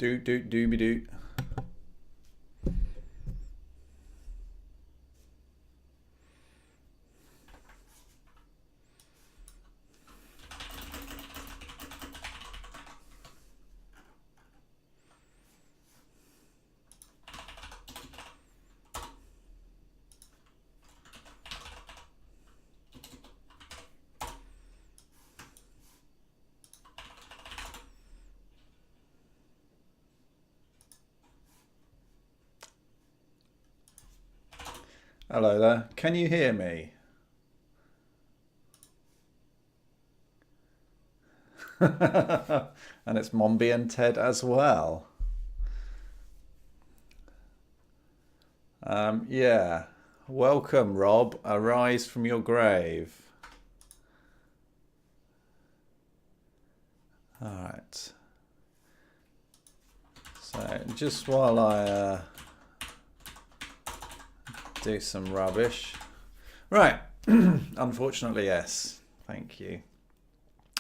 Do. Hello there. Can you hear me? And it's Mombi and Ted as well. Yeah. Welcome, Rob. Arise from your grave. All right. So just while I do some rubbish. Right. Unfortunately, yes. Thank you.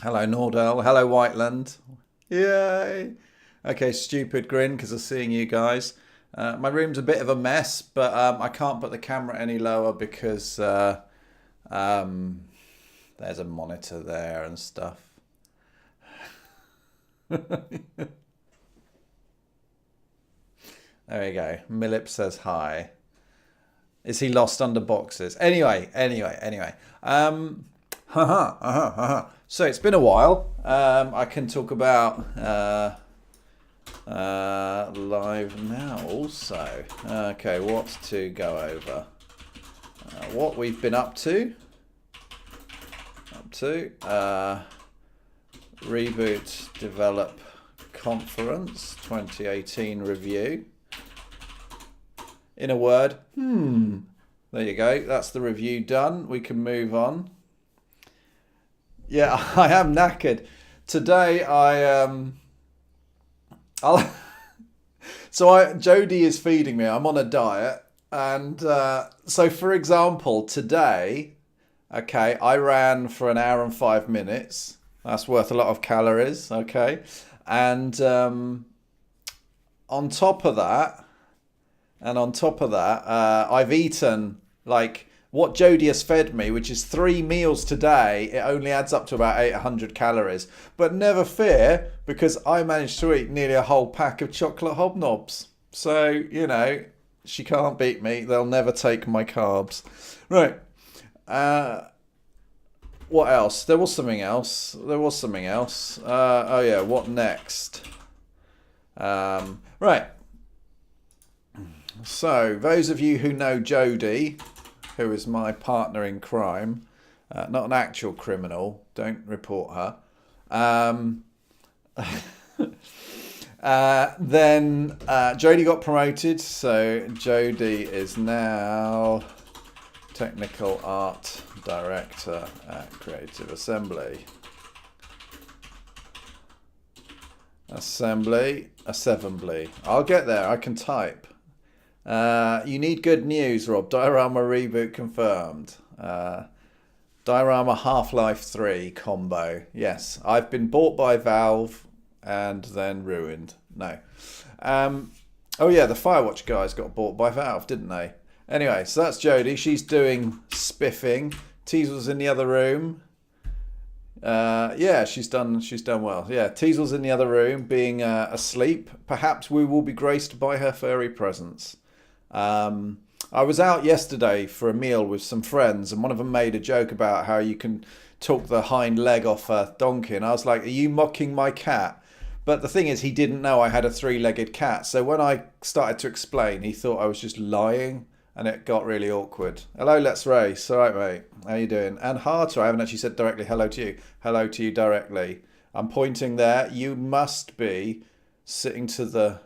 Hello, Nordell. Hello, Whiteland. Yay. Okay, stupid grin because of seeing you guys. My room's a bit of a mess, but I can't put the camera any lower because there's a monitor there and stuff. There we go. Millip says hi. Is he lost under boxes? Anyway. So it's been a while. I can talk about live now also. Okay, what to go over? What we've been up to. Reboot Develop Conference 2018 review. In a word, there you go. That's the review done. We can move on. Yeah, I am knackered. Today Jody is feeding me. I'm on a diet. And so for example, today, okay, I ran for an hour and 5 minutes. That's worth a lot of calories, okay? And on top of that, I've eaten like what Jody has fed me, which is 3 meals today. It only adds up to about 800 calories. But never fear, because I managed to eat nearly a whole pack of chocolate hobnobs. So, you know, she can't beat me. They'll never take my carbs. Right. What else? There was something else. Oh yeah, what next? Right. So, those of you who know Jody, who is my partner in crime, not an actual criminal, don't report her, then Jody got promoted, so Jody is now Technical Art Director at Creative Assembly. Assembly. I'll get there, I can type. You need good news, Rob. Diorama reboot confirmed. Diorama Half-Life 3 combo. Yes, I've been bought by Valve and then ruined. No. Oh yeah, the Firewatch guys got bought by Valve, didn't they? Anyway, so that's Jody. She's doing spiffing. Teasel's in the other room. Yeah, she's done well. Yeah, Teasel's in the other room being asleep. Perhaps we will be graced by her furry presence. I was out yesterday for a meal with some friends, and one of them made a joke about how you can talk the hind leg off a donkey, and I was like, are you mocking my cat? But the thing is, he didn't know I had a 3-legged cat, so when I started to explain, he thought I was just lying, and it got really awkward. Hello, Let's Race. All right, mate. How you doing? And Harter, I haven't actually said directly hello to you. Hello to you directly. I'm pointing there. You must be sitting to the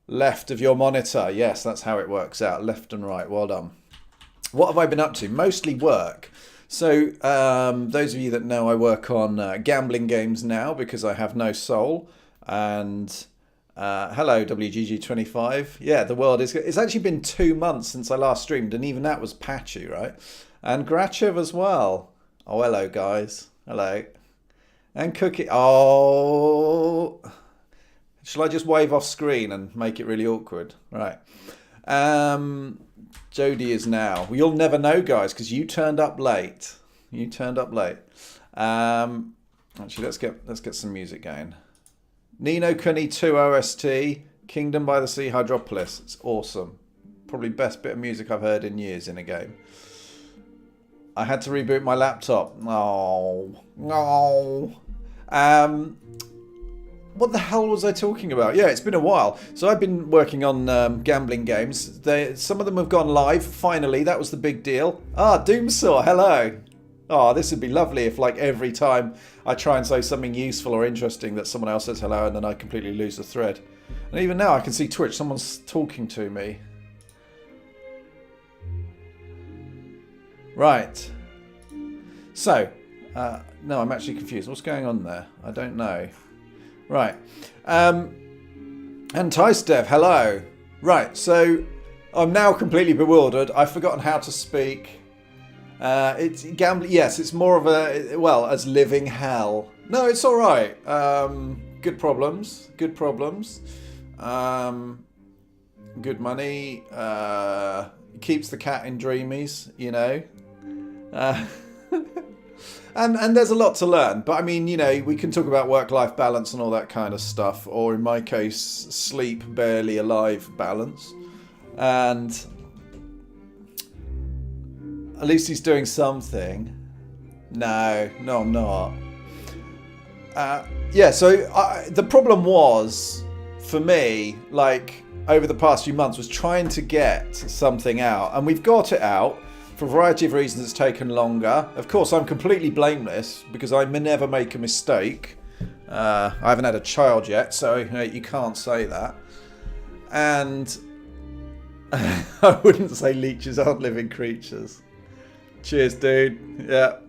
left of your monitor. Yes, that's how it works out. Left and right. Well done. What have I been up to? Mostly work. So those of you that know, I work on gambling games now because I have no soul. And hello, WGG25. Yeah, the world is... It's actually been 2 months since I last streamed, and even that was patchy, right? And Grachev as well. Oh, hello, guys. Hello. And Cookie... Oh... Shall I just wave off screen and make it really awkward? Right. Jodie is now. Well, you'll never know, guys, because you turned up late. You turned up late. Actually, let's get some music going. Nino Kuni 2 OST, Kingdom by the Sea, Hydropolis. It's awesome. Probably best bit of music I've heard in years in a game. I had to reboot my laptop. Oh, no. What the hell was I talking about? Yeah, it's been a while. So I've been working on gambling games. Some of them have gone live, finally. That was the big deal. Ah, Doomsaw, hello. Oh, this would be lovely if, like, every time I try and say something useful or interesting that someone else says hello and then I completely lose the thread. And even now I can see Twitch. Someone's talking to me. Right. So, no, I'm actually confused. What's going on there? I don't know. Right. And Tystev, hello. Right, so I'm now completely bewildered. I've forgotten how to speak. It's gambling. Yes, it's more of a, well, as living hell. No, it's all right. Good problems. Good problems. Good money. Keeps the cat in dreamies, you know. And there's a lot to learn. But I mean, you know, we can talk about work-life balance and all that kind of stuff. Or in my case, sleep, barely alive balance. And at least he's doing something. No, I'm not. Yeah, so the problem was, for me, like, over the past few months, was trying to get something out. And we've got it out. For a variety of reasons, it's taken longer. Of course, I'm completely blameless because I may never make a mistake. I haven't had a child yet, so you can't say that. And I wouldn't say leeches aren't living creatures. Cheers, dude. Yeah.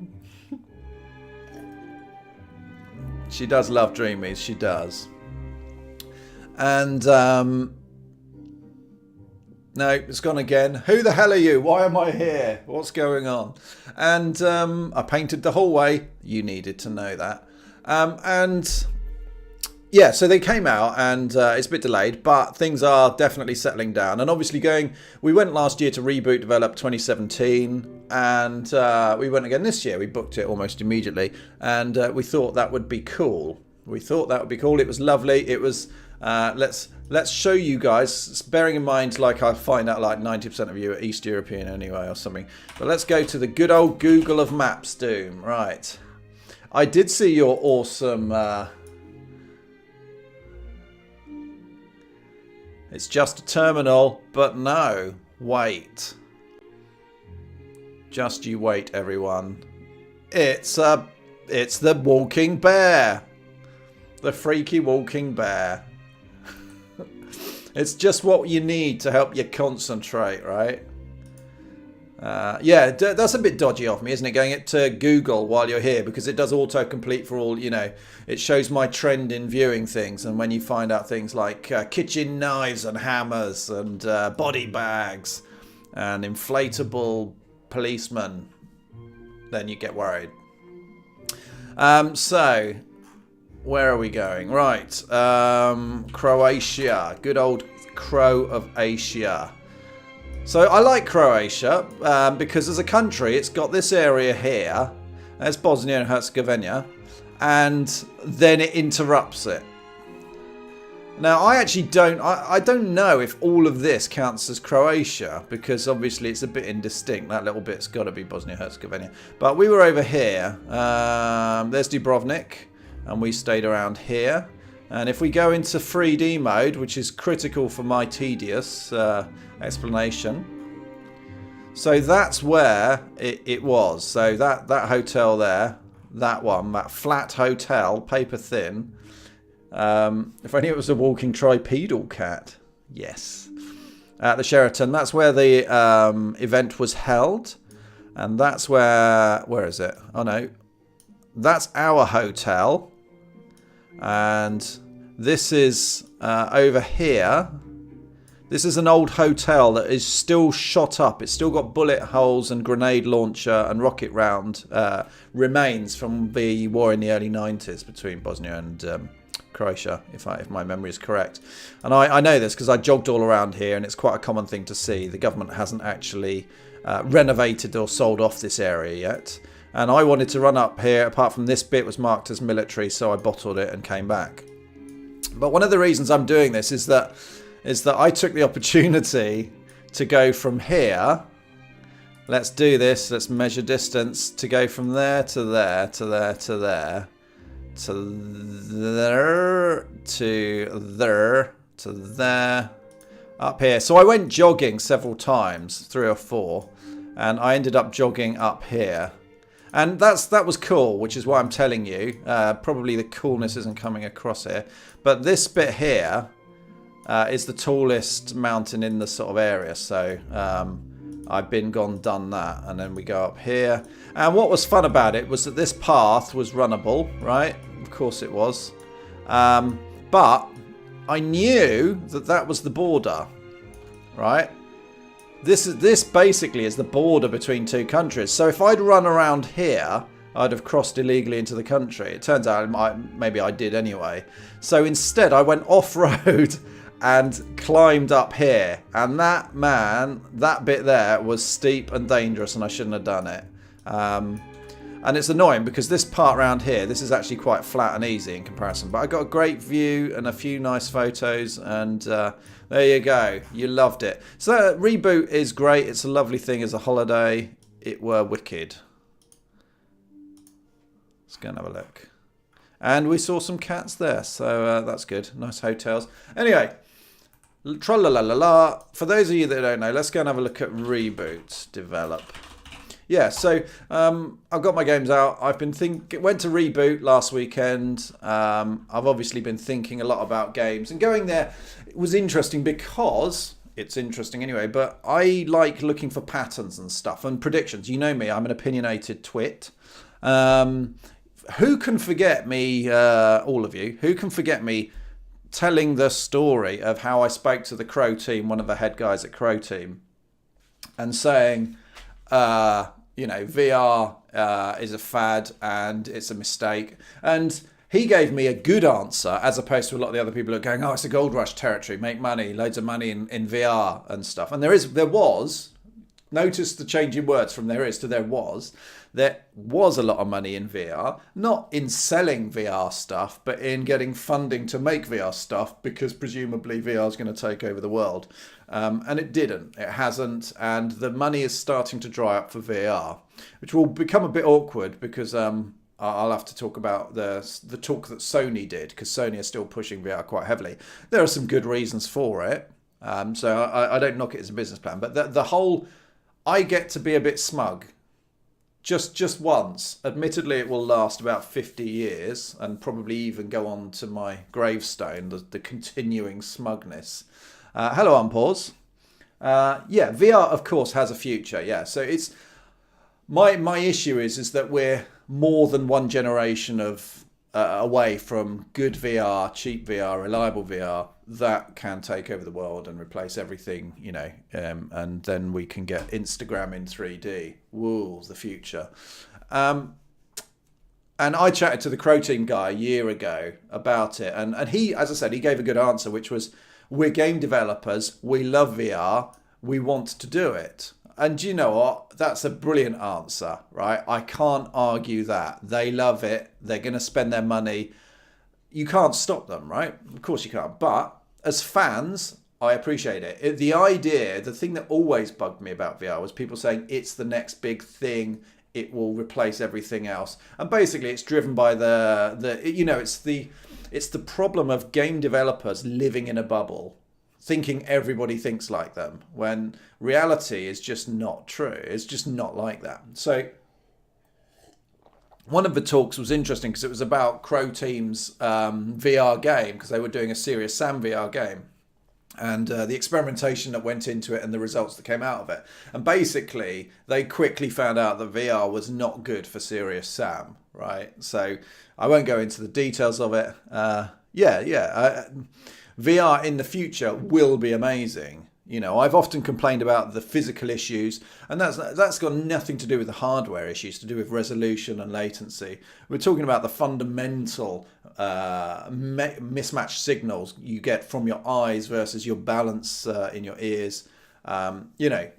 She does love dreamies. She does. And no, it's gone again. Who the hell are you? Why am I here? What's going on? And I painted the hallway. You needed to know that. And yeah, so they came out and it's a bit delayed, but things are definitely settling down. And obviously we went last year to Reboot Develop 2017 and we went again this year. We booked it almost immediately and we thought that would be cool. It was lovely. It was, let's show you guys, bearing in mind, like I find out like 90% of you are East European anyway or something. But let's go to the good old Google of Maps, Doom. Right. I did see your awesome... it's just a terminal, but no. Wait. Just you wait, everyone. It's the walking bear. The freaky walking bear. It's just what you need to help you concentrate, right? Yeah, that's a bit dodgy of me, isn't it? Going it to Google while you're here, because it does autocomplete for all, you know, it shows my trend in viewing things. And when you find out things like kitchen knives and hammers and body bags and inflatable policemen, then you get worried. So, where are we going? Right, Croatia, good old Crow of Asia. So I like Croatia because as a country, it's got this area here. That's Bosnia and Herzegovina. And then it interrupts it. Now, I actually don't know if all of this counts as Croatia because obviously it's a bit indistinct. That little bit's got to be Bosnia and Herzegovina. But we were over here. There's Dubrovnik. And we stayed around here. And if we go into 3D mode, which is critical for my tedious explanation. So that's where it was. So that hotel there, that one, that flat hotel, paper thin. If only it was a walking tripedal cat. Yes. At the Sheraton, that's where the event was held. And that's where is it? Oh no. That's our hotel. And this is over here. This is an old hotel that is still shot up. It's still got bullet holes and grenade launcher and rocket round remains from the war in the early 90s between Bosnia and Croatia, if my memory is correct. And I know this because I jogged all around here, and it's quite a common thing to see. The government hasn't actually renovated or sold off this area yet. And I wanted to run up here, apart from this bit was marked as military, so I bottled it and came back. But one of the reasons I'm doing this is that I took the opportunity to go from here. Let's do this. Let's measure distance to go from there to there to there to there to there to there to there up here. So I went jogging several times, 3 or 4, and I ended up jogging up here. And that was cool, which is why I'm telling you. Probably the coolness isn't coming across here. But this bit here is the tallest mountain in the sort of area. So I've done that. And then we go up here. And what was fun about it was that this path was runnable, right? Of course it was. But I knew that was the border, right? This basically is the border between 2 countries. So if I'd run around here, I'd have crossed illegally into the country. It turns out maybe I did anyway. So instead, I went off-road and climbed up here. And that bit there was steep and dangerous, and I shouldn't have done it. And it's annoying because this part around here, this is actually quite flat and easy in comparison. But I got a great view and a few nice photos, and there you go. You loved it. So Reboot is great. It's a lovely thing as a holiday. It were wicked. Let's go and have a look. And we saw some cats there, so that's good. Nice hotels. Anyway, tra-la-la-la-la. For those of you that don't know, let's go and have a look at Reboot Develop. Yeah, so I've got my games out. Went to Reboot last weekend. I've obviously been thinking a lot about games, and going there was interesting because it's interesting anyway. But I like looking for patterns and stuff and predictions. You know me; I'm an opinionated twit. Who can forget me? All of you. Who can forget me telling the story of how I spoke to the Crow team, one of the head guys at Crow team, and saying, VR is a fad and it's a mistake. And he gave me a good answer, as opposed to a lot of the other people who are going, oh, it's a gold rush territory, make money, loads of money in VR and stuff. And there was, notice the change in words from there is to there was a lot of money in VR, not in selling VR stuff, but in getting funding to make VR stuff, because presumably VR is going to take over the world. And it didn't. It hasn't. And the money is starting to dry up for VR, which will become a bit awkward because I'll have to talk about the talk that Sony did, because Sony is still pushing VR quite heavily. There are some good reasons for it. So I don't knock it as a business plan. But the whole, I get to be a bit smug. Just once. Admittedly, it will last about 50 years and probably even go on to my gravestone, the continuing smugness. Hello, Unpause. Yeah, VR, of course, has a future. Yeah, so it's my issue is that we're more than one generation of away from good VR, cheap VR, reliable VR that can take over the world and replace everything, and then we can get Instagram in 3D. Woo, the future. And I chatted to the Crow Team guy a year ago about it, and he, as I said, he gave a good answer, which was, we're game developers, we love VR, we want to do it. And you know what? That's a brilliant answer, right? I can't argue that. They love it. They're going to spend their money. You can't stop them, right? Of course you can't. But as fans, I appreciate it. The thing that always bugged me about VR was people saying it's the next big thing. It will replace everything else. And basically it's driven by it's the problem of game developers living in a bubble, thinking everybody thinks like them, when reality is just not true. It's just not like that. So one of the talks was interesting because it was about Crow Team's VR game, because they were doing a Serious Sam VR game, and the experimentation that went into it and the results that came out of it. And basically, they quickly found out that VR was not good for Serious Sam, right? So I won't go into the details of it. VR in the future will be amazing. You know, I've often complained about the physical issues, and that's got nothing to do with the hardware issues, to do with resolution and latency. We're talking about the fundamental mismatched signals you get from your eyes versus your balance in your ears. You know,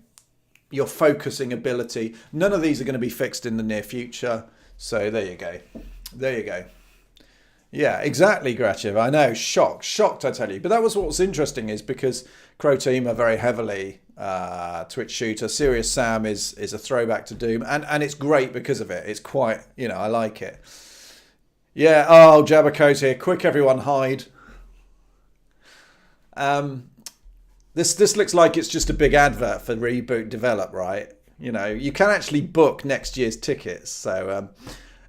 your focusing ability. None of these are going to be fixed in the near future. So there you go. There you go. Yeah, exactly, Grachev. I know, shocked, I tell you. But that was what was interesting, is because Crow Team are very heavily Twitch shooter. Serious Sam is a throwback to Doom, and it's great because of it. It's quite, you know, I like it. Yeah, oh, Jabbercoat here. Quick, everyone, hide. This looks like it's just a big advert for Reboot Develop, right? You know, you can actually book next year's tickets. So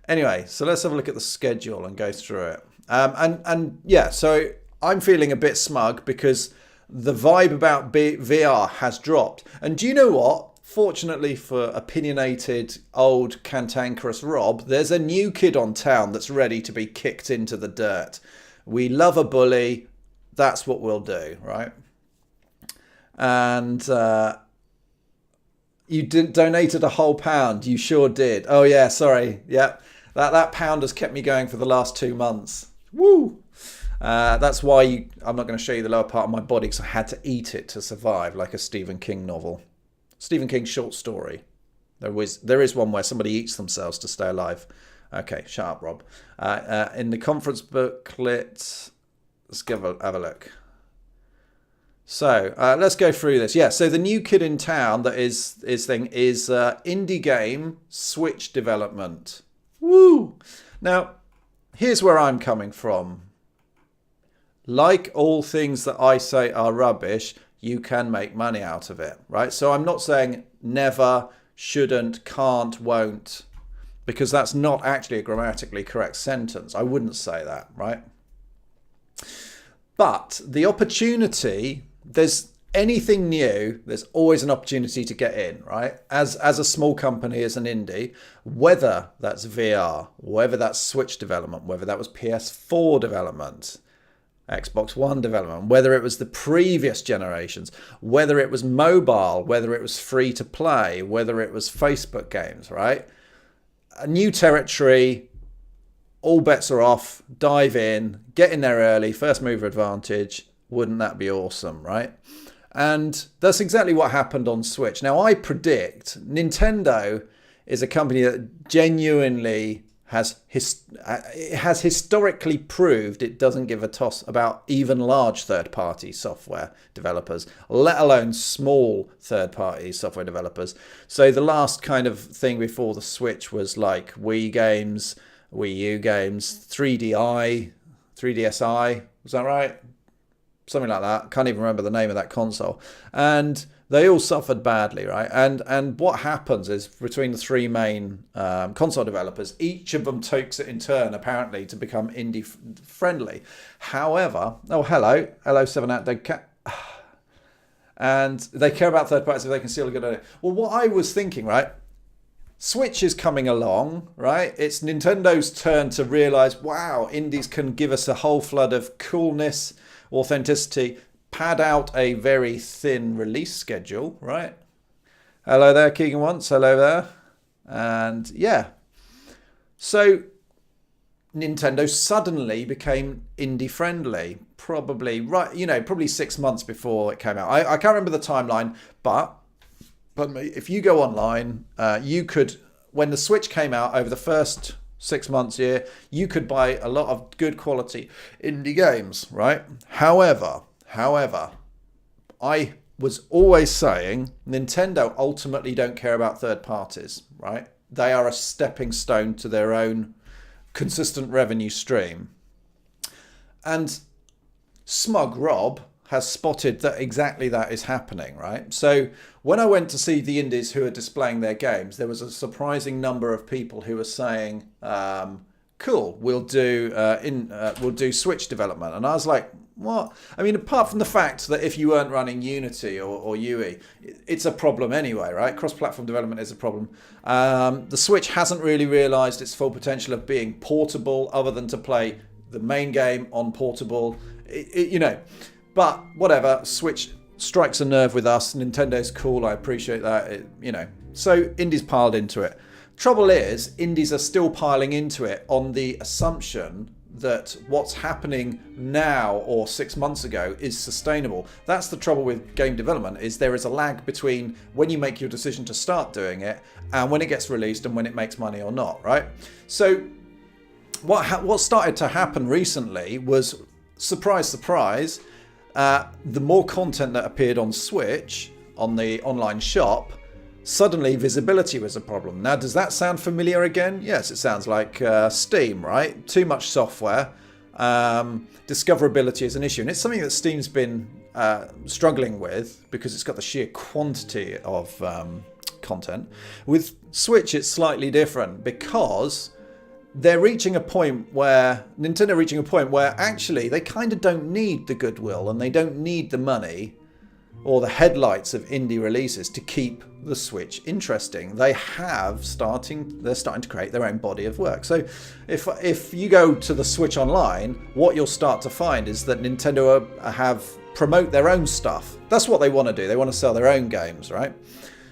anyway, so let's have a look at the schedule and go through it. And yeah, so I'm feeling a bit smug because the vibe about VR has dropped. And do you know what? Fortunately for opinionated, old, cantankerous Rob, there's a new kid on town that's ready to be kicked into the dirt. We love a bully. That's what we'll do, right? And you donated a whole £1. You sure did. Oh, yeah, sorry. Yep. That pound has kept me going for the last 2 months. Woo! That's why I'm not going to show you the lower part of my body, because I had to eat it to survive, like a Stephen King novel. Stephen King short story. There is one where somebody eats themselves to stay alive. Okay, shut up, Rob. In the conference booklet, let's have a look. So let's go through this. Yeah, so the new kid in town that is indie game Switch development. Woo! Now, here's where I'm coming from. Like all things that I say are rubbish, you can make money out of it, right? So I'm not saying never, shouldn't, can't, won't, because that's not actually a grammatically correct sentence. I wouldn't say that, right? But the opportunity, there's anything new, there's always an opportunity to get in, right? As a small company, as an indie, whether that's VR, whether that's Switch development, whether that was PS4 development, Xbox One development, whether it was the previous generations, whether it was mobile, whether it was free to play, whether it was Facebook games, right? A new territory, all bets are off, dive in, get in there early, first mover advantage. Wouldn't that be awesome, right? And that's exactly what happened on Switch. Now, I predict Nintendo is a company that genuinely has historically proved it doesn't give a toss about even large third-party software developers, let alone small third-party software developers. So the last kind of thing before the Switch was like Wii games, Wii U games, 3DSi, was that right? Something like that. Can't even remember the name of that console. And they all suffered badly, right? And what happens is between the three main console developers, each of them takes it in turn, apparently, to become indie friendly. However, oh, hello, 7 out Dead Cat. And they care about third parties if they can still get it. Well, what I was thinking, right? Switch is coming along, right? It's Nintendo's turn to realize, wow, indies can give us a whole flood of coolness, authenticity, pad out a very thin release schedule, right? Hello there, Keegan once. Hello there. And yeah. So Nintendo suddenly became indie friendly, probably 6 months before it came out. I can't remember the timeline, but if you go online, you could, when the Switch came out over the first 6 months here, you could buy a lot of good quality indie games, right? However, I was always saying Nintendo ultimately don't care about third parties, right? They are a stepping stone to their own consistent revenue stream. And Smug Rob has spotted that exactly that is happening, right? So when I went to see the indies who are displaying their games, there was a surprising number of people who were saying, cool, we'll do Switch development. And I was like, what? I mean, apart from the fact that if you weren't running Unity or UE, it's a problem anyway, right? Cross-platform development is a problem. The Switch hasn't really realized its full potential of being portable, other than to play the main game on portable, But whatever, Switch strikes a nerve with us. Nintendo's cool. I appreciate that. So indies piled into it. Trouble is, indies are still piling into it on the assumption that what's happening now or 6 months ago is sustainable. That's the trouble with game development, is there is a lag between when you make your decision to start doing it and when it gets released and when it makes money or not, right? So what started to happen recently was, surprise, surprise, the more content that appeared on Switch, on the online shop, suddenly visibility was a problem. Now, does that sound familiar again? Yes, it sounds like Steam, right? Too much software. Discoverability is an issue. And it's something that Steam's been struggling with because it's got the sheer quantity of content. With Switch, it's slightly different because they're reaching a point where, Nintendo reaching a point where actually they kind of don't need the goodwill and they don't need the money or the headlights of indie releases to keep the Switch interesting. They're starting to create their own body of work. So if you go to the Switch online, what you'll start to find is that Nintendo have promote their own stuff. That's what they want to do. They want to sell their own games, right?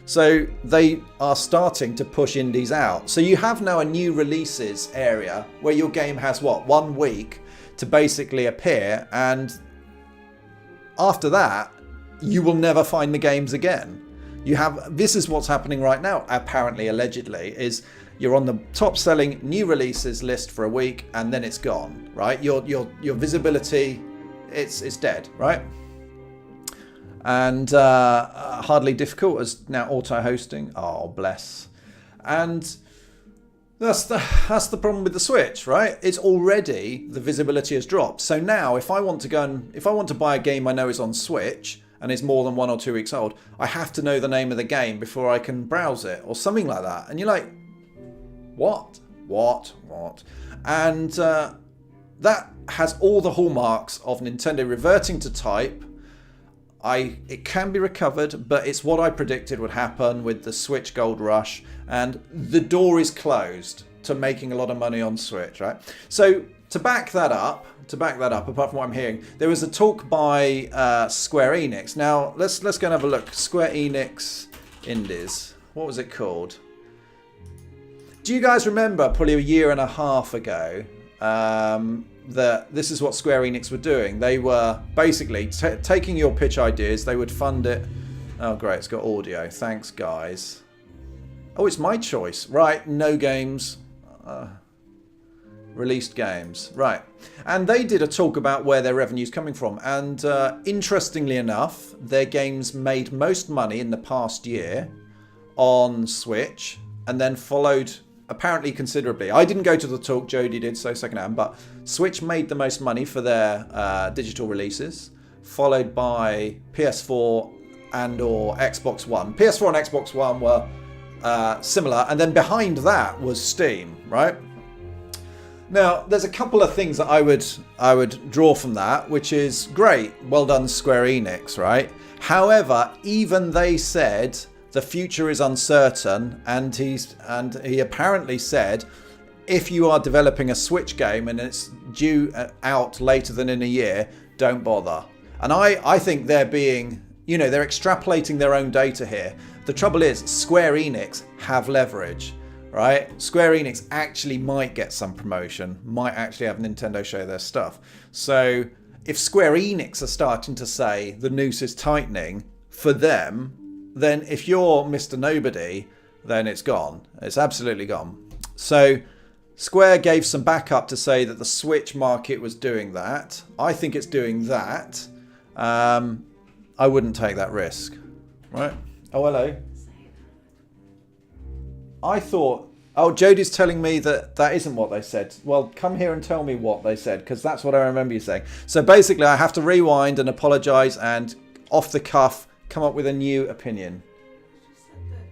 So they are starting to push indies out. So you have now a new releases area where your game has 1 week to basically appear, and after that you will never find the games again. This is what's happening right now, apparently, allegedly, is you're on the top selling new releases list for a week and then it's gone, right? Your visibility, it's dead, right? And hardly difficult as now auto-hosting. Oh, bless. And that's the problem with the Switch, right? It's already, the visibility has dropped. So now if I want to buy a game I know is on Switch and is more than 1 or 2 weeks old, I have to know the name of the game before I can browse it or something like that. And you're like, what? And that has all the hallmarks of Nintendo reverting to type. It can be recovered, but it's what I predicted would happen with the Switch Gold Rush, and the door is closed to making a lot of money on Switch, right? So to back that up, apart from what I'm hearing, there was a talk by Square Enix. Now let's go and have a look. Square Enix Indies. What was it called? Do you guys remember probably a year and a half ago that this is what Square Enix were doing? They were basically taking your pitch ideas. They would fund it. Oh great, it's got audio. Thanks guys. Oh, it's my choice. Right, no games. Released games, right? And they did a talk about where their revenue's coming from, and interestingly enough, their games made most money in the past year on Switch, and then followed apparently considerably. I didn't go to the talk, Jody did, so secondhand, but Switch made the most money for their digital releases, followed by PS4 and or Xbox One. PS4 and Xbox One were similar, and then behind that was Steam, right? Now, there's a couple of things that I would draw from that, which is great. Well done, Square Enix, right? However, even they said the future is uncertain, and he apparently said, if you are developing a Switch game and it's due out later than in a year, don't bother. And I think they're being, they're extrapolating their own data here. The trouble is, Square Enix have leverage. Right? Square Enix actually might get some promotion, might actually have Nintendo show their stuff. So if Square Enix are starting to say the noose is tightening for them, then if you're Mr. Nobody, then it's gone. It's absolutely gone. So Square gave some backup to say that the Switch market was doing that. I think it's doing that. I wouldn't take that risk. Right? Oh, hello. I thought, Jodie's telling me that isn't what they said. Well, come here and tell me what they said, because that's what I remember you saying. So basically, I have to rewind and apologise and off the cuff come up with a new opinion. You said that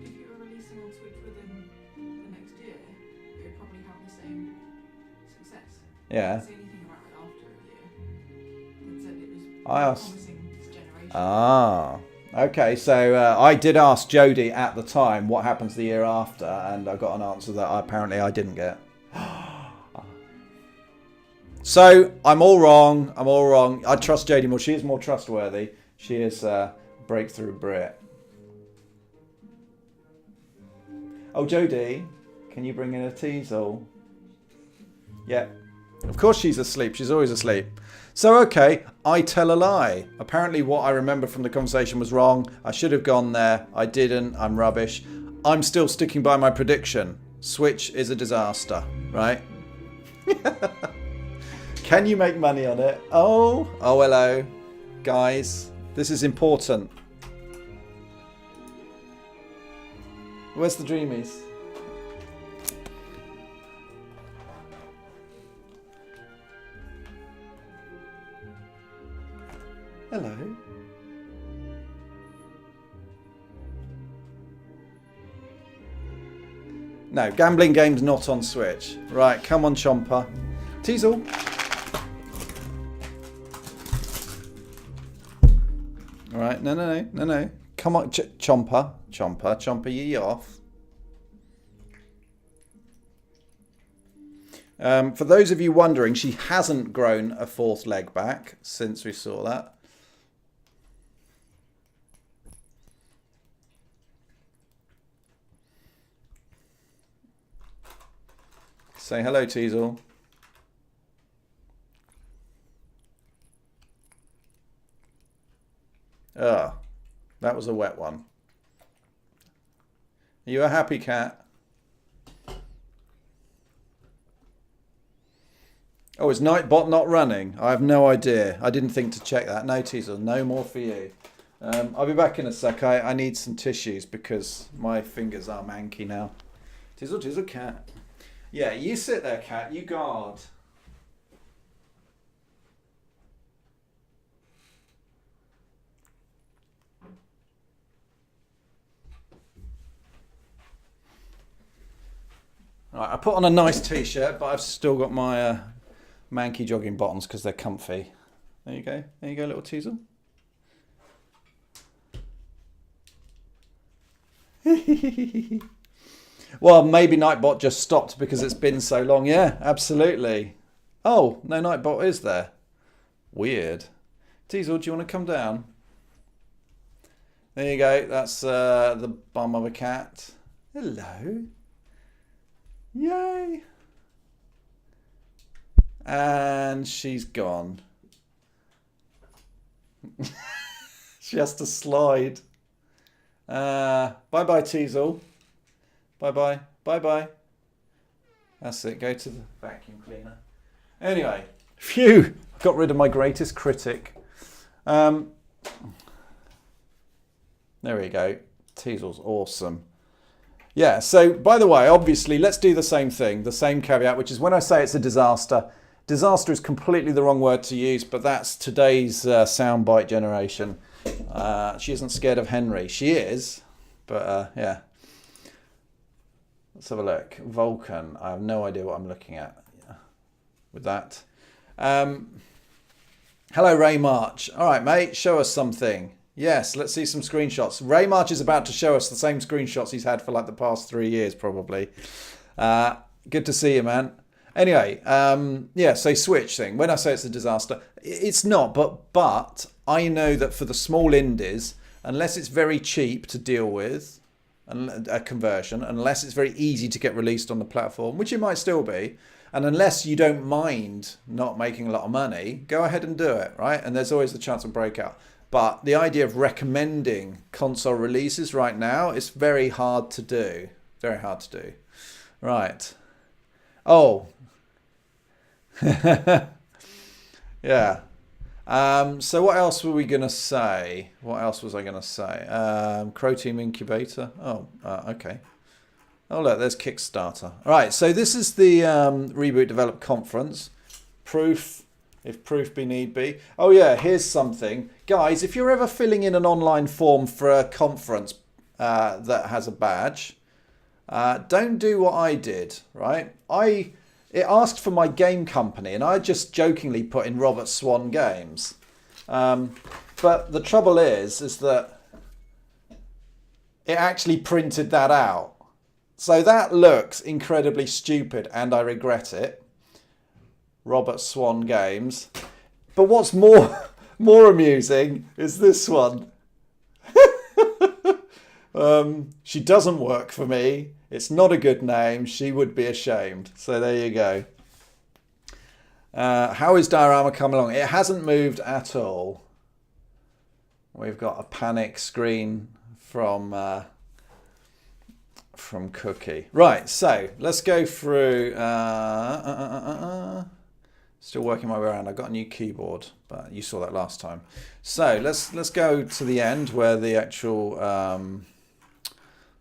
if you were releasing on Switch within the next year, it would probably have the same success. Yeah. I didn't say anything about it after a year. It said it was I asked. promising this generation. Ah. Okay, so I did ask Jodie at the time what happens the year after, and I got an answer that apparently I didn't get. So I'm all wrong. I trust Jodie more. She is more trustworthy. She is breakthrough Brit. Oh, Jodie, can you bring in a teasel? Yeah. Of course she's asleep. She's always asleep. So, okay, I tell a lie. Apparently what I remember from the conversation was wrong. I should have gone there. I didn't. I'm rubbish. I'm still sticking by my prediction. Switch is a disaster, right? Can you make money on it? Oh, hello. Guys, this is important. Where's the Dreamies? Hello. No, gambling games not on Switch. Right, come on, Chomper. Teasel. All right, no. Come on, Chomper, ye off. For those of you wondering, she hasn't grown a fourth leg back since we saw that. Say hello, Teasel. Ah, that was a wet one. Are you a happy cat? Oh, is Nightbot not running? I have no idea. I didn't think to check that. No, Teasel, no more for you. I'll be back in a sec. I need some tissues because my fingers are manky now. Teasel, cat. Yeah, you sit there, cat. You guard. Right, I put on a nice t-shirt, but I've still got my manky jogging bottoms because they're comfy. There you go. There you go, little Teasel. Well, maybe Nightbot just stopped because it's been so long. Yeah, absolutely. Oh, no Nightbot is there. Weird. Teasel, do you want to come down? There you go. That's the bum of a cat. Hello. Yay. And she's gone. She has to slide. Bye-bye, Teasel. Bye-bye. Bye-bye. That's it. Go to the vacuum cleaner. Anyway. Phew. Got rid of my greatest critic. There we go. Teasel's awesome. Yeah, so by the way, obviously, let's do the same thing, the same caveat, which is when I say it's a disaster, disaster is completely the wrong word to use, but that's today's soundbite generation. She isn't scared of Henry. She is, but yeah. Let's have a look. Vulcan. I have no idea what I'm looking at with that. Hello, Ray March. All right, mate, show us something. Yes, let's see some screenshots. Ray March is about to show us the same screenshots he's had for like the past 3 years, probably. Good to see you, man. Anyway, yeah, so Switch thing. When I say it's a disaster, it's not, but I know that for the small indies, unless it's very cheap to deal with, a conversion, unless it's very easy to get released on the platform, which it might still be, and unless you don't mind not making a lot of money, go ahead and do it, right? And there's always the chance of breakout. But the idea of recommending console releases right now is very hard to do. Very hard to do. Right. Oh. Yeah. So what else were we going to say? What else was I going to say? Crow Team Incubator. Oh, okay. Oh, look, there's Kickstarter. All right, so this is the Reboot Develop Conference. Proof, if proof be need be. Oh, yeah, here's something. Guys, if you're ever filling in an online form for a conference that has a badge, don't do what I did, right? It asked for my game company, and I just jokingly put in Robert Swan Games. But the trouble is that it actually printed that out. So that looks incredibly stupid, and I regret it. Robert Swan Games. But what's more More amusing is this one. She doesn't work for me. It's not a good name. She would be ashamed. So there you go. How is Diorama coming along? It hasn't moved at all. We've got a panic screen from Cookie. Right, so let's go through. Still working my way around. I got a new keyboard, but you saw that last time. So let's go to the end where the actual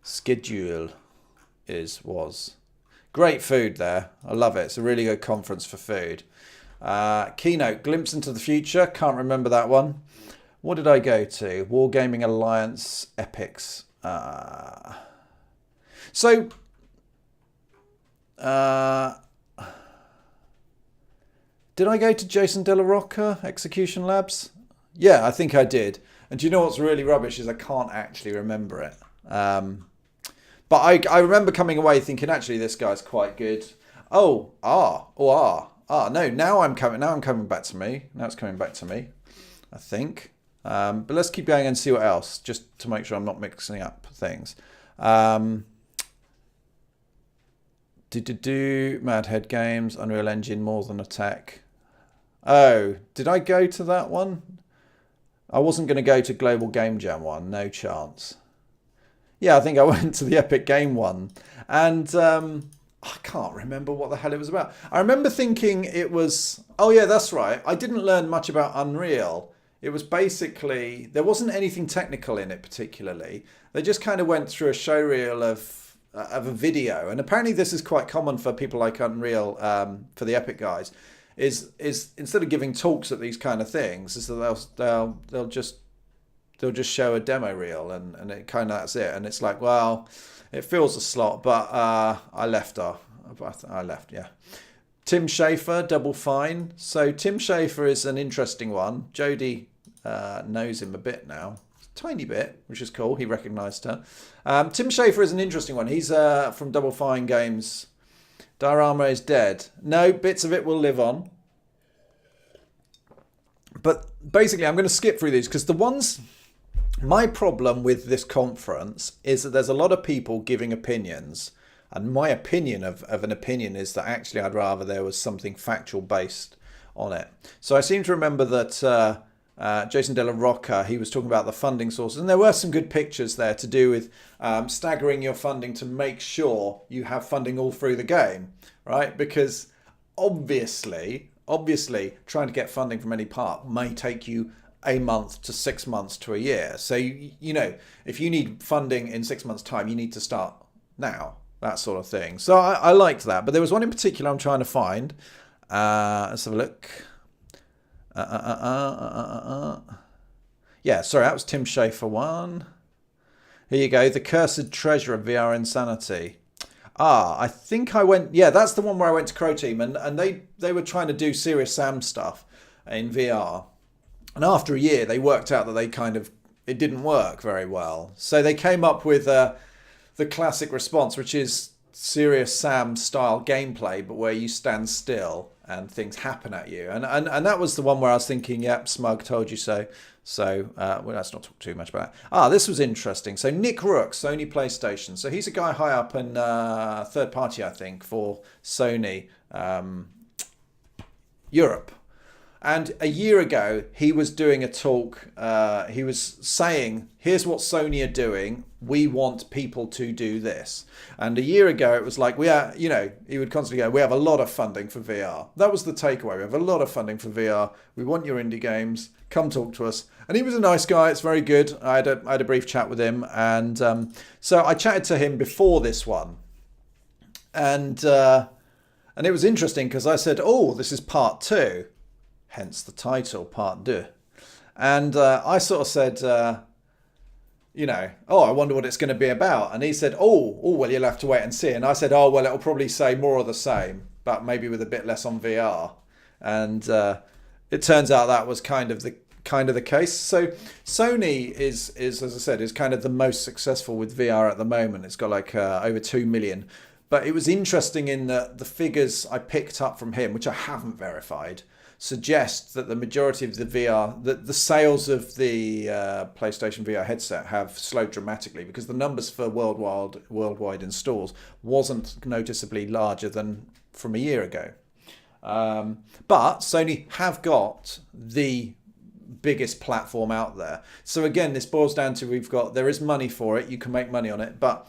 schedule was. Great food there. I love it. It's a really good conference for food. Keynote, glimpse into the future. Can't remember that one. What did I go to? Wargaming Alliance Epics. Did I go to Jason De La Rocca Execution Labs? Yeah, I think I did. And do you know what's really rubbish is I can't actually remember it. But I remember coming away thinking, actually, this guy's quite good. No, now I'm coming back to me. Now it's coming back to me, I think. But let's keep going and see what else, just to make sure I'm not mixing up things. Mad Head Games, Unreal Engine, More Than a Tech. Oh, did I go to that one? I wasn't going to go to Global Game Jam one, no chance. Yeah, I think I went to the Epic Game one. And I can't remember what the hell it was about. I remember thinking it was... Oh, yeah, that's right. I didn't learn much about Unreal. It was basically... There wasn't anything technical in it particularly. They just kind of went through a showreel of a video. And apparently this is quite common for people like Unreal, for the Epic guys, is instead of giving talks at these kind of things, is that they'll just show a demo reel and it kind of, that's it. And it's like, well, it fills a slot, but I left, yeah. Tim Schafer, Double Fine. So Tim Schafer is an interesting one. Jodie knows him a bit now. Tiny bit, which is cool. He recognised her. Tim Schafer is an interesting one. He's from Double Fine Games. Diorama is dead. No, bits of it will live on. But basically, I'm going to skip through these because the ones... My problem with this conference is that there's a lot of people giving opinions. And my opinion of an opinion is that actually I'd rather there was something factual based on it. So I seem to remember that Jason De La Rocca, he was talking about the funding sources. And there were some good pictures there to do with staggering your funding to make sure you have funding all through the game, right? Because obviously, trying to get funding from any part may take you a month to 6 months to a year. So, you know, if you need funding in 6 months' time, you need to start now, that sort of thing. So I liked that. But there was one in particular I'm trying to find. Let's have a look. Yeah, sorry, that was Tim Schafer one. Here you go. The Cursed Treasure of VR Insanity. I think I went... Yeah, that's the one where I went to Crow Team. And they were trying to do Serious Sam stuff in VR. And after a year, they worked out that it didn't work very well. So they came up with the classic response, which is Serious Sam style gameplay, but where you stand still and things happen at you. And that was the one where I was thinking, yep, smug, told you so. So let's not talk too much about that. This was interesting. So Nick Rook, Sony PlayStation. So he's a guy high up in third party, I think, for Sony Europe. And a year ago, he was doing a talk. He was saying, here's what Sony are doing. We want people to do this. And a year ago, it was like, he would constantly go, we have a lot of funding for VR. That was the takeaway. We have a lot of funding for VR. We want your indie games. Come talk to us. And he was a nice guy. It's very good. I had a brief chat with him. And so I chatted to him before this one. And it was interesting because I said, this is part 2. Hence the title, Part 2. And I sort of said, I wonder what it's going to be about. And he said, well, you'll have to wait and see. And I said, well, it'll probably say more of the same, but maybe with a bit less on VR. And it turns out that was kind of the case. So Sony is, as I said, is kind of the most successful with VR at the moment. It's got like over 2 million. But it was interesting in the figures I picked up from him, which I haven't verified. suggests that the majority of the VR, the sales of the PlayStation VR headset have slowed dramatically because the numbers for worldwide installs wasn't noticeably larger than from a year ago. But Sony have got the biggest platform out there. So again, this boils down to there is money for it. You can make money on it, but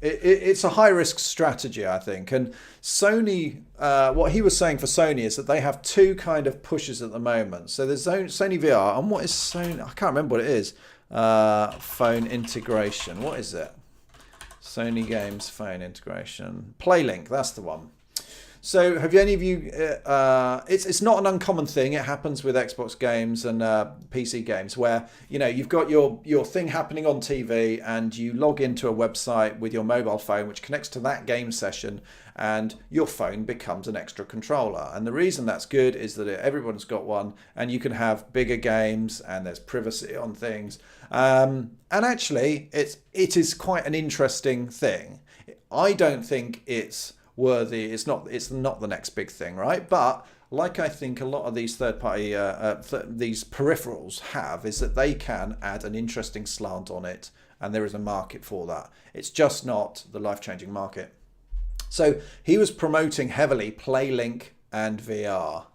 it's a high risk strategy, I think. And Sony, what he was saying for Sony is that they have two kind of pushes at the moment. So there's Sony VR, and what is Sony? I can't remember what it is. Phone integration. What is it? Sony Games phone integration. PlayLink. That's the one. So have any of you, it's not an uncommon thing. It happens with Xbox games and PC games where, you've got your thing happening on TV and you log into a website with your mobile phone, which connects to that game session, and your phone becomes an extra controller. And the reason that's good is that everyone's got one and you can have bigger games and there's privacy on things. And actually, it is quite an interesting thing. I don't think it's worthy. It's not the next big thing, right? But like I think a lot of these third-party these peripherals have, is that they can add an interesting slant on it, and there is a market for that. It's just not the life-changing market. So he was promoting heavily PlayLink and VR.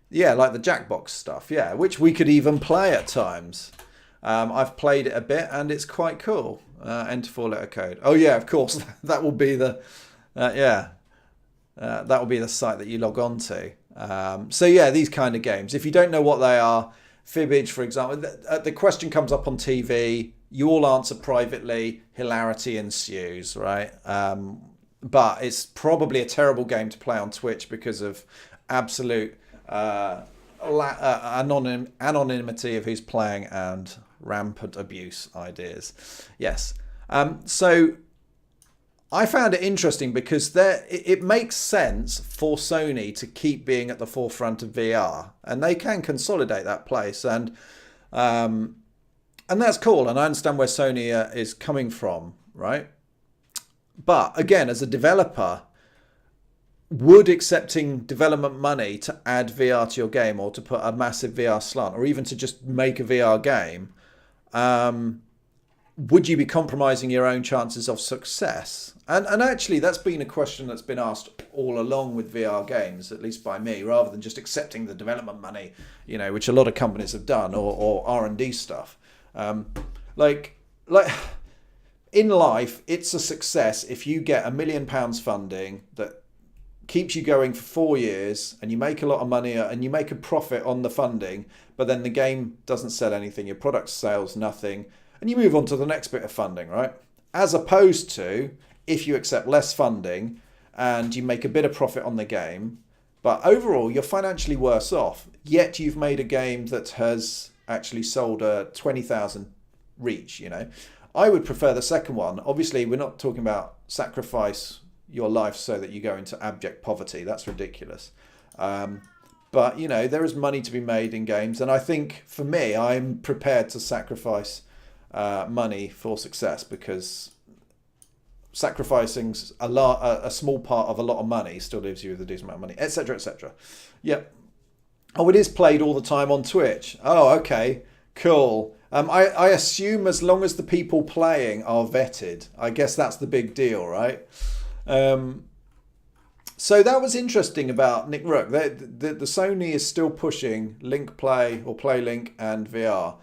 Yeah, like the Jackbox stuff, yeah, which we could even play at times. I've played it a bit and it's quite cool. Enter 4-letter code. Oh yeah, of course, that will be the that will be the site that you log on to. So yeah, these kind of games. If you don't know what they are, Fibbage, for example, the question comes up on TV. You all answer privately. Hilarity ensues, right? But it's probably a terrible game to play on Twitch because of absolute anonymity of who's playing and rampant abuse ideas. Yes. So I found it interesting because it makes sense for Sony to keep being at the forefront of VR, and they can consolidate that place, and that's cool. And I understand where Sony is coming from, right? But again, as a developer, would accepting development money to add VR to your game, or to put a massive VR slant, or even to just make a VR game, would you be compromising your own chances of success? And actually, that's been a question that's been asked all along with VR games, at least by me, rather than just accepting the development money, which a lot of companies have done, or R&D stuff. Like in life, it's a success if you get £1 million funding that keeps you going for 4 years, and you make a lot of money and you make a profit on the funding, but then the game doesn't sell anything, your product sells nothing, and you move on to the next bit of funding, right? As opposed to if you accept less funding and you make a bit of profit on the game, but overall you're financially worse off, yet you've made a game that has actually sold 20,000 reach, I would prefer the second one. Obviously, we're not talking about sacrifice your life so that you go into abject poverty. That's ridiculous. But, there is money to be made in games. And I think, for me, I'm prepared to sacrifice money for success, because sacrificing a small part of a lot of money still leaves you with a decent amount of money, etc., etc. Yep. Oh, it is played all the time on Twitch. Oh, okay, cool. I assume as long as the people playing are vetted, I guess that's the big deal, right? So that was interesting about Nick Rook. The Sony is still pushing Link Play or PlayLink and VR.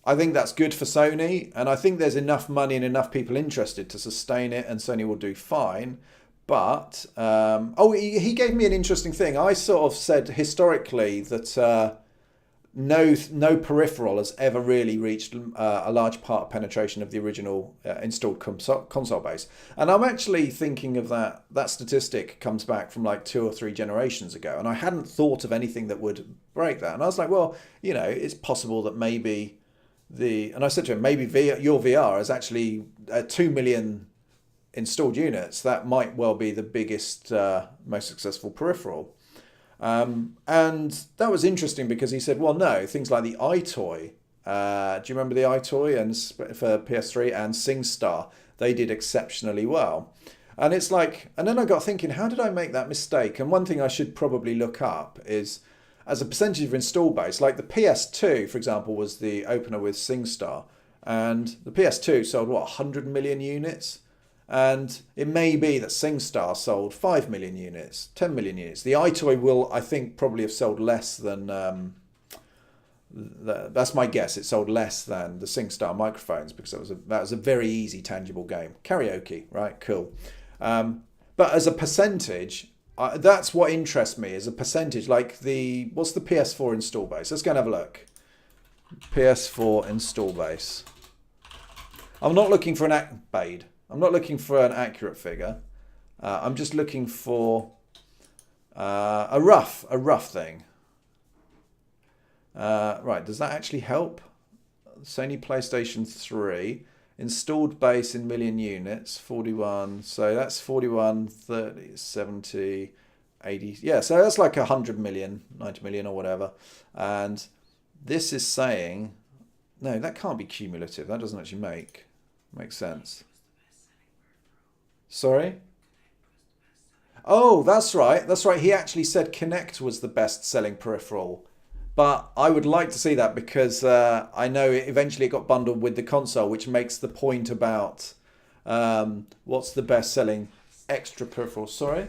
I think that's good for Sony, and I think there's enough money and enough people interested to sustain it, and Sony will do fine. But he gave me an interesting thing. I sort of said historically that no peripheral has ever really reached a large part of penetration of the original installed console base. And I'm actually thinking of that statistic comes back from like 2 or 3 generations ago. And I hadn't thought of anything that would break that. And I was like, well, it's possible that maybe and I said to him, maybe your VR is actually 2 million installed units. That might well be the biggest, most successful peripheral. And that was interesting because he said, well, no, things like the iToy, do you remember the iToy and for PS3 and SingStar, they did exceptionally well. And it's like, and then I got thinking, how did I make that mistake? And one thing I should probably look up is, as a percentage of install base, like the PS2, for example, was the opener with SingStar, and the PS2 sold what, 100 million units? And it may be that SingStar sold 5 million units, 10 million units. The iToy will, I think, probably have sold less than, that's my guess, it sold less than the SingStar microphones because that was a very easy, tangible game. Karaoke, right? Cool. But as a percentage, that's what interests me, as a percentage. Like what's the PS4 install base? Let's go and have a look. PS4 install base. I'm not looking for I'm not looking for an accurate figure. I'm just looking for a rough thing. Right, does that actually help? Sony PlayStation 3 installed base in million units, 41. So that's 41, 30, 70, 80. Yeah, so that's like 100 million, 90 million or whatever. And this is saying, no, that can't be cumulative. That doesn't actually make sense. Sorry? Oh, that's right. That's right. He actually said Kinect was the best selling peripheral. But I would like to see that because I know eventually it got bundled with the console, which makes the point about what's the best-selling extra peripheral. Sorry?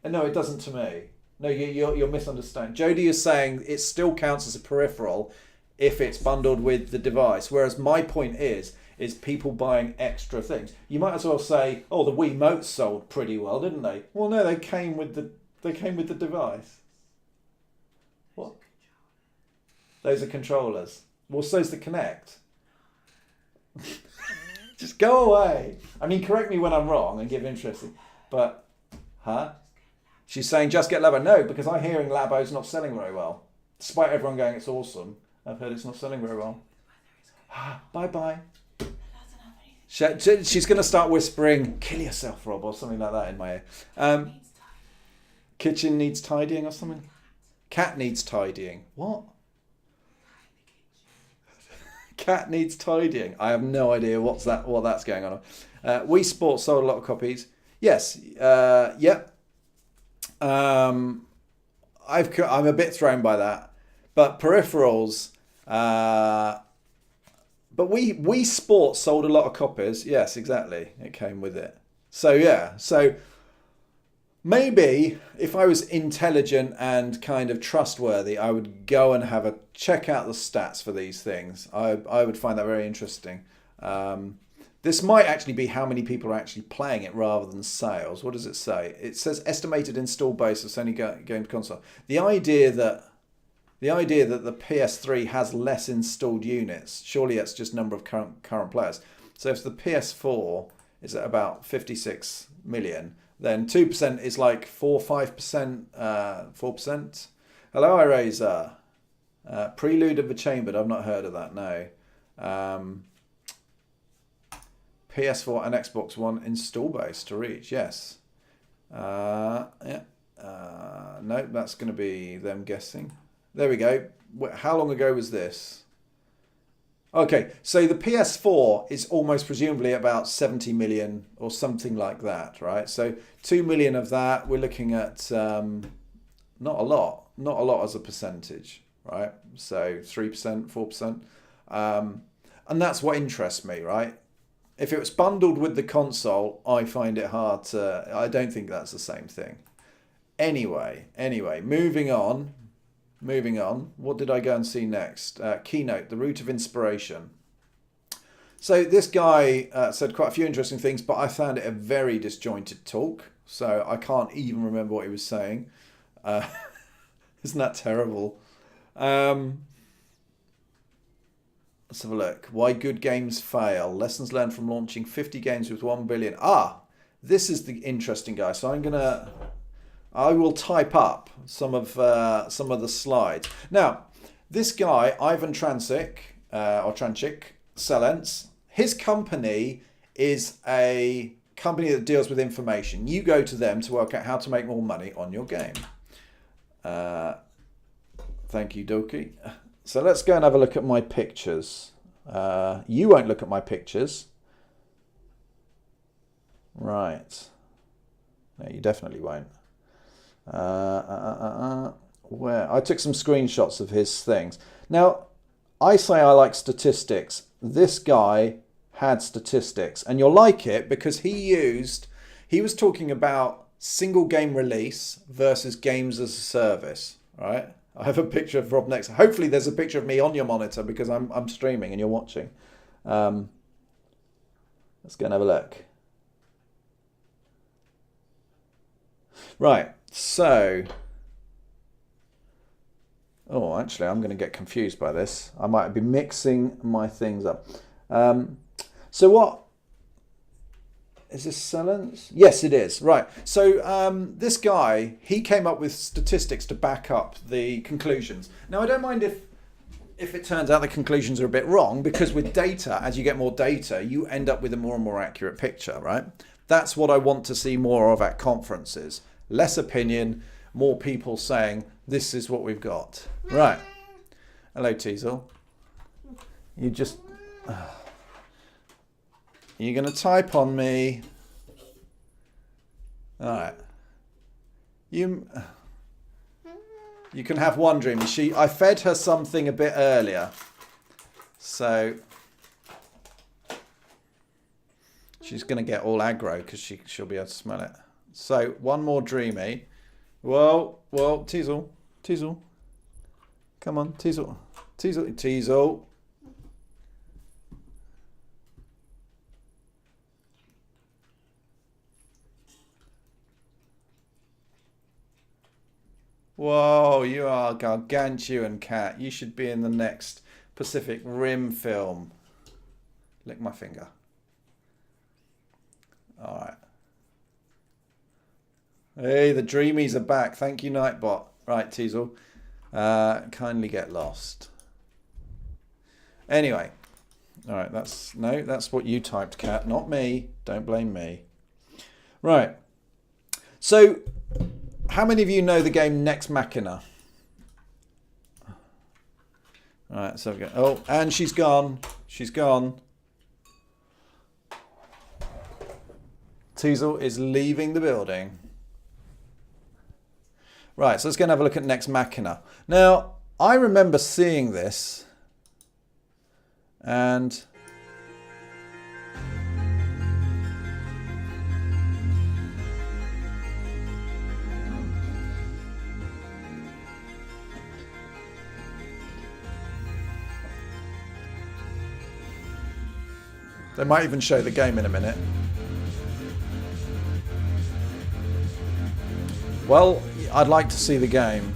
No, it doesn't to me. No, you're misunderstanding. Jody is saying it still counts as a peripheral if it's bundled with the device, whereas my point is people buying extra things. You might as well say, oh, the Wiimotes sold pretty well, didn't they? Well, no, they came with the device. What? Those are controllers. Well, so's the Kinect. Just go away. I mean, correct me when I'm wrong and give interesting. But, huh? She's saying just get Labo. No, because I'm hearing Labo's not selling very well. Despite everyone going, it's awesome. I've heard it's not selling very well. Bye-bye. She's going to start whispering, kill yourself, Rob, or something like that in my ear. Kitchen needs tidying or something? Cat needs tidying. What? Cat needs tidying. I have no idea what that's going on. Wii Sports sold a lot of copies. Yes. Yep. I'm a bit thrown by that. But peripherals. But Wii Sports sold a lot of copies. Yes, exactly. It came with it. So yeah. So maybe if I was intelligent and kind of trustworthy, I would go and have a check out the stats for these things. I would find that very interesting. This might actually be how many people are actually playing it rather than sales. What does it say? It says estimated install base of Sony game console. The idea that the PS3 has less installed units, surely that's just number of current players. So if the PS4 is at about 56 million, then 2% is like 5%, 4%. Hello, iRazor. Prelude of the Chambered. I've not heard of that, no. PS4 and Xbox One install base to reach, yes. Yeah. No, that's going to be them guessing. There we go. How long ago was this? Okay, so the PS4 is almost presumably about 70 million or something like that, right? So 2 million of that, we're looking at not a lot as a percentage, right? So 3%, 4%. And that's what interests me, right? If it was bundled with the console, I find it hard to... I don't think that's the same thing. Anyway, moving on. What did I go and see next? Keynote, The Root of Inspiration. So this guy said quite a few interesting things, but I found it a very disjointed talk. So I can't even remember what he was saying. Isn't that terrible? Let's have a look. Why good games fail. Lessons learned from launching 50 games with 1 billion. This is the interesting guy. So I will type up some of the slides. Now, this guy, Ivan Tranchik, Celents, his company is a company that deals with information. You go to them to work out how to make more money on your game. Thank you, Doki. So let's go and have a look at my pictures. You won't look at my pictures. Right. No, you definitely won't. Where? I took some screenshots of his things. Now, I say I like statistics. This guy had statistics, and you'll like it because he was talking about single game release versus games as a service, right? I have a picture of Rob next. Hopefully there's a picture of me on your monitor because I'm streaming and you're watching. Let's go and have a look. Right, so... Oh, actually, I'm going to get confused by this. I might be mixing my things up. So what... Is this Silence? Yes, it is. Right. So this guy, he came up with statistics to back up the conclusions. Now, I don't mind if it turns out the conclusions are a bit wrong, because with data, as you get more data, you end up with a more and more accurate picture, right? That's what I want to see more of at conferences. Less opinion, more people saying, this is what we've got. Right. Hello, Teasel. You just... You're going to type on me. All right. You can have one dream. I fed her something a bit earlier. So she's going to get all aggro because she'll be able to smell it. So one more dreamy. Well, Teasel. Come on, Teasel. Whoa, you are gargantuan, cat. You should be in the next Pacific Rim film. Lick my finger. All right. Hey, the dreamies are back. Thank you, Nightbot. Right, Teasel. Kindly get lost. Anyway. All right, that's what you typed, cat, not me. Don't blame me. Right. So... How many of you know the game Next Machina? All right, so we go. Oh, and she's gone. She's gone. Teasel is leaving the building. Right, so let's go and have a look at Next Machina. Now, I remember seeing this, and... They might even show the game in a minute. Well, I'd like to see the game.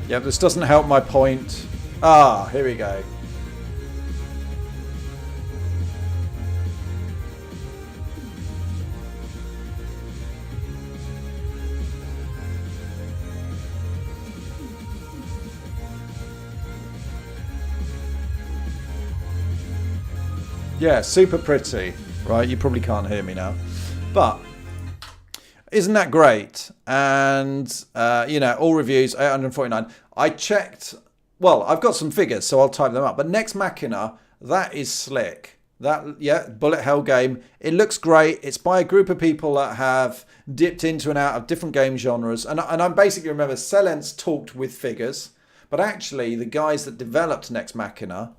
Yeah, this doesn't help my point. Ah, here we go. Yeah, super pretty, right? You probably can't hear me now. But isn't that great? And, all reviews, 849. I checked, well, I've got some figures, so I'll type them up. But Next Machina, that is slick. Bullet hell game. It looks great. It's by a group of people that have dipped into and out of different game genres. And I basically remember Silence talked with figures. But actually, the guys that developed Next Machina...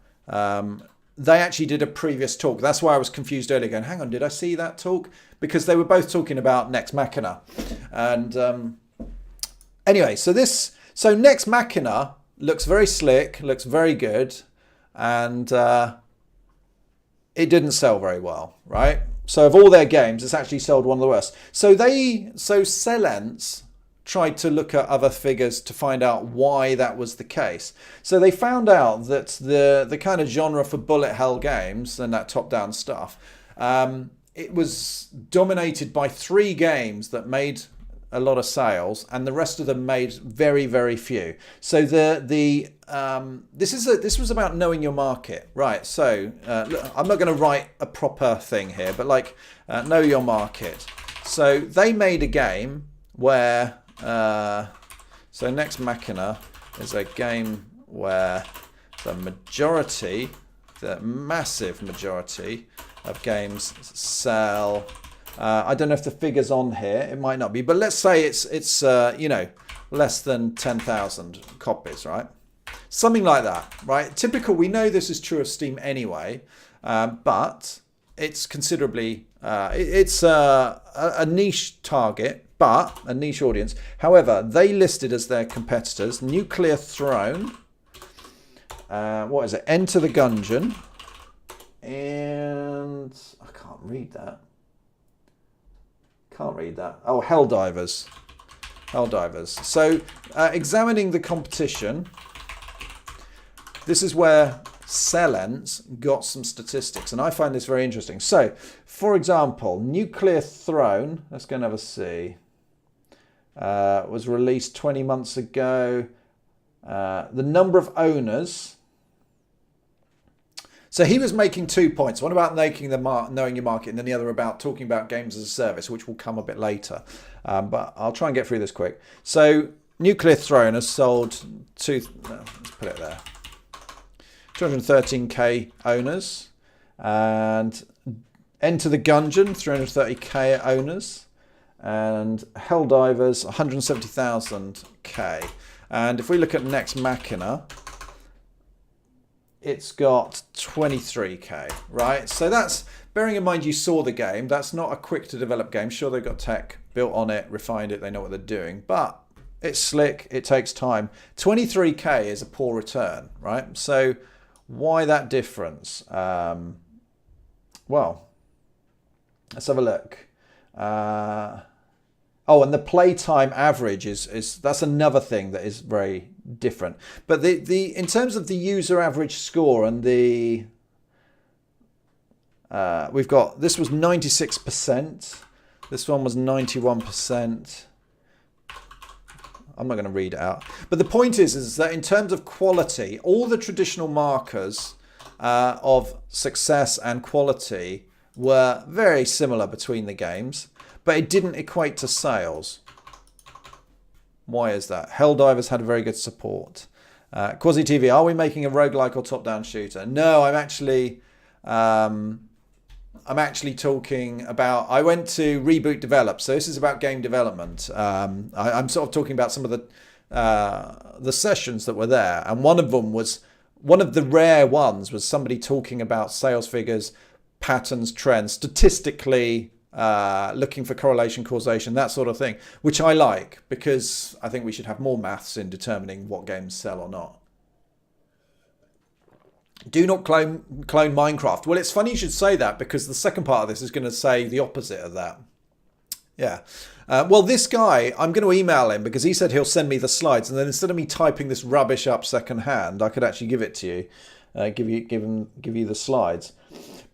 they actually did a previous talk. That's why I was confused earlier going, hang on, did I see that talk? Because they were both talking about Next Machina. And anyway, so Next Machina looks very slick, looks very good. And it didn't sell very well, right? So of all their games, it's actually sold one of the worst. So Silence tried to look at other figures to find out why that was the case. So they found out that the kind of genre for bullet hell games and that top-down stuff, it was dominated by 3 games that made a lot of sales, and the rest of them made very, very few. So this was about knowing your market, right? So look, I'm not going to write a proper thing here, but know your market. So they made a game where so Next Machina is a game where the majority the massive majority of games sell. I don't know if the figure's on here. It might not be, but let's say it's you know, less than 10,000 copies, right? Something like that, right? Typical. We know this is true of Steam anyway, but it's considerably. It's a niche target, but a niche audience. However, they listed as their competitors Nuclear Throne. What is it? Enter the Gungeon, and I can't read that. Can't read that. Oh, Helldivers. Helldivers. So, examining the competition, this is where Cellens got some statistics, and I find this very interesting. So, for example, Nuclear Throne, let's go and have a see, was released 20 months ago. The number of owners. So he was making 2 points. One about knowing your market, and then the other about talking about games as a service, which will come a bit later. But I'll try and get through this quick. So Nuclear Throne has sold let's put it there, 213k owners, and Enter the Gungeon, 330k owners, and Helldivers, 170,000k. And if we look at Next Machina, it's got 23k, right? So that's, bearing in mind you saw the game, that's not a quick to develop game. Sure, they've got tech built on it, refined it, they know what they're doing, but it's slick, it takes time. 23k is a poor return, right? So why that difference? Well, let's have a look. Oh, and the playtime average is that's another thing that is very different. But the in terms of the user average score and the we've got, this was 96%. This one was 91%. I'm not going to read it out. But the point is that in terms of quality, all the traditional markers of success and quality were very similar between the games, but it didn't equate to sales. Why is that? Helldivers had very good support. Quasi TV, are we making a roguelike or top-down shooter? No, I'm actually talking about, I went to Reboot Develop, so this is about game development. I'm sort of talking about some of the sessions that were there, and one of them was, one of the rare ones was somebody talking about sales figures, patterns, trends, statistically, looking for correlation, causation, that sort of thing, which I like, because I think we should have more maths in determining what games sell or not. Do not clone Minecraft. Well, it's funny you should say that, because the second part of this is going to say the opposite of that. Yeah. Well, this guy, I'm going to email him because he said he'll send me the slides, and then instead of me typing this rubbish up secondhand, I could actually give it to you, give you the slides.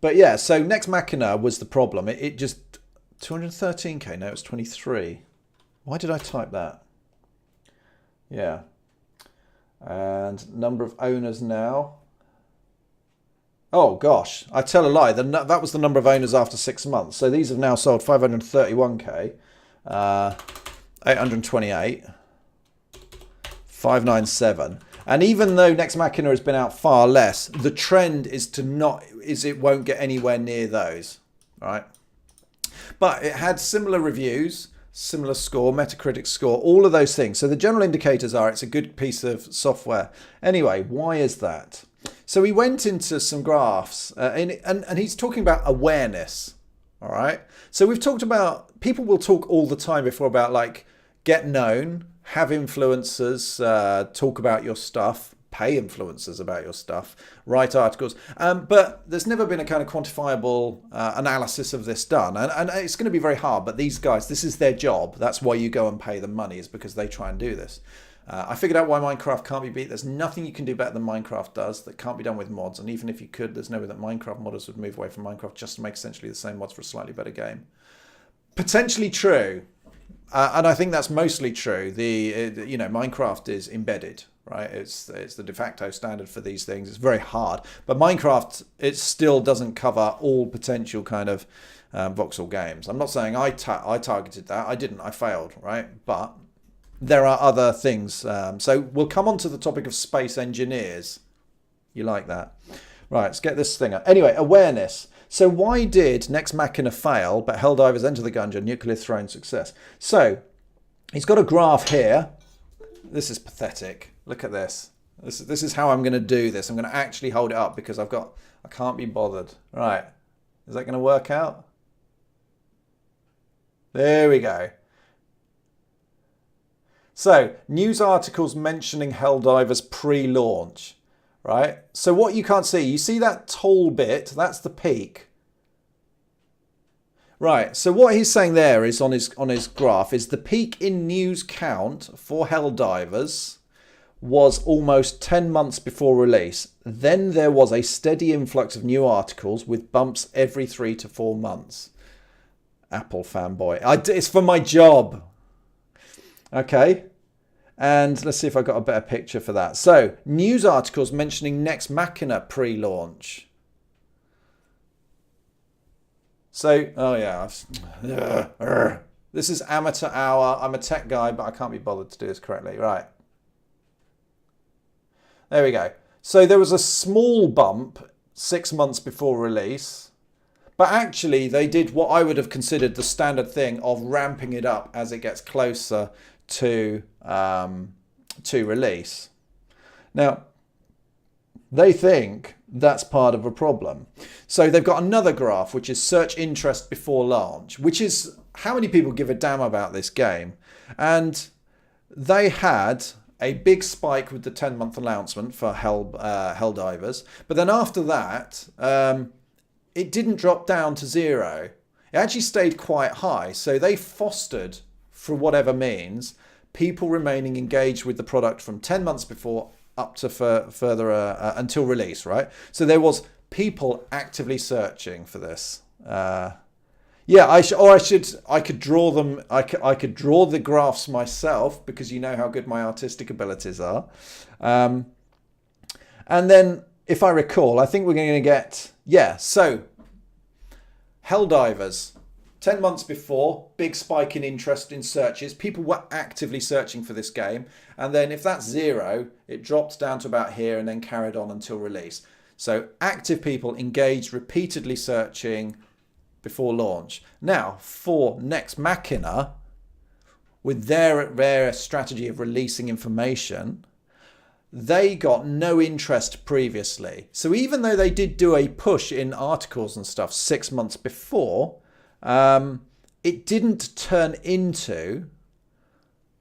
But yeah, so Next Machina was the problem. It just 213k. No, it's 23. Why did I type that? Yeah. And number of owners now. Oh gosh, I tell a lie. That was the number of owners after 6 months. So these have now sold 531k, 828, 597. And even though Next Machina has been out far less, the trend is it won't get anywhere near those, right? But it had similar reviews, similar score, Metacritic score, all of those things. So the general indicators are it's a good piece of software. Anyway, why is that? So we went into some graphs, and he's talking about awareness, all right? So we've talked about, people will talk all the time before about like get known, have influencers talk about your stuff, pay influencers about your stuff, write articles. But there's never been a kind of quantifiable analysis of this done. And it's going to be very hard, but these guys, this is their job. That's why you go and pay them money, is because they try and do this. I figured out why Minecraft can't be beat. There's nothing you can do better than Minecraft does that can't be done with mods. And even if you could, there's no way that Minecraft modders would move away from Minecraft just to make essentially the same mods for a slightly better game. Potentially true. And I think that's mostly true. Minecraft is embedded, right? It's the de facto standard for these things. It's very hard. But Minecraft, it still doesn't cover all potential kind of voxel games. I'm not saying I targeted that. I didn't. I failed, right? But there are other things. So we'll come on to the topic of space engineers. You like that? Right, let's get this thing up. Anyway, awareness. So why did Next Machina fail, but Helldivers Enter the Gungeon, Nuclear Throne success? So he's got a graph here. This is pathetic. Look at this. This is how I'm going to do this. I'm going to actually hold it up because I can't be bothered. Right. Is that going to work out? There we go. So, news articles mentioning Helldivers pre-launch. Right? So what you can't see, you see that tall bit? That's the peak. Right, so what he's saying there is on his graph is the peak in news count for Helldivers was almost 10 months before release. Then there was a steady influx of new articles with bumps every 3 to 4 months. Apple fanboy. It's for my job. Okay. And let's see if I got a better picture for that. So, news articles mentioning Next Machina pre-launch. So, oh yeah. This is amateur hour. I'm a tech guy, but I can't be bothered to do this correctly. Right. There we go. So there was a small bump 6 months before release, but actually they did what I would have considered the standard thing of ramping it up as it gets closer to release. Now, they think that's part of a problem. So they've got another graph, which is search interest before launch, which is how many people give a damn about this game. And they had a big spike with the 10-month announcement for Helldivers. But then after that, it didn't drop down to 0. It actually stayed quite high. So they fostered, for whatever means, people remaining engaged with the product from 10 months before up to further until release, right? So there was people actively searching for this. Yeah, I could draw them. I could draw the graphs myself because you know how good my artistic abilities are. And then, if I recall, I think we're going to get, so Helldivers, 10 months before, big spike in interest in searches. People were actively searching for this game. And then if that's 0, it dropped down to about here and then carried on until release. So active people engaged, repeatedly searching before launch. Now, for Next Machina, with their strategy of releasing information, they got no interest previously. So even though they did do a push in articles and stuff 6 months before, it didn't turn into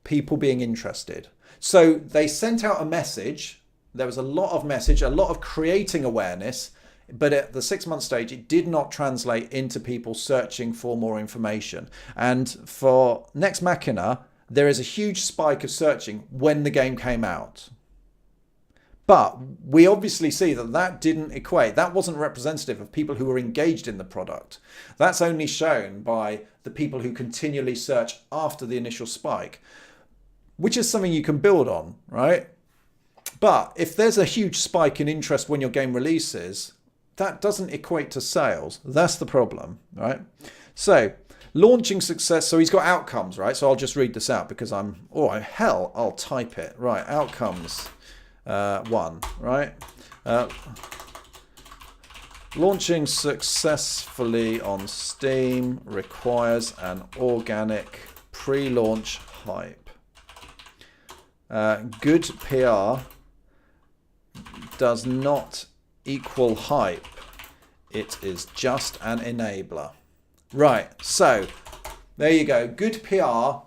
people being interested. So they sent out a message. There was a lot of message, a lot of creating awareness, but at the 6 month stage, it did not translate into people searching for more information. And for Next Machina, there is a huge spike of searching when the game came out. But we obviously see that that didn't equate. That wasn't representative of people who were engaged in the product. That's only shown by the people who continually search after the initial spike, which is something you can build on, right? But if there's a huge spike in interest when your game releases, that doesn't equate to sales. That's the problem, right? So launching success. So he's got outcomes, right? So I'll just read this out because I'll type it. Right, outcomes. 1, right? Launching successfully on Steam requires an organic pre-launch hype. Good PR does not equal hype. It is just an enabler. Right, so there you go. Good PR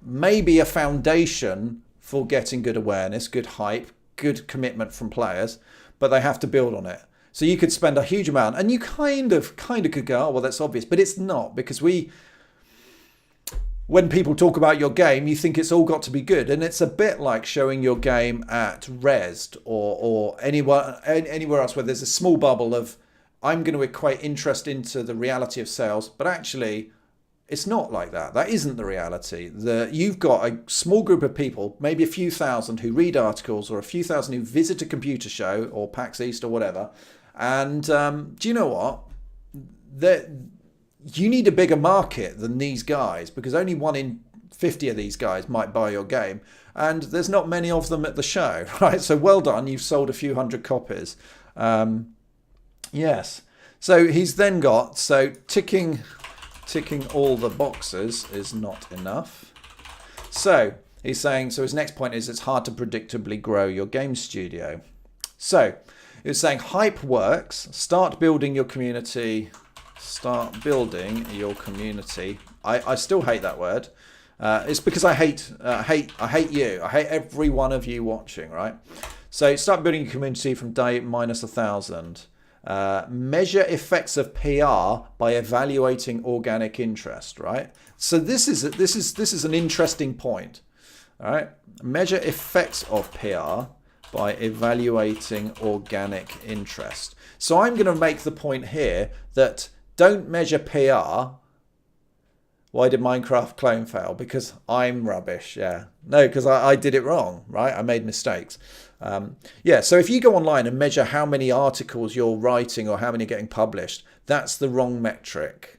may be a foundation for getting good awareness, good hype, good commitment from players, but they have to build on it. So you could spend a huge amount, and you kind of could go, oh, well, that's obvious, but it's not, because when people talk about your game, you think it's all got to be good, and it's a bit like showing your game at Rezzed or anywhere else where there's a small bubble of, I'm going to equate interest into the reality of sales, but actually it's not like that. That isn't the reality. You've got a small group of people, maybe a few thousand, who read articles, or a few thousand who visit a computer show or PAX East or whatever. And do you know what? You need a bigger market than these guys, because only 1 in 50 of these guys might buy your game. And there's not many of them at the show, right? So well done. You've sold a few hundred copies. Yes. So he's then got, so ticking all the boxes is not enough. So he's saying, so his next point is it's hard to predictably grow your game studio. So he was saying hype works. Start building your community. Start building your community. I still hate that word. It's because I hate you. I hate every one of you watching, right? So start building your community from day -1,000. Measure effects of PR by evaluating organic interest, right? So this is an interesting point. All right. Measure effects of PR by evaluating organic interest. So I'm going to make the point here that don't measure PR. Why did Minecraft clone fail? Because I'm rubbish. Yeah. No, because I did it wrong, right? I made mistakes. Yeah, so if you go online and measure how many articles you're writing or how many are getting published, that's the wrong metric.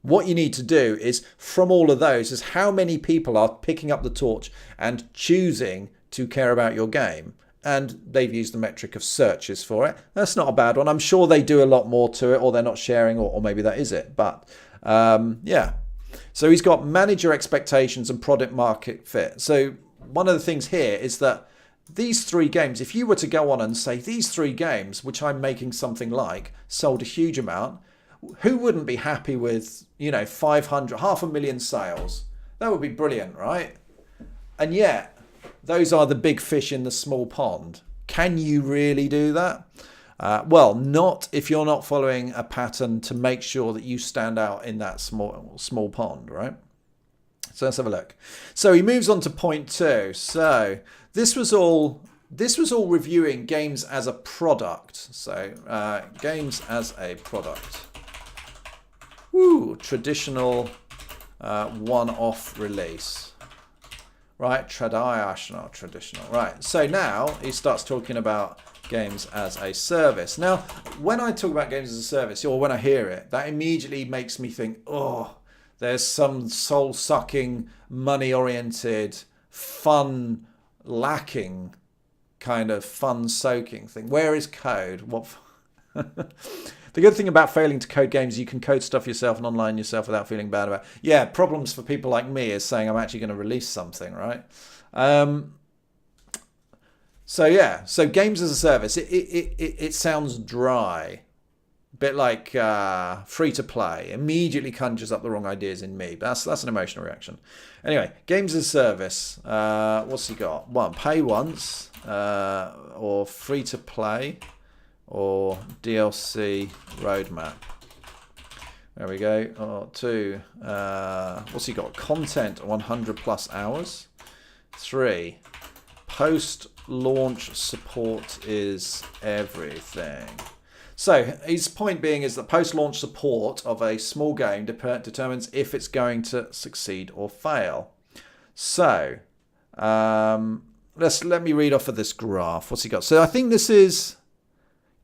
What you need to do is, from all of those, is how many people are picking up the torch and choosing to care about your game. And they've used the metric of searches for it. That's not a bad one. I'm sure they do a lot more to it, or they're not sharing, or maybe that is it. But yeah. So he's got manage your expectations and product market fit. So one of the things here is that these 3 games, if you were to go on and say these 3 games, which I'm making something like, sold a huge amount, who wouldn't be happy with, 500, 500,000 sales? That would be brilliant, right? And yet, those are the big fish in the small pond. Can you really do that? Well, not if you're not following a pattern to make sure that you stand out in that small pond, right? So let's have a look. So he moves on to point 2. So this was all reviewing games as a product. So games as a product. Woo, traditional one-off release. Right, traditional. Right, so now he starts talking about games as a service. Now, when I talk about games as a service, or when I hear it, that immediately makes me think, oh, there's some soul-sucking, money-oriented, fun-lacking kind of fun-soaking thing. Where is code? What? The good thing about failing to code games is you can code stuff yourself and online yourself without feeling bad about it. Yeah, problems for people like me is saying I'm actually going to release something, right? So yeah, so games as a service, it sounds dry. Bit like free to play. Immediately conjures up the wrong ideas in me. But that's an emotional reaction. Anyway, games as a service. What's he got? 1, pay once, or free to play, or DLC roadmap. There we go. 2. What's he got? Content 100+ hours. 3. Post-launch support is everything. So his point being is that post-launch support of a small game determines if it's going to succeed or fail. So let me read off of this graph. What's he got? So I think this is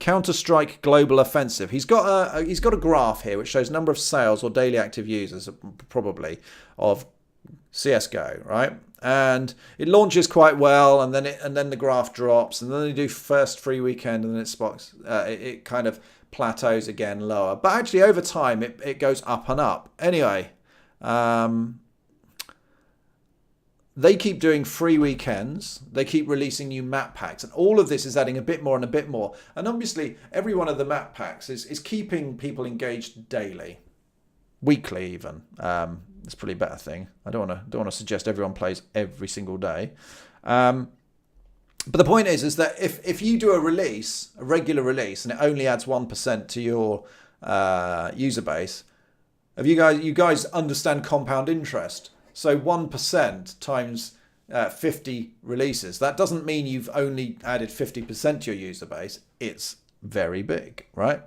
Counter-Strike Global Offensive. He's got a graph here which shows number of sales or daily active users, probably, of CS:GO, right? And it launches quite well, and then the graph drops, and then they do first free weekend, and then it kind of plateaus again lower. But actually, over time, it goes up and up. Anyway, they keep doing free weekends. They keep releasing new map packs, and all of this is adding a bit more and a bit more. And obviously, every one of the map packs is keeping people engaged daily, weekly even. It's probably a better thing. I don't want to suggest everyone plays every single day. But the point is that if you do a regular release, and it only adds 1% to your user base, you guys understand compound interest. So 1% times 50 releases. That doesn't mean you've only added 50% to your user base. It's very big, right?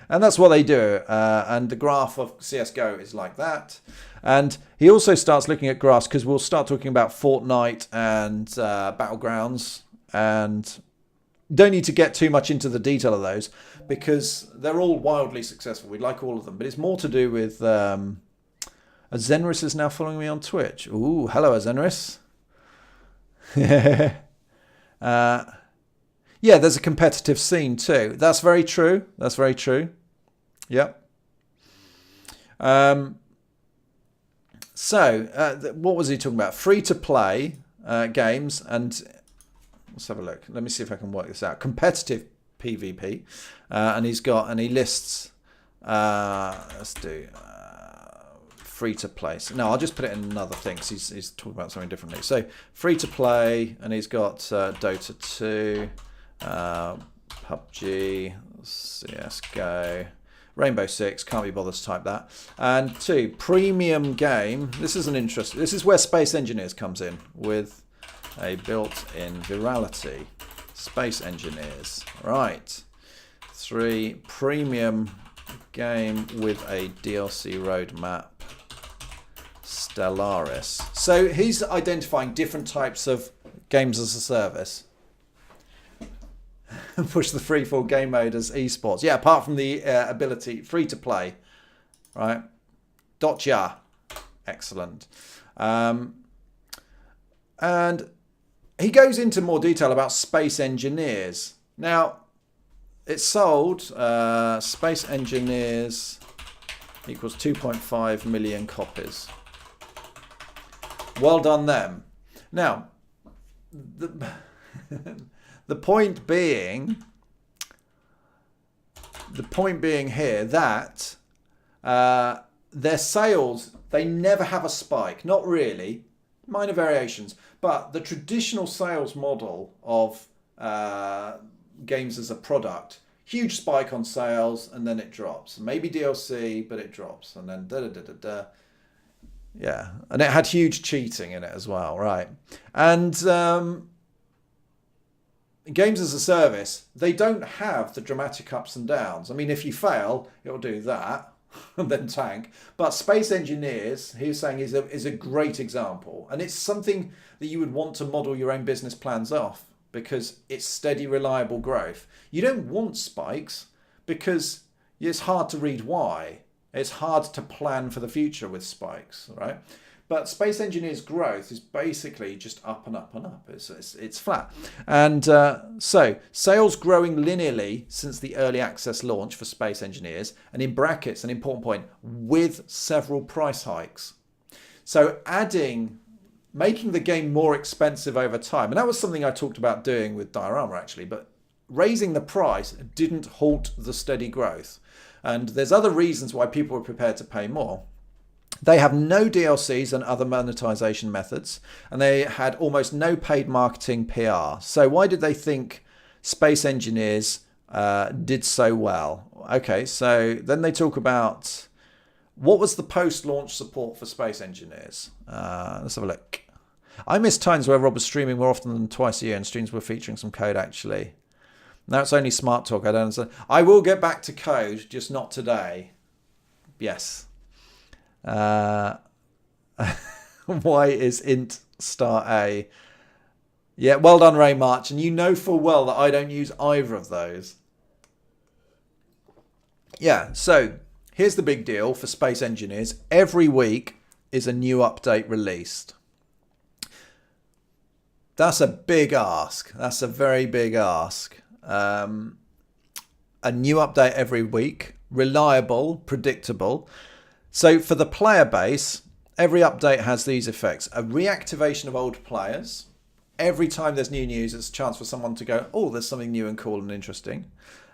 And that's what they do. And the graph of CS:GO is like that. And he also starts looking at graphs, because we'll start talking about Fortnite and Battlegrounds, and don't need to get too much into the detail of those because they're all wildly successful. We like all of them, but it's more to do with Azenris is now following me on Twitch. Ooh, hello Azenris. Yeah, there's a competitive scene too. That's very true. That's very true. Yep. What was he talking about? Free-to-play games, and let's have a look. Let me see if I can work this out. Competitive PvP, and he lists. Let's do free-to-play. So, no, I'll just put it in another thing because he's talking about something differently. So free-to-play, and he's got Dota 2, PUBG, CS:GO. Rainbow Six, can't be bothered to type that. And 2, premium game. This is this is where Space Engineers comes in with a built-in virality. Space Engineers. Right. 3, premium game with a DLC roadmap. Stellaris. So he's identifying different types of games as a service. Push the free-for-all game mode as esports. Yeah, apart from the ability free to play, right? Dotcha, excellent. And he goes into more detail about Space Engineers. Now, it's sold. Space Engineers equals 2.5 million copies. Well done, them. Now, the point being here that their sales, they never have a spike. Not really. Minor variations. But the traditional sales model of games as a product, huge spike on sales and then it drops. Maybe DLC, but it drops. And then da-da-da-da-da. Yeah. And it had huge cheating in it as well, right? And games as a service, they don't have the dramatic ups and downs. I mean, if you fail, it'll do that and then tank. But Space Engineers, he was saying, is a great example. And it's something that you would want to model your own business plans off because it's steady, reliable growth. You don't want spikes because it's hard to read why. It's hard to plan for the future with spikes, right? But Space Engineers' growth is basically just up and up and up. It's flat. And so sales growing linearly since the early access launch for Space Engineers, and in brackets, an important point, with several price hikes. So making the game more expensive over time. And that was something I talked about doing with Diorama actually, but raising the price didn't halt the steady growth. And there's other reasons why people were prepared to pay more. They have no DLCs and other monetization methods, and they had almost no paid marketing PR. So why did they think Space Engineers did so well? Okay, so then they talk about what was the post-launch support for Space Engineers. Let's have a look. I miss times where Rob was streaming more often than twice a year, and streams were featuring some code actually. Now it's only Smart Talk. I don't understand. I will get back to code, just not today. Yes. Why is int star A? Yeah, well done, Ray March. And you know full well that I don't use either of those. Yeah, so here's the big deal for Space Engineers. Every week is a new update released. That's a big ask. That's a very big ask. A new update every week, reliable, predictable. So for the player base, every update has these effects. A reactivation of old players. Every time there's new news, it's a chance for someone to go, oh, there's something new and cool and interesting.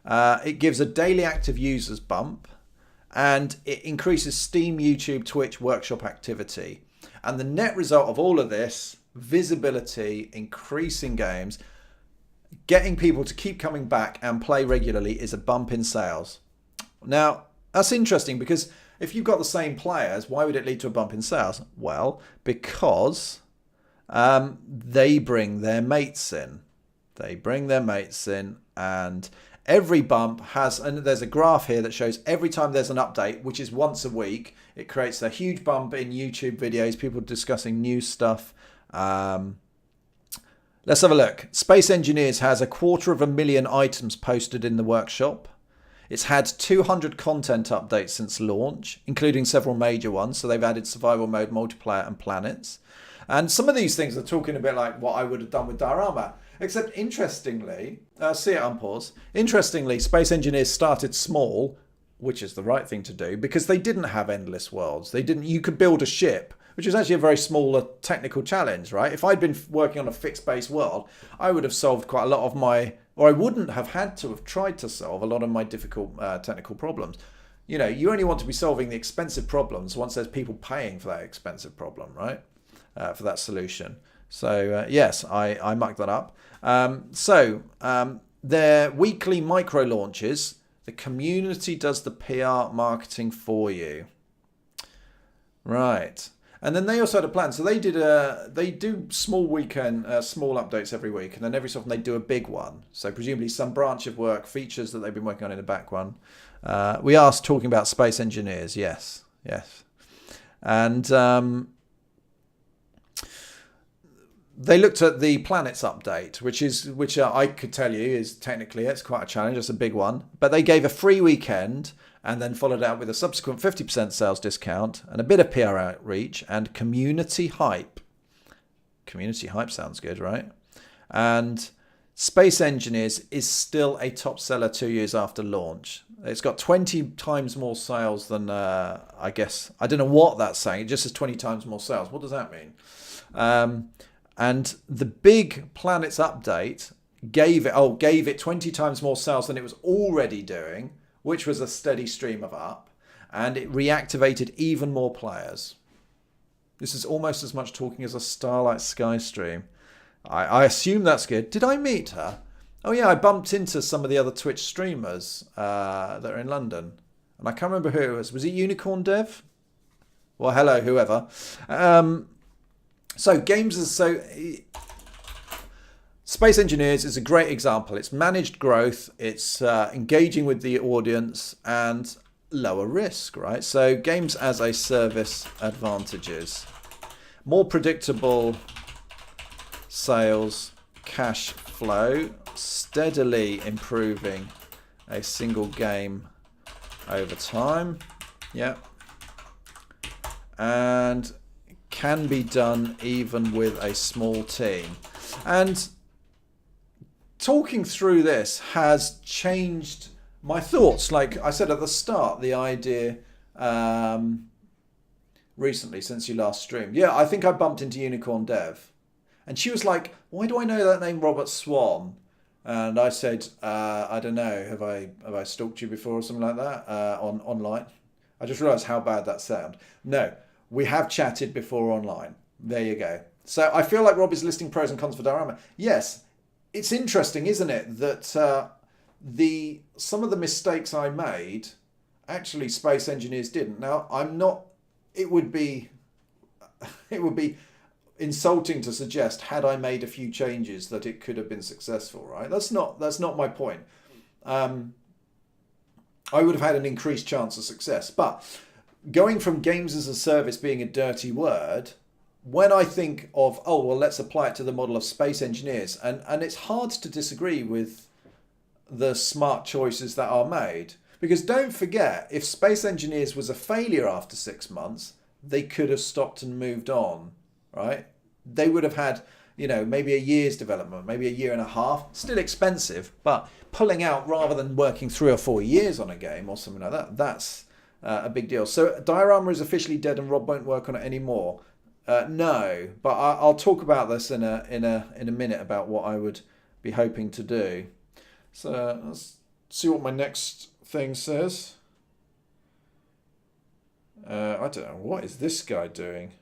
It gives a daily active users bump. And it increases Steam, YouTube, Twitch, workshop activity. And the net result of all of this, visibility, increasing games, getting people to keep coming back and play regularly is a bump in sales. Now, that's interesting because if you've got the same players, why would it lead to a bump in sales? Well, because they bring their mates in. They bring their mates in, and every bump has, and there's a graph here that shows every time there's an update, which is once a week, it creates a huge bump in YouTube videos, people discussing new stuff. Let's have a look. Space Engineers has 250,000 items posted in the workshop. It's had 200 content updates since launch, including several major ones. So they've added survival mode, multiplayer, and planets. And some of these things are talking a bit like what I would have done with Diorama. Except interestingly, see it unpause. Interestingly, Space Engineers started small, which is the right thing to do, because they didn't have endless worlds. They didn't. You could build a ship, which is actually a very small technical challenge, right? If I'd been working on a fixed base world, I would have solved quite a lot of my, or I wouldn't have had to have tried to solve a lot of my difficult technical problems. You know, you only want to be solving the expensive problems once there's people paying for that expensive problem, right? For that solution. So yes, I mucked that up. Their weekly micro launches. The community does the PR marketing for you. Right. And then they also had a plan. So they do small weekend, small updates every week. And then every so often they do a big one. So presumably some branch of work, features that they've been working on in the background. We are talking about Space Engineers. Yes. And they looked at the planets update, which I could tell you is technically it's quite a challenge. It's a big one, but they gave a free weekend and then followed out with a subsequent 50% sales discount and a bit of PR outreach and community hype. Community hype sounds good, right? And Space Engineers is still a top seller 2 years after launch. It's got 20 times more sales than I guess. I don't know what that's saying. It just says 20 times more sales. What does that mean? And the big planets update gave it 20 times more sales than it was already doing, which was a steady stream of up, and it reactivated even more players. This is almost as much talking as a Starlight Sky stream. I assume that's good. Did I meet her? Oh yeah, I bumped into some of the other Twitch streamers that are in London, and I can't remember who it was. Was it Unicorn Dev? Well, hello, whoever. Space Engineers is a great example. It's managed growth, it's engaging with the audience, and lower risk, right? So games as a service advantages. More predictable sales, cash flow, steadily improving a single game over time. Yeah. And can be done even with a small team. And talking through this has changed my thoughts. Like I said at the start, the idea recently since you last streamed. Yeah, I think I bumped into Unicorn Dev. And she was like, why do I know that name Robert Swan? And I said, I don't know, have I stalked you before or something like that online? I just realised how bad that sounded. No. We have chatted before online. There you go. So I feel like Rob is listing pros and cons for Diorama. Yes, it's interesting, isn't it, that some of the mistakes I made, actually Space Engineers didn't. Now, it would be insulting to suggest had I made a few changes that it could have been successful, right? That's not my point. I would have had an increased chance of success, but going from games as a service being a dirty word, when I think of, let's apply it to the model of Space Engineers, and it's hard to disagree with the smart choices that are made. Because don't forget, if Space Engineers was a failure after 6 months, they could have stopped and moved on, right? They would have had, maybe a year's development, maybe a year and a half. Still expensive, but pulling out rather than working 3 or 4 years on a game or something like that, that's a big deal. So Diorama is officially dead and Rob won't work on it anymore. No, but I'll talk about this in a minute about what I would be hoping to do. So let's see what my next thing says. I don't know, what is this guy doing?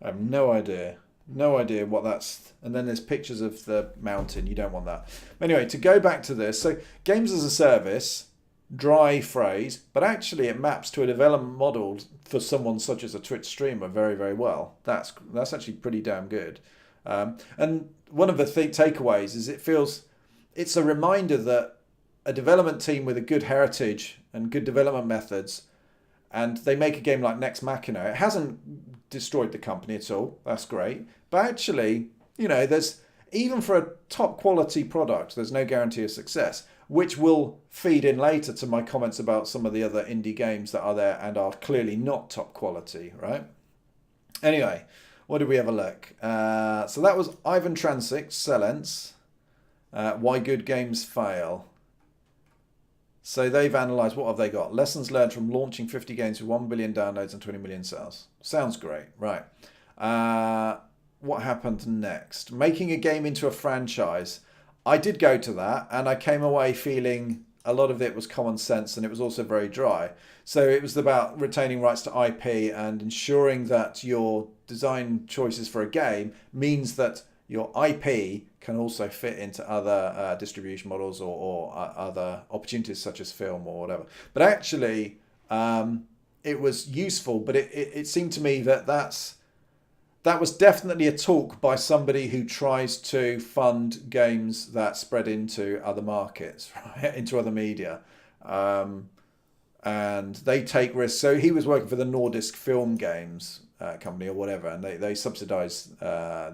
I have no idea. No idea what that's... And then there's pictures of the mountain. You don't want that. Anyway, to go back to this. So games as a service, dry phrase, but actually it maps to a development model for someone such as a Twitch streamer very, very well. That's actually pretty damn good. And one of the takeaways is it's a reminder that a development team with a good heritage and good development methods, and they make a game like Nex Machina. It hasn't destroyed the company at all. That's great. But actually, even for a top quality product, there's no guarantee of success, which will feed in later to my comments about some of the other indie games that are there and are clearly not top quality, right? Anyway, what did we have a look? So that was Ivan Transic, Celents, Why Good Games Fail. So they've analysed, what have they got? Lessons learned from launching 50 games with 1 billion downloads and 20 million sales. Sounds great, right. What happened next? Making a game into a franchise. I did go to that and I came away feeling a lot of it was common sense and it was also very dry. So it was about retaining rights to IP and ensuring that your design choices for a game means that your IP can also fit into other distribution models or other opportunities such as film or whatever. But actually, it was useful, but it seemed to me that that was definitely a talk by somebody who tries to fund games that spread into other markets, right? Into other media. And they take risks. So he was working for the Nordisk Film Games company or whatever, and they subsidise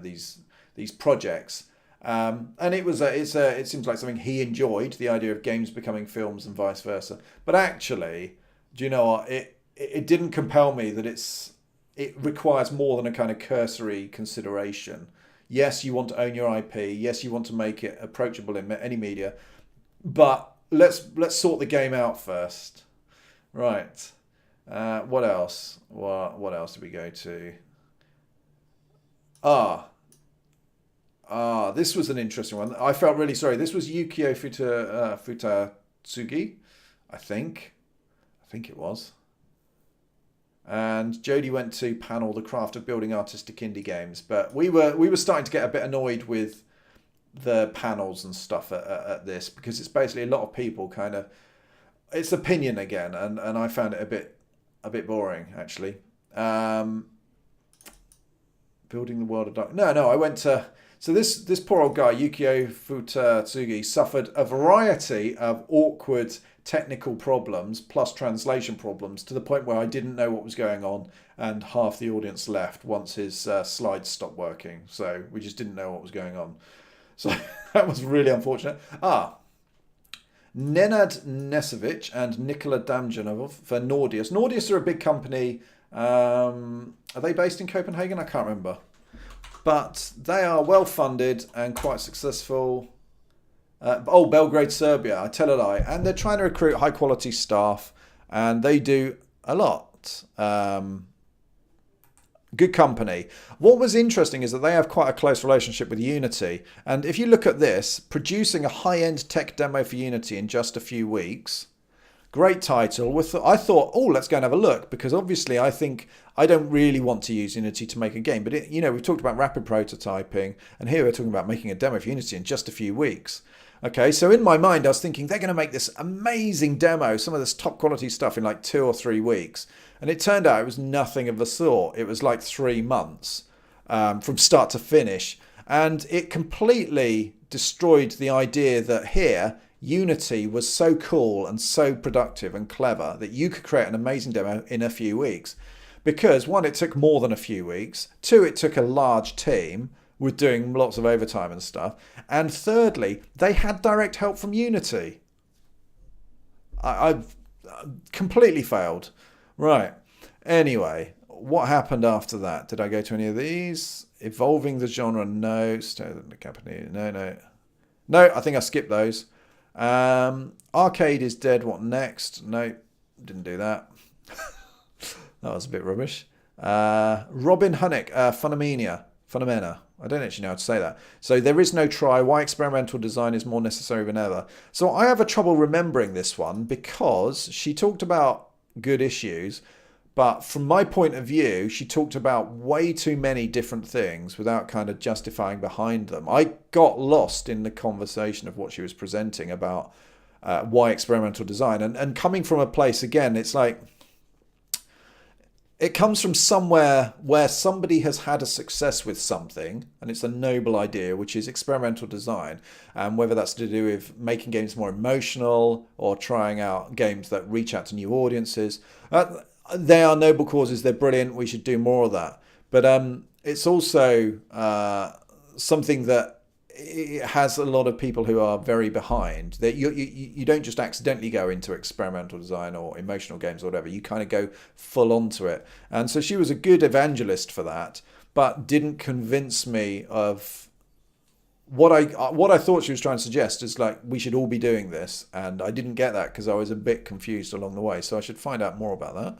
these projects. And it seems like something he enjoyed, the idea of games becoming films and vice versa. But actually, do you know what? It didn't compel me that it requires more than a kind of cursory consideration. Yes, you want to own your IP. Yes, you want to make it approachable in any media. But let's sort the game out first. Right. What else? What else did we go to? This was an interesting one. I felt really sorry. This was Yukio Futatsugi, I think it was. And Jodie went to panel The Craft of Building Artistic Indie Games, but we were starting to get a bit annoyed with the panels and stuff at this, because it's basically a lot of people kind of, it's opinion again, and I found it a bit boring actually. Building the World of Dark. No, I went to. So this poor old guy, Yukio Futatsugi, suffered a variety of awkward technical problems plus translation problems to the point where I didn't know what was going on, and half the audience left once his slides stopped working. So we just didn't know what was going on. So that was really unfortunate. Nenad Nesevic and Nikola Damjanov for Nordius. Nordius are a big company. Are they based in Copenhagen? I can't remember. But they are well funded and quite successful. Belgrade, Serbia. I tell a lie. And they're trying to recruit high quality staff, and they do a lot. Good company. What was interesting is that they have quite a close relationship with Unity. And if you look at this, producing a high-end tech demo for Unity in just a few weeks. Great title. I thought, let's go and have a look, because obviously I think I don't really want to use Unity to make a game. But, we've talked about rapid prototyping, and here we're talking about making a demo for Unity in just a few weeks. Okay, so in my mind, I was thinking they're going to make this amazing demo, some of this top quality stuff in like 2 or 3 weeks. And it turned out it was nothing of the sort. It was like 3 months from start to finish. And it completely destroyed the idea that here, Unity was so cool and so productive and clever that you could create an amazing demo in a few weeks. Because 1, it took more than a few weeks. 2, it took a large team with doing lots of overtime and stuff. And thirdly, they had direct help from Unity. I've completely failed. Right. Anyway, what happened after that? Did I go to any of these? Evolving the genre? No. The company? No. No, I think I skipped those. Arcade is Dead. What next? No, didn't do that. That was a bit rubbish. Robin Hunnick, Funamena. I don't actually know how to say that. So there is no try. Why experimental design is more necessary than ever. So I have a trouble remembering this one because she talked about good issues, but from my point of view, she talked about way too many different things without kind of justifying behind them. I got lost in the conversation of what she was presenting about why experimental design. And coming from a place, again, it's like, it comes from somewhere where somebody has had a success with something, and it's a noble idea, which is experimental design. And whether that's to do with making games more emotional or trying out games that reach out to new audiences. They are noble causes. They're brilliant. We should do more of that. But it's also something that it has a lot of people who are very behind. That you don't just accidentally go into experimental design or emotional games or whatever. You kind of go full onto it. And so she was a good evangelist for that, but didn't convince me of what I thought she was trying to suggest is like we should all be doing this, and I didn't get that because I was a bit confused along the way. So I should find out more about that.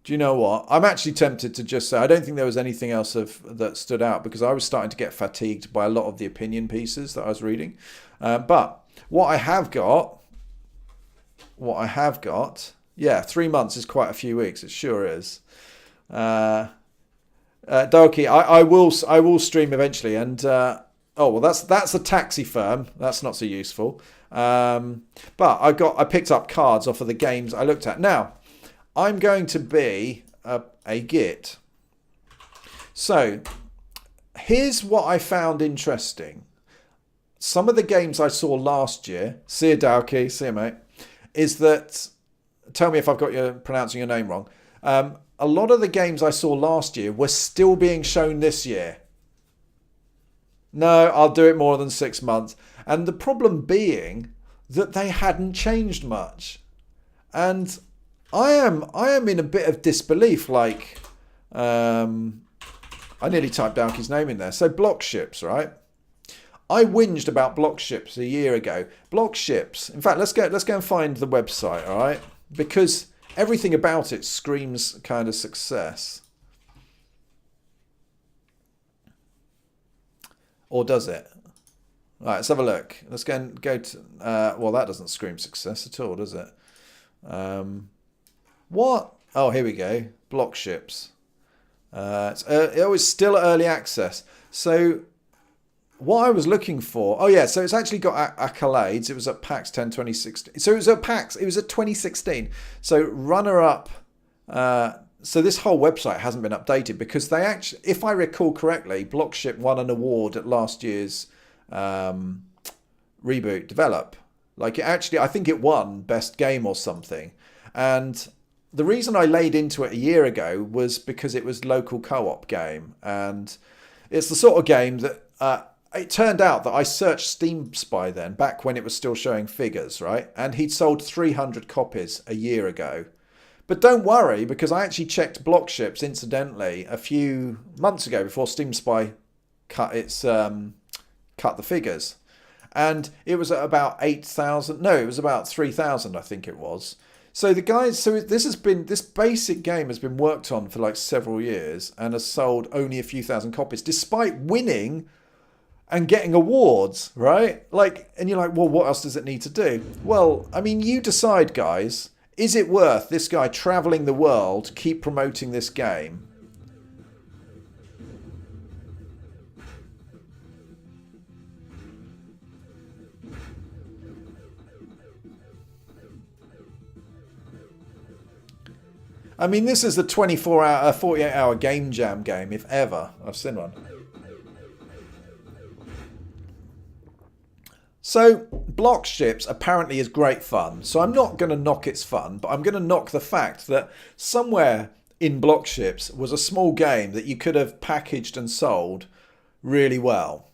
Do you know what? I'm actually tempted to just say I don't think there was anything else that stood out because I was starting to get fatigued by a lot of the opinion pieces that I was reading. But what I have got, yeah, 3 months is quite a few weeks. It sure is. Doki, I will stream eventually, and that's a taxi firm. That's not so useful. But I picked up cards off of the games I looked at. Now, I'm going to be a git. So, here's what I found interesting. Some of the games I saw last year, see you Doki, see you mate, is that, tell me if I've got pronouncing your name wrong. A lot of the games I saw last year were still being shown this year. No, I'll do it more than 6 months. And the problem being that they hadn't changed much. And I am in a bit of disbelief. Like, I nearly typed Dalky's name in there. So block ships, right? I whinged about block ships a year ago. Block ships. In fact, let's go and find the website, all right? Because everything about it screams kind of success. Or does it? All right, let's have a look. Let's go to... well, that doesn't scream success at all, does it? What? Oh, here we go. Block ships. It's still early access. So what I was looking for... Oh, yeah, so it's actually got accolades. It was at PAX 10 2016. So it was at PAX. It was at 2016. So runner-up... so this whole website hasn't been updated because they actually... If I recall correctly, Blockship won an award at last year's Reboot Develop. Like, I think it won Best Game or something. And the reason I laid into it a year ago was because it was local co-op game. And it's the sort of game that... it turned out that I searched Steam Spy then, back when it was still showing figures, right? And he'd sold 300 copies a year ago. But don't worry, because I actually checked Block Ships, incidentally, a few months ago before Steam Spy cut the figures. And it was at about 8,000. No, it was about 3,000, I think it was. So this basic game has been worked on for like several years and has sold only a few thousand copies, despite winning and getting awards, right? Like, and you're like, well, what else does it need to do? Well, I mean, you decide, guys. Is it worth this guy traveling the world, keep promoting this game? I mean, this is the 48-hour game jam game, if ever I've seen one. So, Block Ships apparently is great fun. So I'm not going to knock its fun, but I'm going to knock the fact that somewhere in Block Ships was a small game that you could have packaged and sold really well.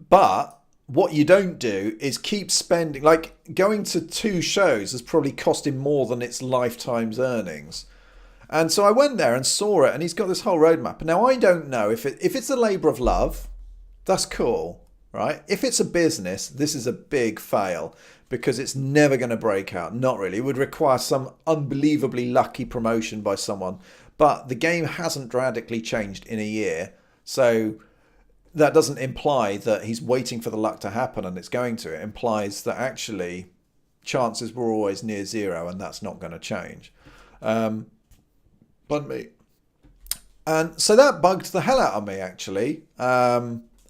But what you don't do is keep spending... Like, going to 2 shows has probably cost him more than its lifetime's earnings. And so I went there and saw it, and he's got this whole roadmap. Now, I don't know if it's a labour of love, that's cool. Right? If it's a business, this is a big fail because it's never going to break out. Not really. It would require some unbelievably lucky promotion by someone. But the game hasn't radically changed in a year. So that doesn't imply that he's waiting for the luck to happen and it's going to. It implies that actually chances were always near zero and that's not going to change. Pardon me. And so that bugged the hell out of me, actually.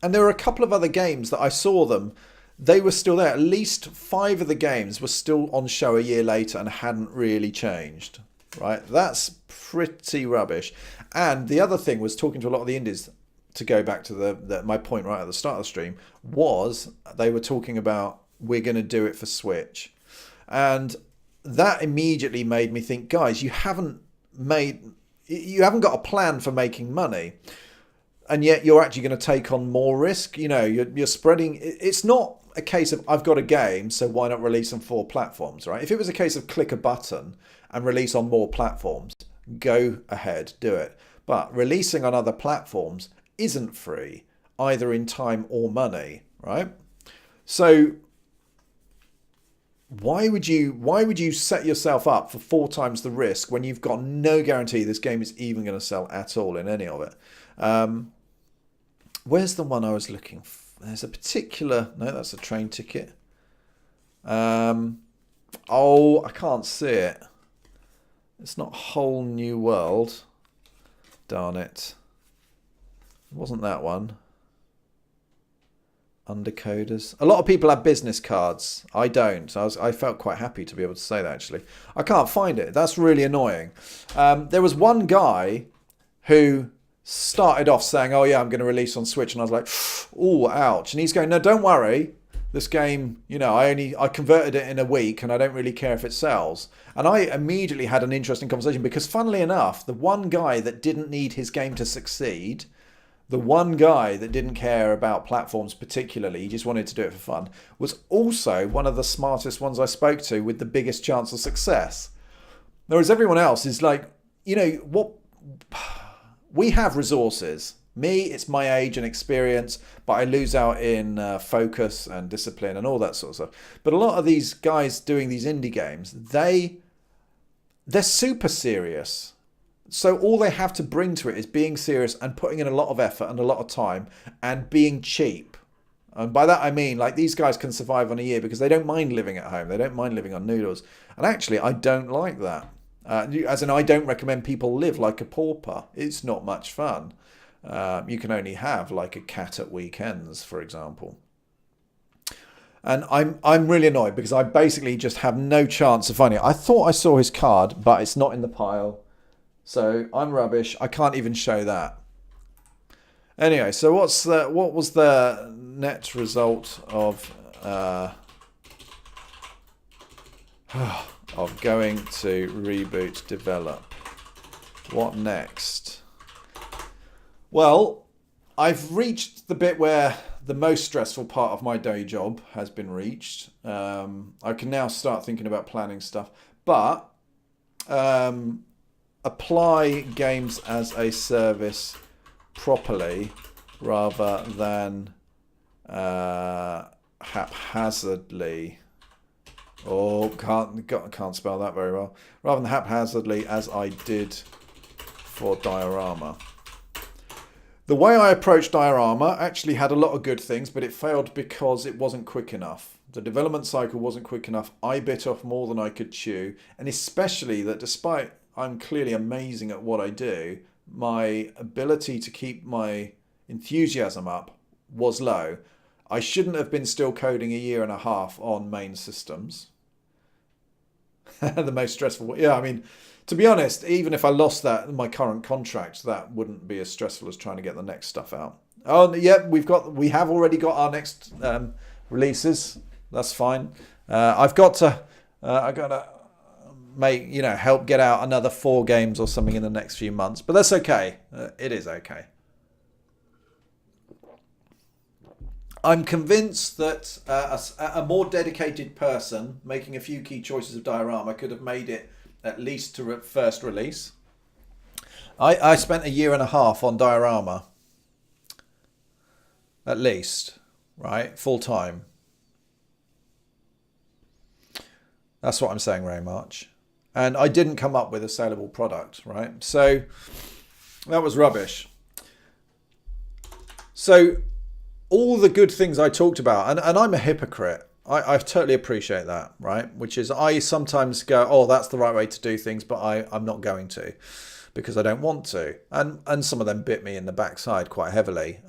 And there were a couple of other games that I saw them. They were still there. At least 5 of the games were still on show a year later and hadn't really changed. Right? That's pretty rubbish. And the other thing was talking to a lot of the indies, to go back to my point right at the start of the stream, was they were talking about we're going to do it for Switch. And that immediately made me think, guys, you haven't got a plan for making money. and yet you're actually going to take on more risk. You know, you're spreading. It's not a case of I've got a game, so why not release on 4 platforms, right? If it was a case of click a button and release on more platforms, go ahead, do it. But releasing on other platforms isn't free, either in time or money, right? So why would you set yourself up for 4 times the risk when you've got no guarantee this game is even going to sell at all in any of it? Where's the one I was looking for? There's a particular... No, that's a train ticket. Oh, I can't see it. It's not Whole New World. Darn it. It wasn't that one. Undercoders. A lot of people have business cards. I don't. I felt quite happy to be able to say that, actually. I can't find it. That's really annoying. There was one guy who started off saying, oh yeah, I'm going to release on Switch. And I was like, oh, ouch. And he's going, no, don't worry. This game, you know, I converted it in a week and I don't really care if it sells. And I immediately had an interesting conversation because, funnily enough, the one guy that didn't need his game to succeed, the one guy that didn't care about platforms particularly, he just wanted to do it for fun, was also one of the smartest ones I spoke to with the biggest chance of success. Whereas everyone else is like, you know, what we have resources. Me, it's my age and experience, but I lose out in focus and discipline and all that sort of stuff. But a lot of these guys doing these indie games, they're super serious. So all they have to bring to it is being serious and putting in a lot of effort and a lot of time and being cheap. And by that I mean, like, these guys can survive on a year because they don't mind living at home. They don't mind living on noodles. And actually, I don't like that. As in, I don't recommend people live like a pauper. It's not much fun. You can only have like a cat at weekends, for example. And I'm really annoyed because I basically just have no chance of finding it. I thought I saw his card, but it's not in the pile. So I'm rubbish. I can't even show that. Anyway, so what was the net result of going to Reboot Develop? What next? Well, I've reached the bit where the most stressful part of my day job has been reached. I can now start thinking about planning stuff, but apply games as a service properly rather than haphazardly. Oh, can't spell that very well. Rather than haphazardly, as I did for Diorama. The way I approached Diorama actually had a lot of good things, but it failed because it wasn't quick enough. The development cycle wasn't quick enough. I bit off more than I could chew, and especially that despite I'm clearly amazing at what I do, my ability to keep my enthusiasm up was low. I shouldn't have been still coding a year and a half on main systems. The most stressful. Yeah, I mean, to be honest, even if I lost that my current contract, that wouldn't be as stressful as trying to get the next stuff out. Oh, yeah, we have already got our next releases. That's fine. I got to help get out another 4 games or something in the next few months, but that's okay. It is okay. I'm convinced that a more dedicated person making a few key choices of Diorama could have made it at least to first release. I spent a year and a half on Diorama. At least, right? Full time. That's what I'm saying, Ray March. And I didn't come up with a saleable product, right? So that was rubbish. So all the good things I talked about, and I'm a hypocrite. I totally appreciate that, right? Which is I sometimes go, oh, that's the right way to do things, but I'm not going to because I don't want to. And some of them bit me in the backside quite heavily.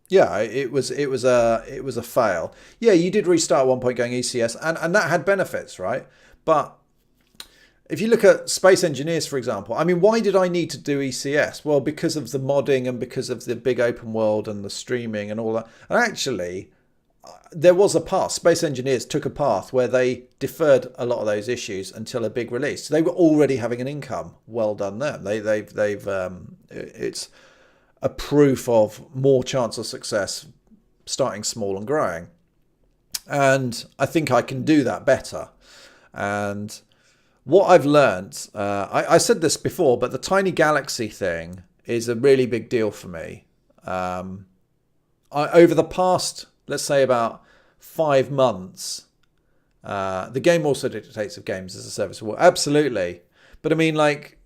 Yeah, it was a fail. Yeah, you did restart at one point going ECS, and that had benefits, right? But if you look at Space Engineers, for example, I mean, why did I need to do ECS? Well, because of the modding and because of the big open world and the streaming and all that. And actually, there was a path. Space Engineers took a path where they deferred a lot of those issues until a big release. So they were already having an income. Well done them. It's a proof of more chance of success starting small and growing. And I think I can do that better. And what I've learned, I said this before, but the tiny galaxy thing is a really big deal for me. Over the past, let's say about 5 months, the game also dictates of games as a service. Well, absolutely. But I mean, like,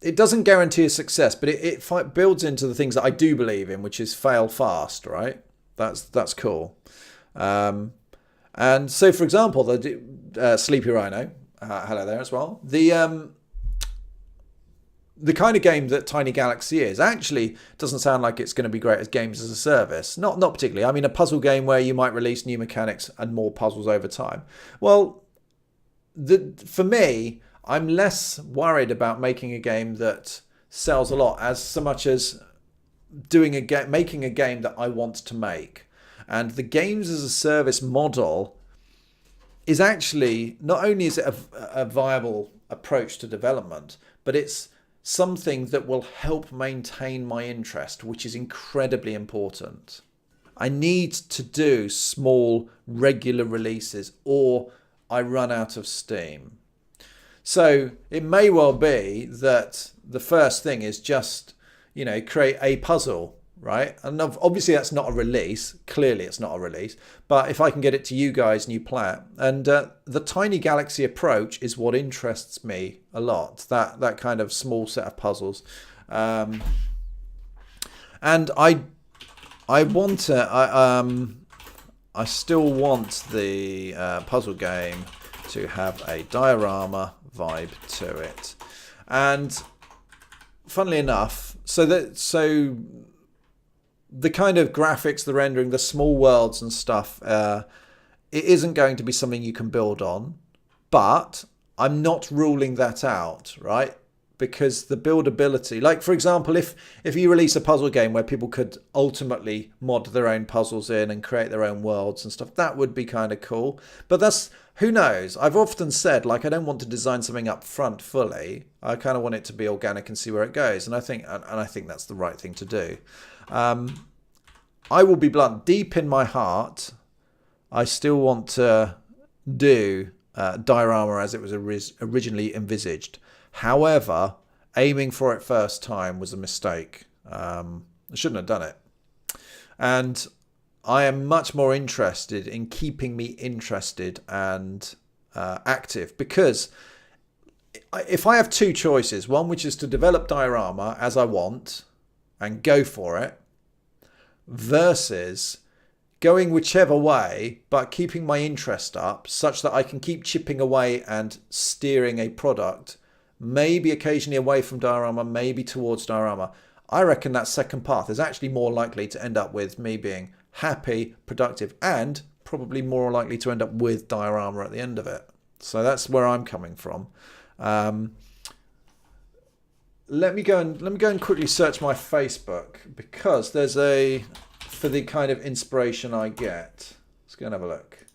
it doesn't guarantee a success, but it builds into the things that I do believe in, which is fail fast, right? That's cool. And so, for example, the Sleepy Rhino, hello there as well. The kind of game that Tiny Galaxy is actually doesn't sound like it's going to be great as games as a service. Not particularly. I mean, a puzzle game where you might release new mechanics and more puzzles over time. Well, for me, I'm less worried about making a game that sells a lot as so much as making a game that I want to make. And the games as a service model is actually, not only is it a viable approach to development, but it's something that will help maintain my interest, which is incredibly important. I need to do small, regular releases or I run out of steam. So it may well be that the first thing is just, create a puzzle, right? And obviously that's not a release. Clearly it's not a release. But if I can get it to you guys and you play it. And the Tiny Galaxy approach is what interests me a lot. That kind of small set of puzzles. And I still want the puzzle game to have a diorama vibe to it. And funnily enough, so the kind of graphics, the rendering, the small worlds and stuff, it isn't going to be something you can build on, but I'm not ruling that out, right? Because the buildability, like for example, if you release a puzzle game where people could ultimately mod their own puzzles in and create their own worlds and stuff, that would be kind of cool. But that's, who knows? I've often said, like, I don't want to design something up front fully. I kind of want it to be organic and see where it goes. And I think that's the right thing to do. I will be blunt. Deep in my heart, I still want to do diorama as it was originally envisaged. However, aiming for it first time was a mistake. I shouldn't have done it. And I am much more interested in keeping me interested and active, because if I have two choices, one which is to develop diorama as I want and go for it, versus going whichever way but keeping my interest up such that I can keep chipping away and steering a product, maybe occasionally away from diorama, maybe towards diorama, I reckon that second path is actually more likely to end up with me being happy, productive, and probably more likely to end up with diorama at the end of it. So that's where I'm coming from. Let me go and quickly search my Facebook, because there's for the kind of inspiration I get. Let's go and have a look.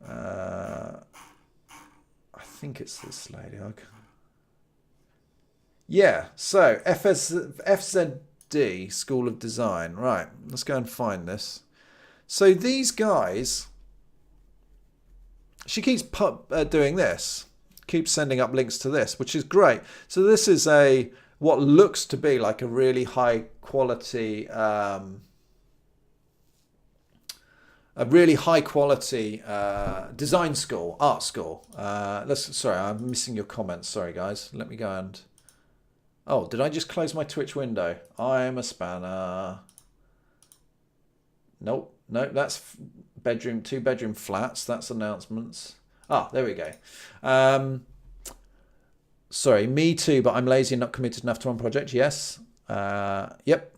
I think it's this lady. Yeah, so FZD School of Design. Right, let's go and find this. So these guys, she keeps doing this, keeps sending up links to this, which is great. So this is what looks to be like a really high quality, design school, art school. Sorry, I'm missing your comments. Sorry, guys. Let me go and. Oh, did I just close my Twitch window? I'm a spanner. Nope. That's two bedroom flats. That's announcements. Ah, there we go. Sorry, me too, but I'm lazy and not committed enough to one project. Yes. Yep.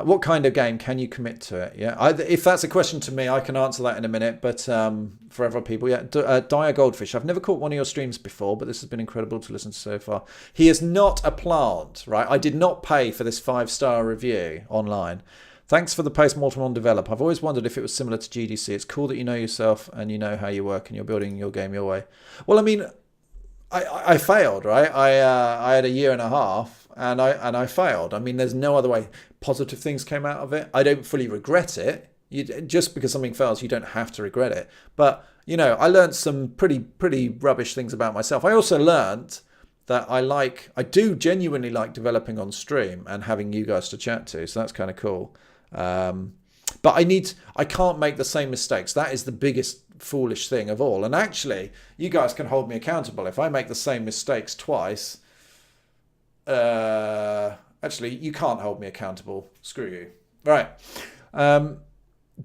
What kind of game can you commit to it? Yeah, if that's a question to me, I can answer that in a minute. But for other people, yeah, Dire Goldfish. I've never caught one of your streams before, but this has been incredible to listen to so far. He is not a plant, right? I did not pay for this 5-star review online. Thanks for the post-mortem on Develop. I've always wondered if it was similar to GDC. It's cool that you know yourself and you know how you work and you're building your game your way. Well, I mean, I failed, right? I had a year and a half, and I failed. I mean, there's no other way. Positive things came out of it. I don't fully regret it. Just because something fails, you don't have to regret it. But I learned some pretty rubbish things about myself. I also learned that I do genuinely like developing on stream and having you guys to chat to. So that's kind of cool. But I can't make the same mistakes. That is the biggest foolish thing of all. And actually, you guys can hold me accountable. If I make the same mistakes twice, actually, you can't hold me accountable. Screw you. Right.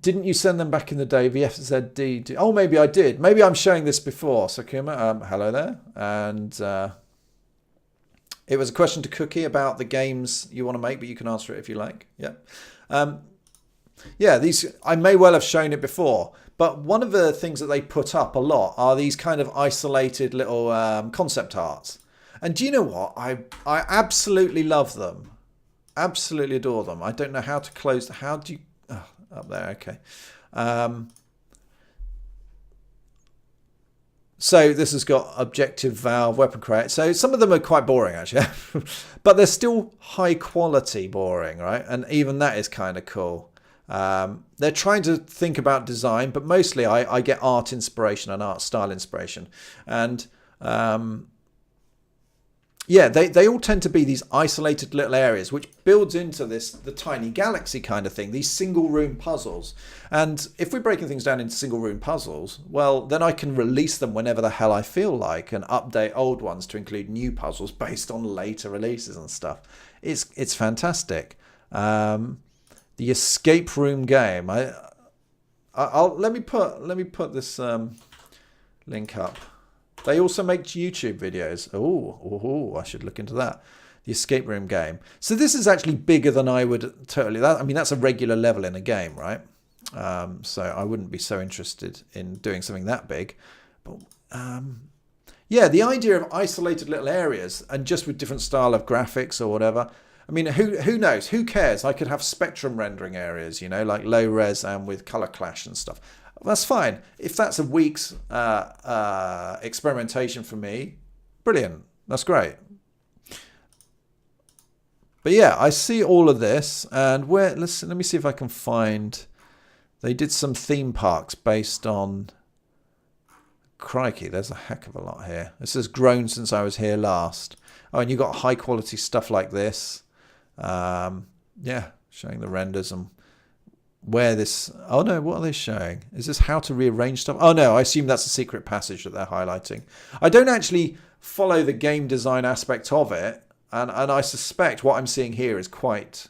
Didn't you send them back in the day? VFZD. Oh, maybe I did. Maybe I'm showing this before. So, Kuma, hello there. And it was a question to Cookie about the games you want to make, but you can answer it if you like. Yeah. Yeah, these I may well have shown it before, but one of the things that they put up a lot are these kind of isolated little concept arts. And do you know what? I absolutely love them. Absolutely adore them. I don't know how to close. How do you... Oh, up there, okay. So this has got objective valve, weapon create. So some of them are quite boring, actually. But they're still high quality boring, right? And even that is kind of cool. They're trying to think about design, but mostly I get art inspiration and art style inspiration. And yeah, they all tend to be these isolated little areas, which builds into the tiny galaxy kind of thing, these single room puzzles. And if we're breaking things down into single room puzzles, well, then I can release them whenever the hell I feel like and update old ones to include new puzzles based on later releases and stuff. It's fantastic. The escape room game. I'll let me put this link up. They also make YouTube videos. Oh, I should look into that. The escape room game. So this is actually bigger than I would totally. I mean, that's a regular level in a game, right? So I wouldn't be so interested in doing something that big. But yeah, the idea of isolated little areas and just with different style of graphics or whatever. I mean, who knows? Who cares? I could have spectrum rendering areas, like low res and with color clash and stuff. That's fine. If that's a week's experimentation for me, brilliant. That's great. But yeah, I see all of this, and let me see if I can find. They did some theme parks based on. Crikey, there's a heck of a lot here. This has grown since I was here last. Oh, and you got high quality stuff like this. Yeah, showing the renders and where this... Oh no, what are they showing? Is this how to rearrange stuff? Oh no, I assume that's a secret passage that they're highlighting. I don't actually follow the game design aspect of it, and I suspect what I'm seeing here is quite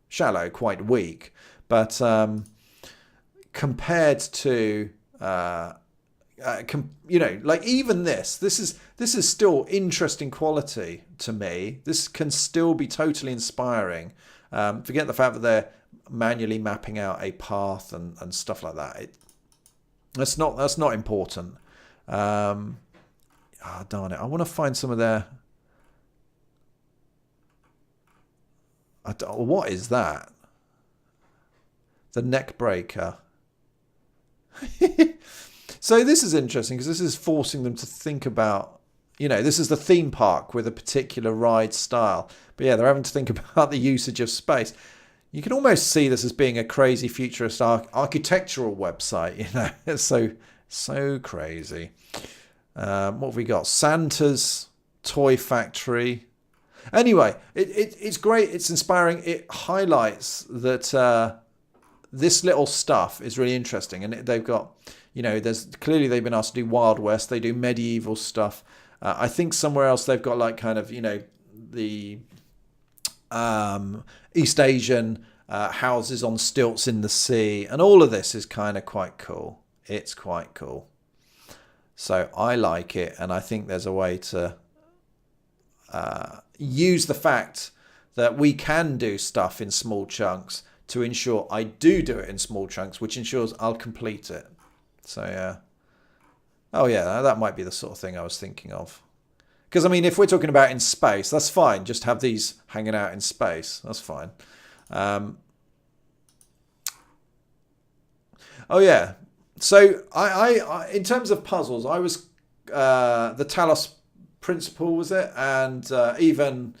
shallow, quite weak. But compared to... like even this is still interesting quality to me. This can still be totally inspiring. Forget the fact that they're manually mapping out a path and stuff like that. That's not important. Darn it! I want to find some of their. What is that? The neck breaker. So this is interesting because this is forcing them to think about, this is the theme park with a particular ride style. But yeah, they're having to think about the usage of space. You can almost see this as being a crazy futurist architectural website, It's so crazy. What have we got? Santa's Toy Factory. Anyway, it's great. It's inspiring. It highlights that this little stuff is really interesting. And they've got... there's clearly they've been asked to do Wild West. They do medieval stuff. I think somewhere else they've got like kind of, the East Asian houses on stilts in the sea. And all of this is kind of quite cool. It's quite cool. So I like it. And I think there's a way to use the fact that we can do stuff in small chunks to ensure I do it in small chunks, which ensures I'll complete it. So, yeah. Oh, yeah, that might be the sort of thing I was thinking of. Because, I mean, if we're talking about in space, that's fine. Just have these hanging out in space. That's fine. Oh, yeah. So, I in terms of puzzles, I was... the Talos Principle, was it? And even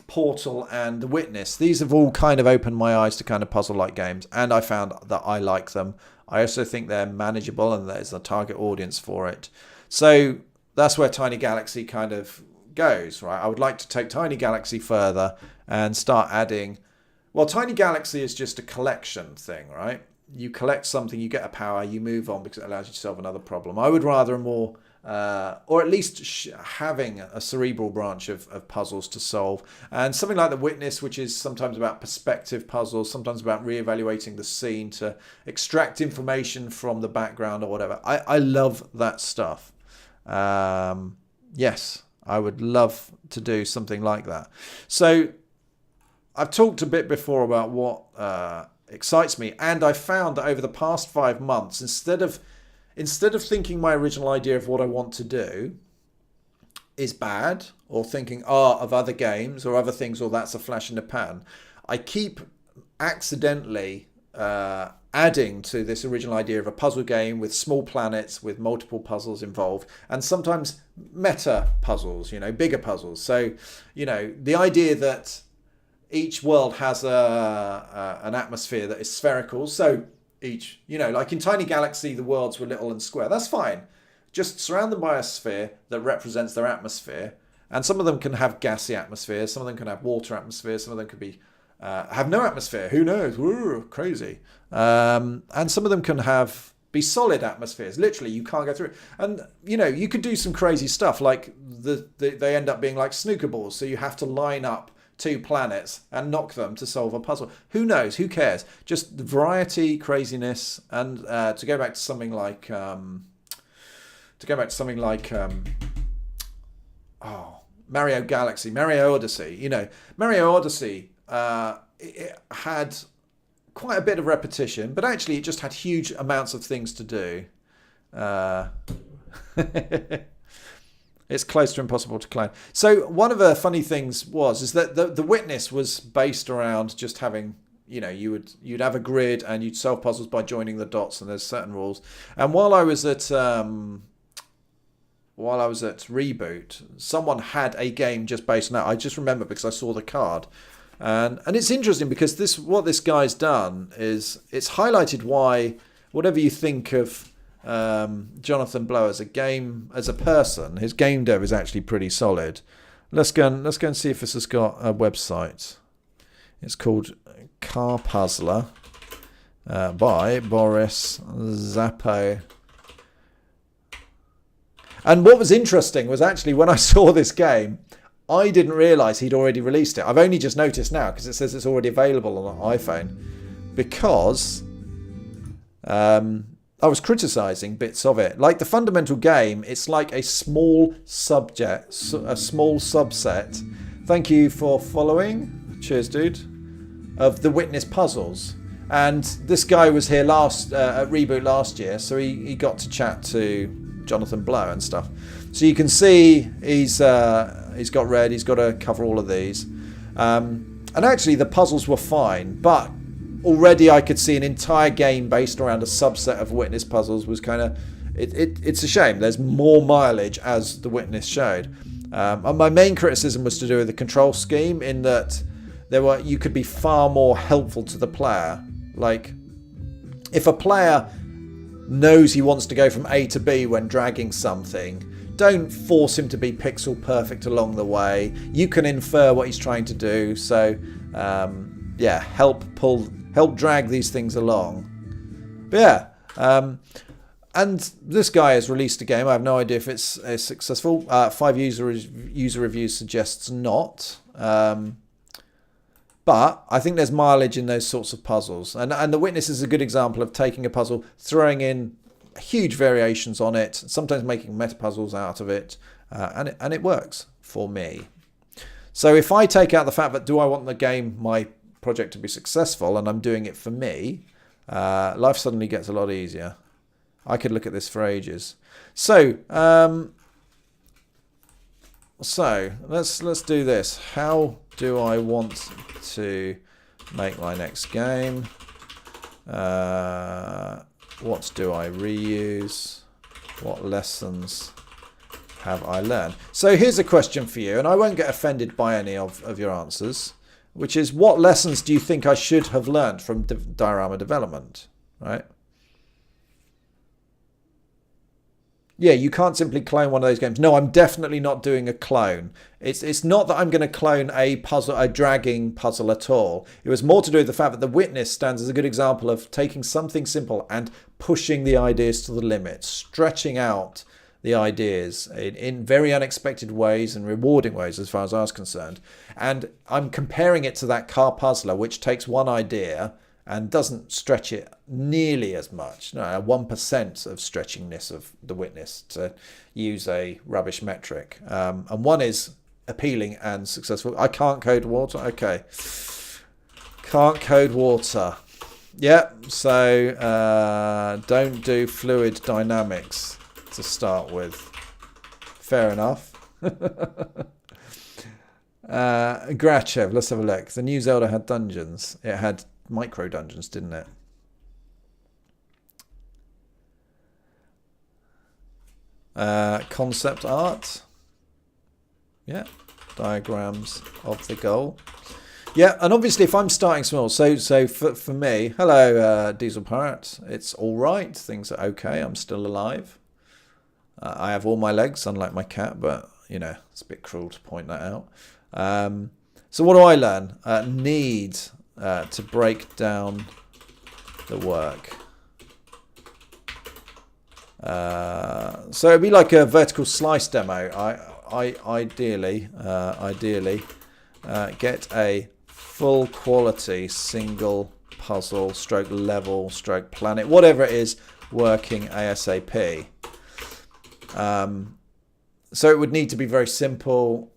Portal and The Witness. These have all kind of opened my eyes to kind of puzzle-like games, and I found that I like them. I also think they're manageable and there's a target audience for it. So that's where Tiny Galaxy kind of goes, right? I would like to take Tiny Galaxy further and start adding... Well, Tiny Galaxy is just a collection thing, right? You collect something, you get a power, you move on because it allows you to solve another problem. I would rather a more... or at least having a cerebral branch of puzzles to solve. And something like The Witness, which is sometimes about perspective puzzles, sometimes about re-evaluating the scene to extract information from the background or whatever. I love that stuff. Yes, I would love to do something like that. So I've talked a bit before about what excites me, and I found that over the past 5 months, instead of thinking my original idea of what I want to do is bad, or thinking of other games or other things, or that's a flash in the pan, I keep accidentally adding to this original idea of a puzzle game with small planets with multiple puzzles involved, and sometimes meta puzzles, bigger puzzles. So, the idea that each world has an atmosphere that is spherical. So each, like in Tiny Galaxy, the worlds were little and square. That's fine. Just surround them by a sphere that represents their atmosphere. And some of them can have gassy atmospheres. Some of them can have water atmospheres. Some of them could be have no atmosphere. Who knows? Woo, crazy. And some of them can be solid atmospheres. Literally, you can't go through. And, you could do some crazy stuff. Like they end up being like snooker balls. So you have to line up 2 planets and knock them to solve a puzzle. Who knows? Who cares? Just variety, craziness, and to go back to something like Mario Galaxy, Mario Odyssey. Mario Odyssey it had quite a bit of repetition, but actually it just had huge amounts of things to do. It's close to impossible to clone. So one of the funny things is that the Witness was based around just having, you'd have a grid and you'd solve puzzles by joining the dots, and there's certain rules. And while I was at Reboot, someone had a game just based on that. I just remember because I saw the card. And it's interesting because what this guy's done is it's highlighted why, whatever you think of Jonathan Blow as a person, his game dev is actually pretty solid. Let's go and see if this has got a website. It's called Car Puzzler by Boris Zappo. And what was interesting was actually when I saw this game, I didn't realise he'd already released it. I've only just noticed now because it says it's already available on an iPhone, because I was criticising bits of it. Like the fundamental game, it's like a small subset. Thank you for following. Cheers, dude. Of the Witness puzzles. And this guy was here at Reboot last year, so he got to chat to Jonathan Blow and stuff. So you can see he's got red. He's got to cover all of these. And actually, the puzzles were fine, but already I could see an entire game based around a subset of Witness puzzles was kind of... It's a shame. There's more mileage, as the Witness showed. And my main criticism was to do with the control scheme, in that you could be far more helpful to the player. Like, if a player knows he wants to go from A to B when dragging something, don't force him to be pixel perfect along the way. You can infer what he's trying to do. So, help drag these things along. But yeah, and this guy has released a game. I have no idea if it's successful. 5 user reviews suggests not. But I think there's mileage in those sorts of puzzles. And the Witness is a good example of taking a puzzle, throwing in huge variations on it, sometimes making meta puzzles out of it, and it works for me. So if I take out the fact that do I want my project to be successful, and I'm doing it for me, life suddenly gets a lot easier. I could look at this for ages. So let's do this. How do I want to make my next game? What do I reuse? What lessons have I learned? So here's a question for you, and I won't get offended by any of your answers, which is, what lessons do you think I should have learned from diorama development, right? Yeah, you can't simply clone one of those games. No, I'm definitely not doing a clone. It's not that I'm going to clone a dragging puzzle at all. It was more to do with the fact that The Witness stands as a good example of taking something simple and pushing the ideas to the limit, stretching out the ideas in very unexpected ways and rewarding ways as far as I was concerned. And I'm comparing it to that car puzzler, which takes one idea and doesn't stretch it nearly as much. No, 1% of stretchingness of The Witness, to use a rubbish metric. And one is appealing and successful. I can't code water. Okay. Can't code water. Yeah, so don't do fluid dynamics to start with. Fair enough. Grachev, let's have a look. The new Zelda had dungeons. It had micro dungeons, didn't it? Concept art. Yeah. Diagrams of the goal. Yeah, and obviously if I'm starting small, so for me, hello Diesel Pirate, it's all right. Things are okay. I'm still alive. I have all my legs, unlike my cat, but you know, it's a bit cruel to point that out. So what do I learn? Need to break down the work. So it'd be like a vertical slice demo. I ideally get a full quality single puzzle stroke level stroke planet, whatever it is, working ASAP. So it would need to be very simple.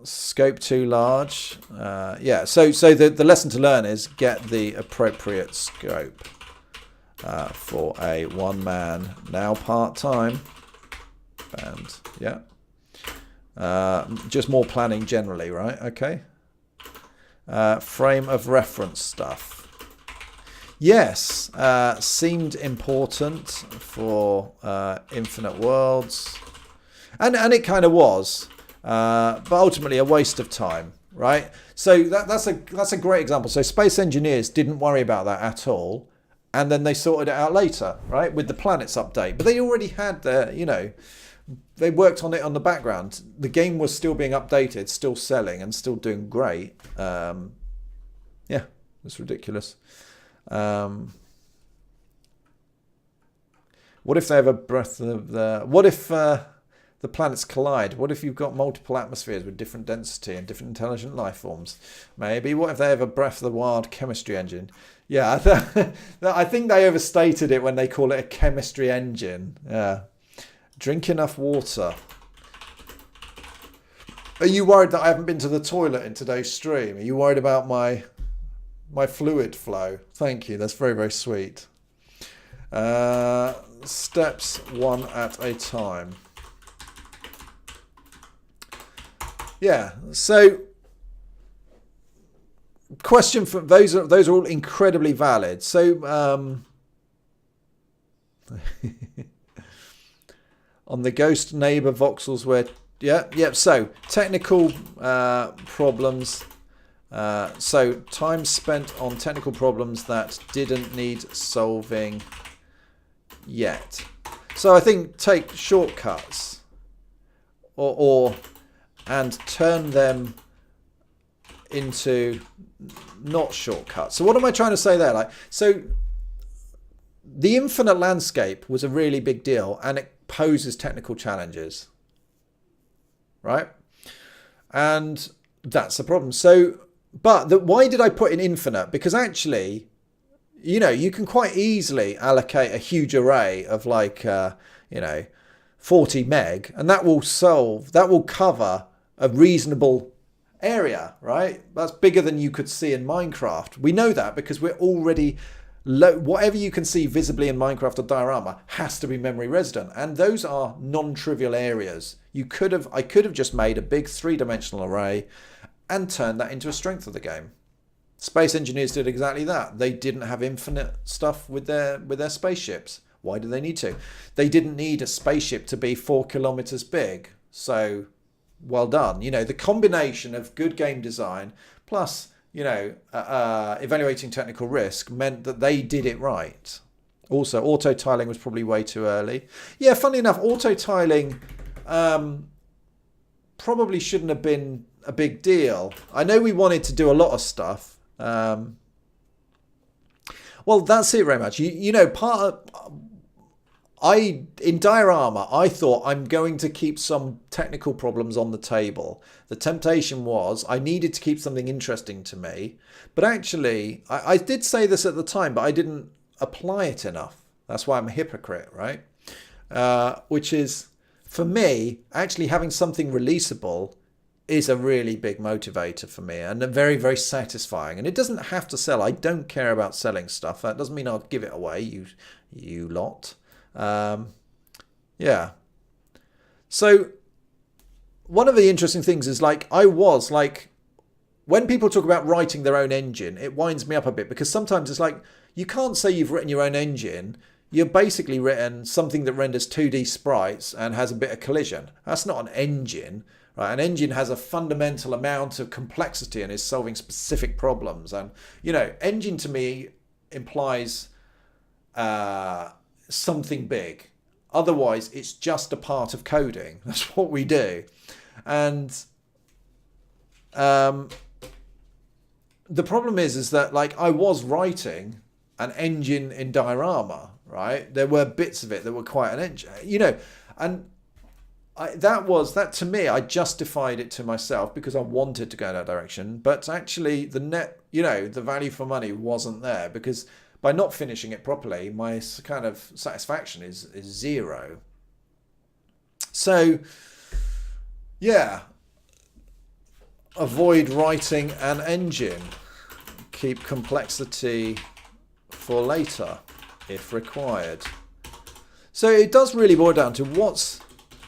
Scope too large. Yeah, so the lesson to learn is get the appropriate scope for a one-man, now part-time band. Yeah. Just more planning generally, right? Okay. Frame of reference stuff. Yes, seemed important for Infinite Worlds. And it kind of was. But ultimately a waste of time, right? So that's a great example. So Space Engineers didn't worry about that at all, and then they sorted it out later, right, with the planets update. But they already had their, you know, they worked on it on the background. The game was still being updated, still selling, and still doing great. Yeah, it's ridiculous. What if they have a breath of the? What if the planets collide? What if you've got multiple atmospheres with different density and different intelligent life forms? Maybe. What if they have a Breath of the Wild chemistry engine? Yeah, I think they overstated it when they call it a chemistry engine. Yeah. Drink enough water. Are you worried that I haven't been to the toilet in today's stream? Are you worried about my fluid flow? Thank you. That's very, very sweet. Steps one at a time. Yeah, so question for those are all incredibly valid. So on the ghost neighbor voxels where so technical problems, so time spent on technical problems that didn't need solving yet. So I think take shortcuts and turn them into not shortcuts. So what am I trying to say there? So the infinite landscape was a really big deal, and it poses technical challenges, right? And that's the problem. So, but why did I put in infinite? Because actually, you know, you can quite easily allocate a huge array of 40 meg, and that will cover a reasonable area, right? That's bigger than you could see in Minecraft. We know that because we're already whatever you can see visibly in Minecraft or diorama has to be memory resident, and those are non-trivial areas. I could have just made a big three-dimensional array and turned that into a strength of the game. Space Engineers did exactly that. They didn't have infinite stuff with their spaceships. Why do they need to? They didn't need a spaceship to be 4 kilometers big. So well done. You know, the combination of good game design plus, you know, evaluating technical risk meant that they did it right. Also, auto tiling was probably way too early. Yeah, funnily enough, auto tiling probably shouldn't have been a big deal. I know we wanted to do a lot of stuff. Well, that's it very much. You know, in diorama, I thought I'm going to keep some technical problems on the table. The temptation was I needed to keep something interesting to me. But actually, I did say this at the time, but I didn't apply it enough. That's why I'm a hypocrite, right? Which is, for me, actually having something releasable is a really big motivator for me and very, very satisfying. And it doesn't have to sell. I don't care about selling stuff. That doesn't mean I'll give it away, you lot. Yeah. So one of the interesting things is when people talk about writing their own engine, it winds me up a bit because sometimes it's like, you can't say you've written your own engine. You've basically written something that renders 2D sprites and has a bit of collision. That's not an engine, right? An engine has a fundamental amount of complexity and is solving specific problems. And, you know, engine to me implies something big. Otherwise, it's just a part of coding. That's what we do. And the problem is that like I was writing an engine in diorama, right? There were bits of it that were quite an engine, you know, and that to me, I justified it to myself because I wanted to go in that direction. But actually the net, you know, the value for money wasn't there because by not finishing it properly, my kind of satisfaction is zero. So yeah, avoid writing an engine. Keep complexity for later if required. So it does really boil down to what's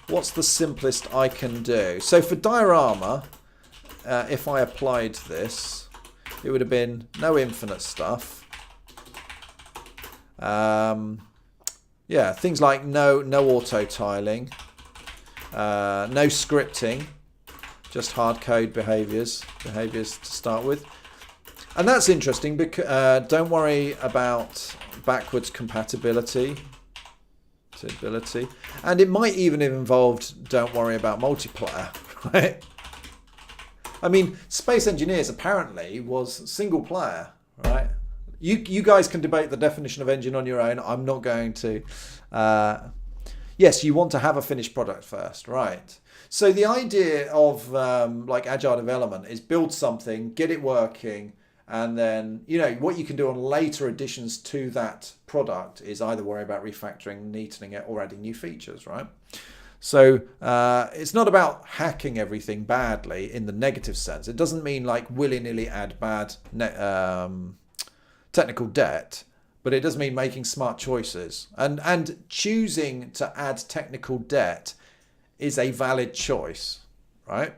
the simplest I can do. So for diorama, if I applied this, it would have been no infinite stuff. Yeah, things like no auto tiling, no scripting, just hard code behaviors to start with. And that's interesting because don't worry about backwards compatibility. And it might even have involved don't worry about multiplayer, right? I mean, Space Engineers apparently was single player, right? You guys can debate the definition of engine on your own. I'm not going to. Yes, you want to have a finished product first, right? So the idea of like agile development is build something, get it working, and then, you know, what you can do on later additions to that product is either worry about refactoring, neatening it, or adding new features, right? So it's not about hacking everything badly in the negative sense. It doesn't mean like willy-nilly add bad technical debt, but it does mean making smart choices. And choosing to add technical debt is a valid choice, right?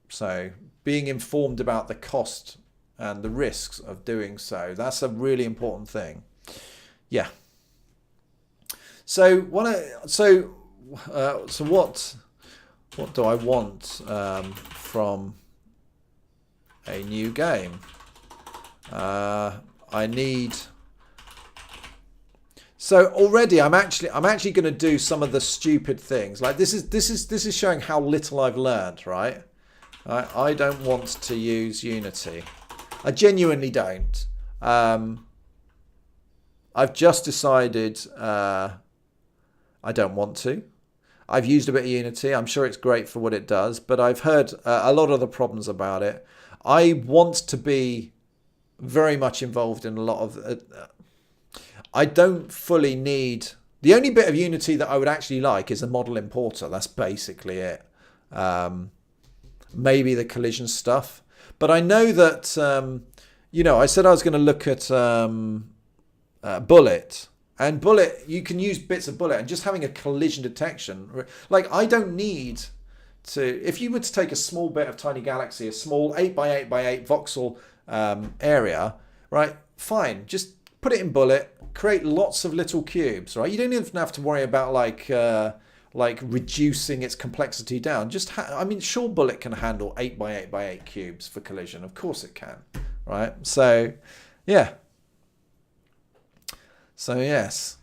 So being informed about the cost and the risks of doing so, that's a really important thing. Yeah. So what do I want from a new game? I need. So already I'm actually going to do some of the stupid things. Like this is showing how little I've learned, right? I don't want to use Unity. I genuinely don't. I've just decided I don't want to. I've used a bit of Unity. I'm sure it's great for what it does, but I've heard a lot of the problems about it. I want to be very much involved in a lot of... I don't fully need... The only bit of Unity that I would actually like is a model importer. That's basically it. Maybe the collision stuff. But I know that, you know, I said I was going to look at Bullet. And Bullet, you can use bits of Bullet and just having a collision detection. Like, I don't need to... If you were to take a small bit of Tiny Galaxy, a small 8x8x8 voxel area, right, fine. Just put it in Bullet, create lots of little cubes, right? You don't even have to worry about like reducing its complexity down. Just I mean, sure, Bullet can handle 8 by 8 by 8 cubes for collision. Of course it can, right? So, yeah. So yes,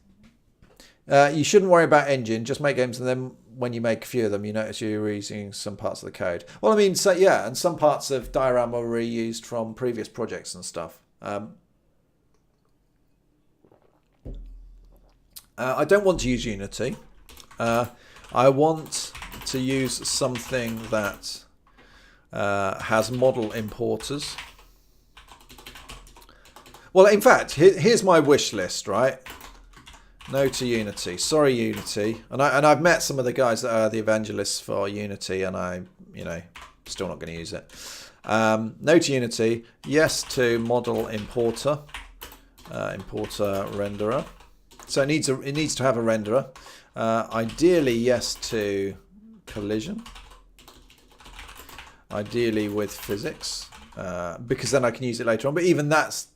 you shouldn't worry about engine. Just make games, and then when you make a few of them, you notice you're reusing some parts of the code. Well, I mean, so yeah, and some parts of diorama were reused from previous projects and stuff. I don't want to use Unity. I want to use something that has model importers. Well, in fact, here's my wish list, right? No to Unity. Sorry, Unity. And I've met some of the guys that are the evangelists for Unity, and still not going to use it. No to Unity. Yes to model importer. Importer renderer. So it needs to have a renderer. Ideally, yes to collision. Ideally with physics, because then I can use it later on. But even that's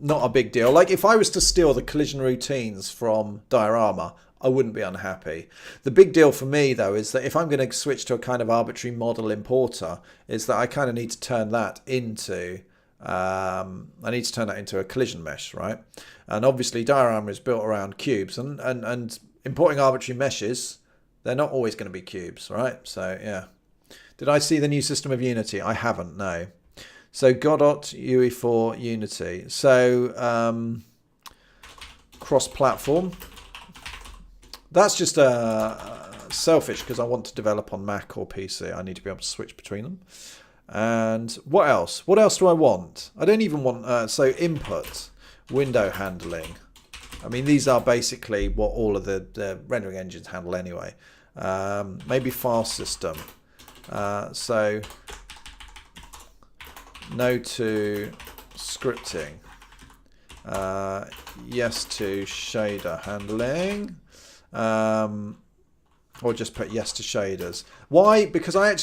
not a big deal. Like if I was to steal the collision routines from diorama, I wouldn't be unhappy. The big deal for me though is that if I'm going to switch to a kind of arbitrary model importer, is that I kind of need to turn that into a collision mesh, right? And obviously diorama is built around cubes, and importing arbitrary meshes, they're not always going to be cubes, right? So yeah. Did I see the new system of Unity? I haven't, no. So Godot UE4 Unity. So cross-platform. That's just selfish because I want to develop on Mac or PC. I need to be able to switch between them. And what else? What else do I want? I don't even want... so input, window handling. I mean, these are basically what all of the rendering engines handle anyway. Maybe file system. So no to scripting. Yes to shader handling. Or just put yes to shaders. Why? Because I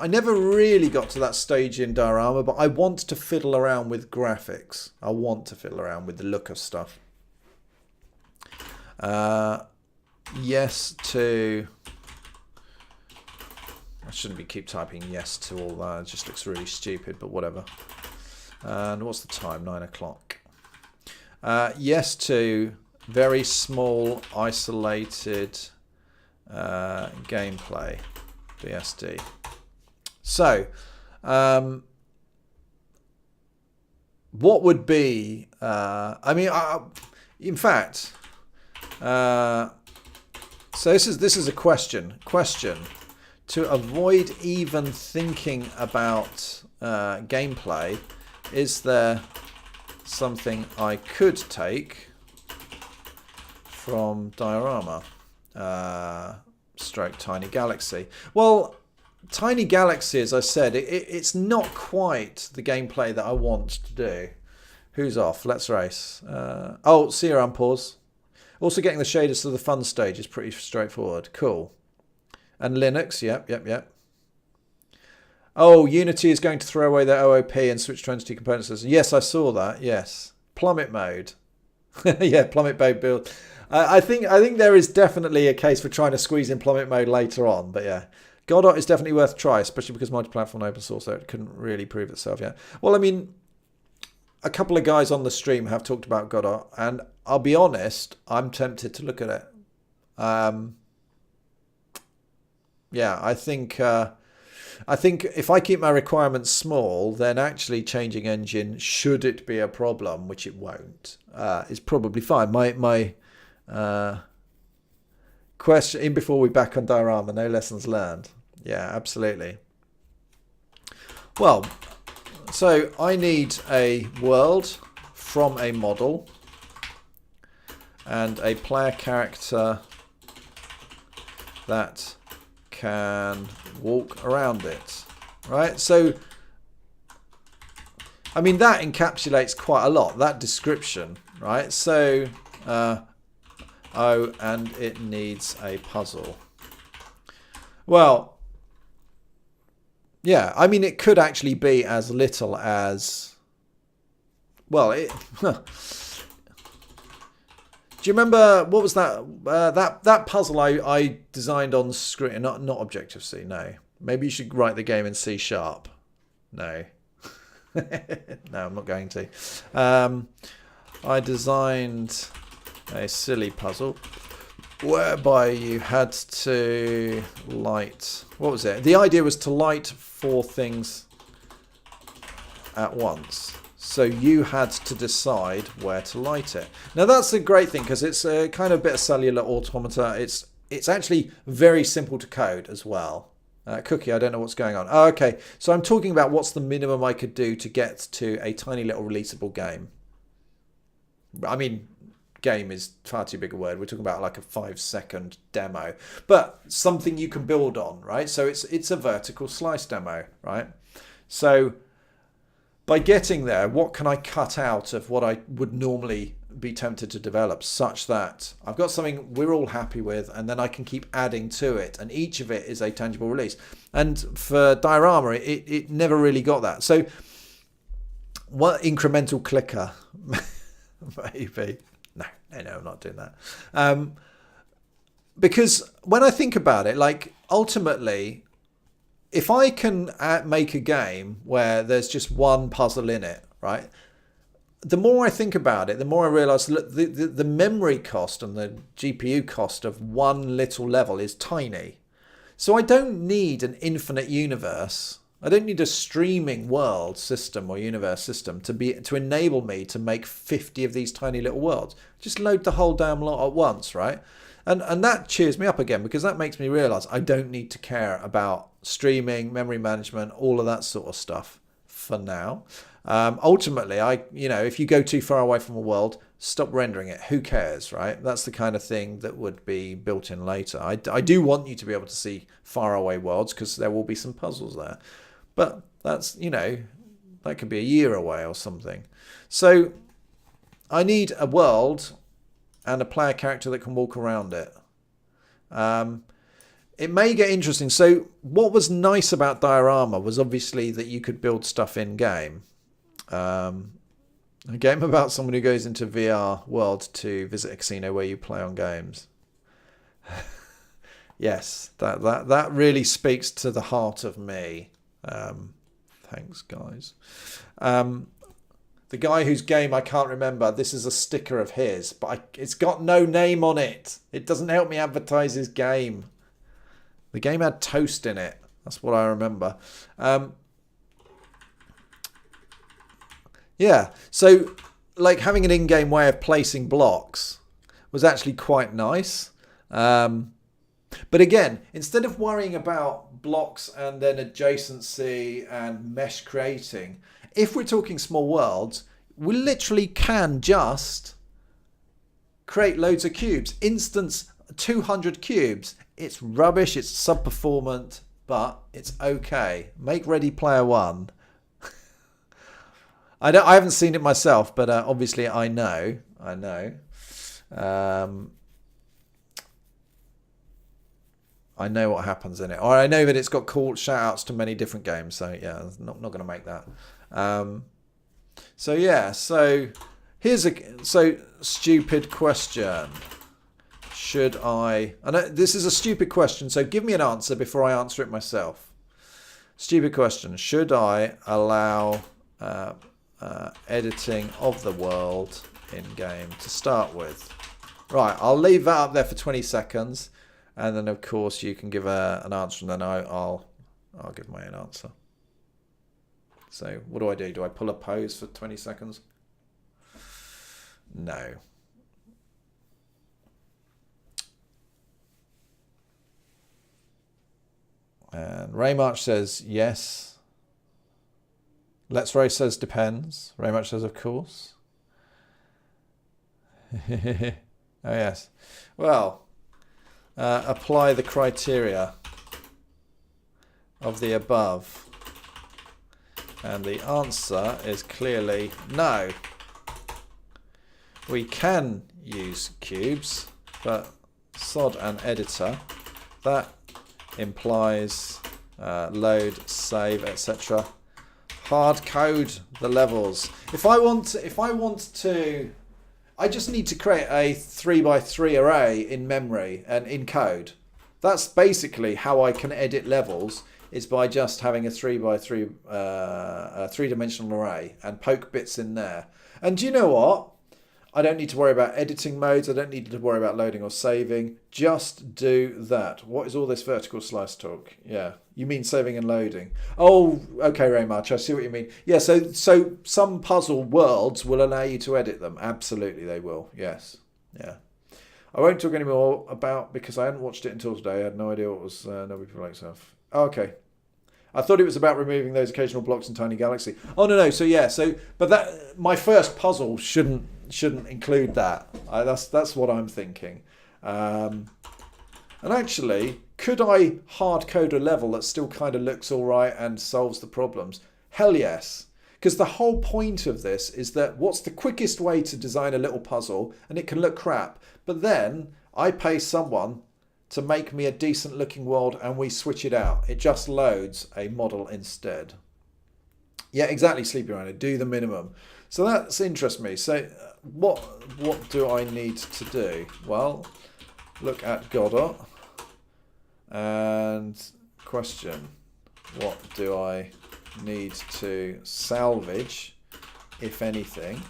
never really got to that stage in diorama, but I want to fiddle around with graphics. I want to fiddle around with the look of stuff. Yes to... I shouldn't keep typing yes to all that. It just looks really stupid, but whatever. And what's the time? 9 o'clock. Yes to very small, isolated gameplay. BSD. So, what would be... in fact... so this is a question. To avoid even thinking about gameplay, is there something I could take from diorama? Stroke Tiny Galaxy. Well, Tiny Galaxy, as I said, it's not quite the gameplay that I want to do. Who's off? Let's race. See you around, pause. Also getting the shaders to the fun stage is pretty straightforward. Cool. And Linux, yep. Oh, Unity is going to throw away their OOP and switch to entity components. Yes, I saw that. Yes, plummet mode. Yeah, plummet mode build. I think there is definitely a case for trying to squeeze in plummet mode later on. But yeah, Godot is definitely worth a try, especially because multi-platform and open source, so it couldn't really prove itself yet. Well, I mean, a couple of guys on the stream have talked about Godot, and I'll be honest, I'm tempted to look at it. Yeah, I think if I keep my requirements small, then actually changing engine, should it be a problem, which it won't, is probably fine. My question in before we back on diorama, no lessons learned. Yeah, absolutely. Well, so I need a world from a model and a player character that can walk around it, right? So, I mean, that encapsulates quite a lot, that description, right? So, and it needs a puzzle. Well, yeah, I mean, it could actually be as little as, well, Do you remember what was that? That puzzle I designed on screen, not Objective C. No, maybe you should write the game in C#. No, no, I'm not going to. I designed a silly puzzle whereby you had to light. What was it? The idea was to light 4 things at once. So you had to decide where to light it. Now that's a great thing because it's a kind of bit of cellular automata. It's actually very simple to code as well. Cookie, I don't know what's going on. Oh, okay, so I'm talking about what's the minimum I could do to get to a tiny little releasable game. I mean, game is far too big a word. We're talking about like a 5-second demo, but something you can build on, right? So it's a vertical slice demo, right? So by getting there, what can I cut out of what I would normally be tempted to develop such that I've got something we're all happy with and then I can keep adding to it and each of it is a tangible release. And for Diorama, it never really got that. So what incremental clicker? Maybe. No, I'm not doing that. Because when I think about it, like ultimately, if I can make a game where there's just one puzzle in it, right? The more I think about it, the more I realise the memory cost and the GPU cost of one little level is tiny. So I don't need an infinite universe. I don't need a streaming world system or universe system to enable me to make 50 of these tiny little worlds. Just load the whole damn lot at once, right? And that cheers me up again because that makes me realise I don't need to care about streaming, memory management, all of that sort of stuff for now. Ultimately, if you go too far away from a world, stop rendering it. Who cares, right? That's the kind of thing that would be built in later. I do want you to be able to see far away worlds because there will be some puzzles there. But that's, that could be a year away or something. So I need a world and a player character that can walk around it. It may get interesting. So what was nice about Diorama was obviously that you could build stuff in game. A game about someone who goes into VR world to visit a casino where you play on games. Yes, that really speaks to the heart of me. Thanks, guys. The guy whose game I can't remember, this is a sticker of his, but it's got no name on it. It doesn't help me advertise his game. The game had toast in it. That's what I remember. Yeah, so like having an in-game way of placing blocks was actually quite nice. But again, instead of worrying about blocks and then adjacency and mesh creating, if we're talking small worlds, we literally can just create loads of cubes. Instance 200 cubes. It's rubbish, it's sub-performant, but it's okay. Make Ready Player One. I haven't seen it myself, but obviously I know. I know what happens in it, or I know that it's got cool shout-outs to many different games. So yeah, not going to make that. So here's a stupid question. Should I? I know this is a stupid question, so give me an answer before I answer it myself. Stupid question. Should I allow editing of the world in game to start with? Right, I'll leave that up there for 20 seconds, and then of course you can give an answer, and then I'll give my own answer. So what do? Do I pull a pose for 20 seconds? No. And Raymarch says yes. Let's Ray says depends. Raymarch says of course. Oh yes. Well, apply the criteria of the above. And the answer is clearly no. We can use cubes, but sod an editor. That implies load, save, etc. Hard code the levels. If I want to, I just need to create a 3x3 array in memory and in code. That's basically how I can edit levels, is by just having a 3x3 three-dimensional array and poke bits in there. And do you know what? I don't need to worry about editing modes. I don't need to worry about loading or saving. Just do that. What is all this vertical slice talk? Yeah, you mean saving and loading. Oh, okay, very much. I see what you mean. Yeah, so some puzzle worlds will allow you to edit them. Absolutely, they will. Yes. Yeah. I won't talk anymore about, because I hadn't watched it until today. I had no idea what was Nobody People Like Stuff. Oh, okay. I thought it was about removing those occasional blocks in Tiny Galaxy. Oh no. So yeah. But that, my first puzzle shouldn't include that. That's what I'm thinking. And actually, could I hard code a level that still kind of looks all right and solves the problems? Hell yes. Because the whole point of this is that what's the quickest way to design a little puzzle, and it can look crap, but then I pay someone to make me a decent looking world and we switch it out. It just loads a model instead. Yeah, exactly, Sleepy Rhino. Do the minimum. So that's interests me. So what do I need to do? Well, look at Godot and question, what do I need to salvage, if anything,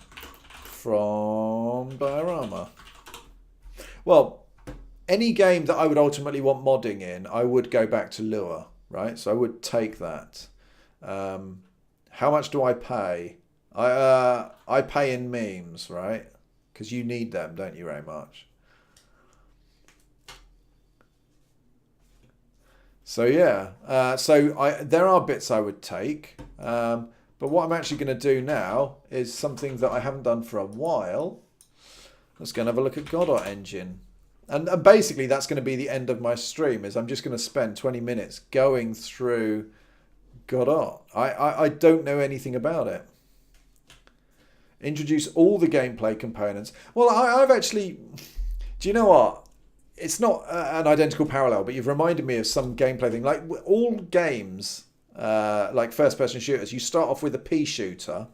from Diorama? Well, any game that I would ultimately want modding in, I would go back to Lua, right? So I would take that. How much do I pay? I pay in memes, right? Because you need them, don't you, very much? So yeah, there are bits I would take, but what I'm actually going to do now is something that I haven't done for a while. Let's go and have a look at Godot Engine. And basically that's going to be the end of my stream, is I'm just going to spend 20 minutes going through Godot. I don't know anything about it. Introduce all the gameplay components. Well, I've actually... Do you know what? It's not an identical parallel, but you've reminded me of some gameplay thing. Like all games, like first-person shooters, you start off with a pea shooter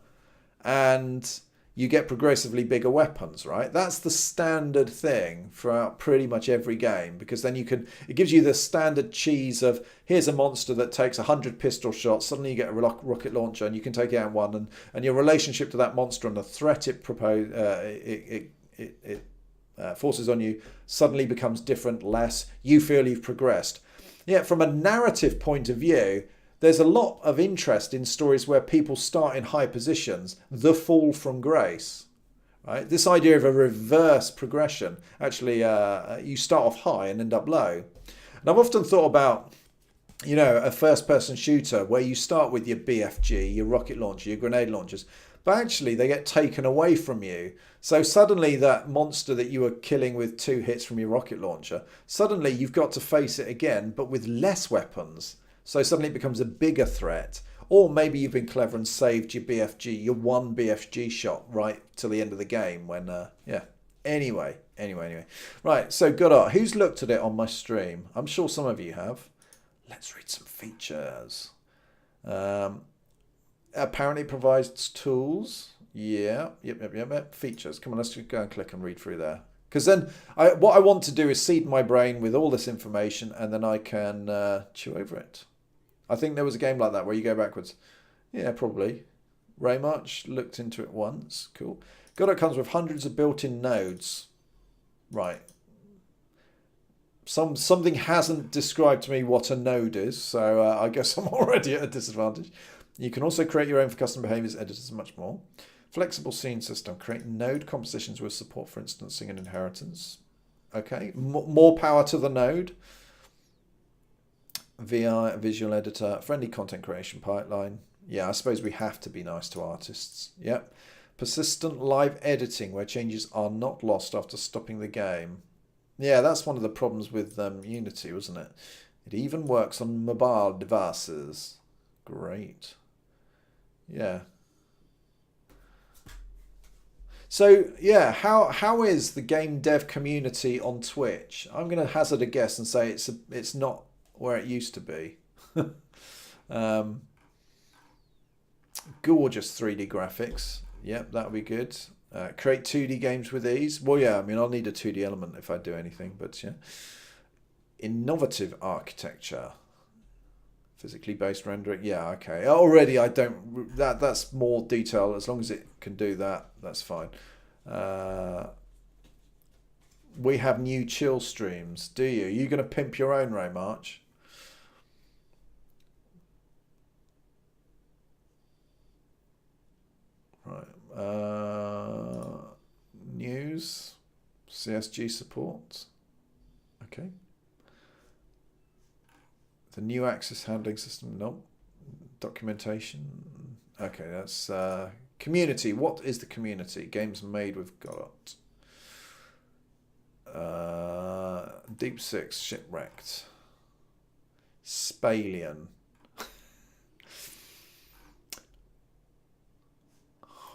and you get progressively bigger weapons, right? That's the standard thing throughout pretty much every game, because then it gives you the standard cheese of, here's a monster that takes 100 pistol shots, suddenly you get a rocket launcher and you can take it out in one, and your relationship to that monster and the threat it forces on you suddenly becomes different, less. You feel you've progressed. Yet from a narrative point of view, there's a lot of interest in stories where people start in high positions, the fall from grace, right? This idea of a reverse progression. Actually, you start off high and end up low. And I've often thought about, a first-person shooter where you start with your BFG, your rocket launcher, your grenade launchers, but actually they get taken away from you. So suddenly that monster that you were killing with 2 hits from your rocket launcher, suddenly you've got to face it again, but with less weapons. So suddenly it becomes a bigger threat. Or maybe you've been clever and saved your BFG, your one BFG shot right till the end of the game when, Anyway. Right, so Godot, who's looked at it on my stream? I'm sure some of you have. Let's read some features. Apparently it provides tools. Yeah, yep. Features. Come on, let's go and click and read through there. Because then what I want to do is seed my brain with all this information and then I can chew over it. I think there was a game like that where you go backwards. Yeah, probably. Raymarch looked into it once. Cool. Godot comes with hundreds of built-in nodes. Right. Something hasn't described to me what a node is, so I guess I'm already at a disadvantage. You can also create your own for custom behaviors, editors, and much more. Flexible scene system. Create node compositions with support for instancing and inheritance. Okay. More power to the node. VI, visual editor. Friendly content creation pipeline. Yeah, I suppose we have to be nice to artists. Yep. Persistent live editing where changes are not lost after stopping the game. Yeah, that's one of the problems with Unity, wasn't it? It even works on mobile devices. Great. Yeah. So, yeah, how is the game dev community on Twitch? I'm going to hazard a guess and say it's not where it used to be. Gorgeous 3D graphics. Yep, that'll be good. Create 2D games with ease. Well, yeah, I mean, I'll need a 2D element if I do anything, but yeah. Innovative architecture. Physically based rendering. Yeah, okay. Already, I don't... That's more detail. As long as it can do that, that's fine. We have new chill streams. Do you? Are you going to pimp your own, Ray March? Right. News. CSG support. Okay. The new access handling system. Nope. Documentation. Okay, that's community. What is the community? Games made with God. Deep Six, Shipwrecked. Spalian.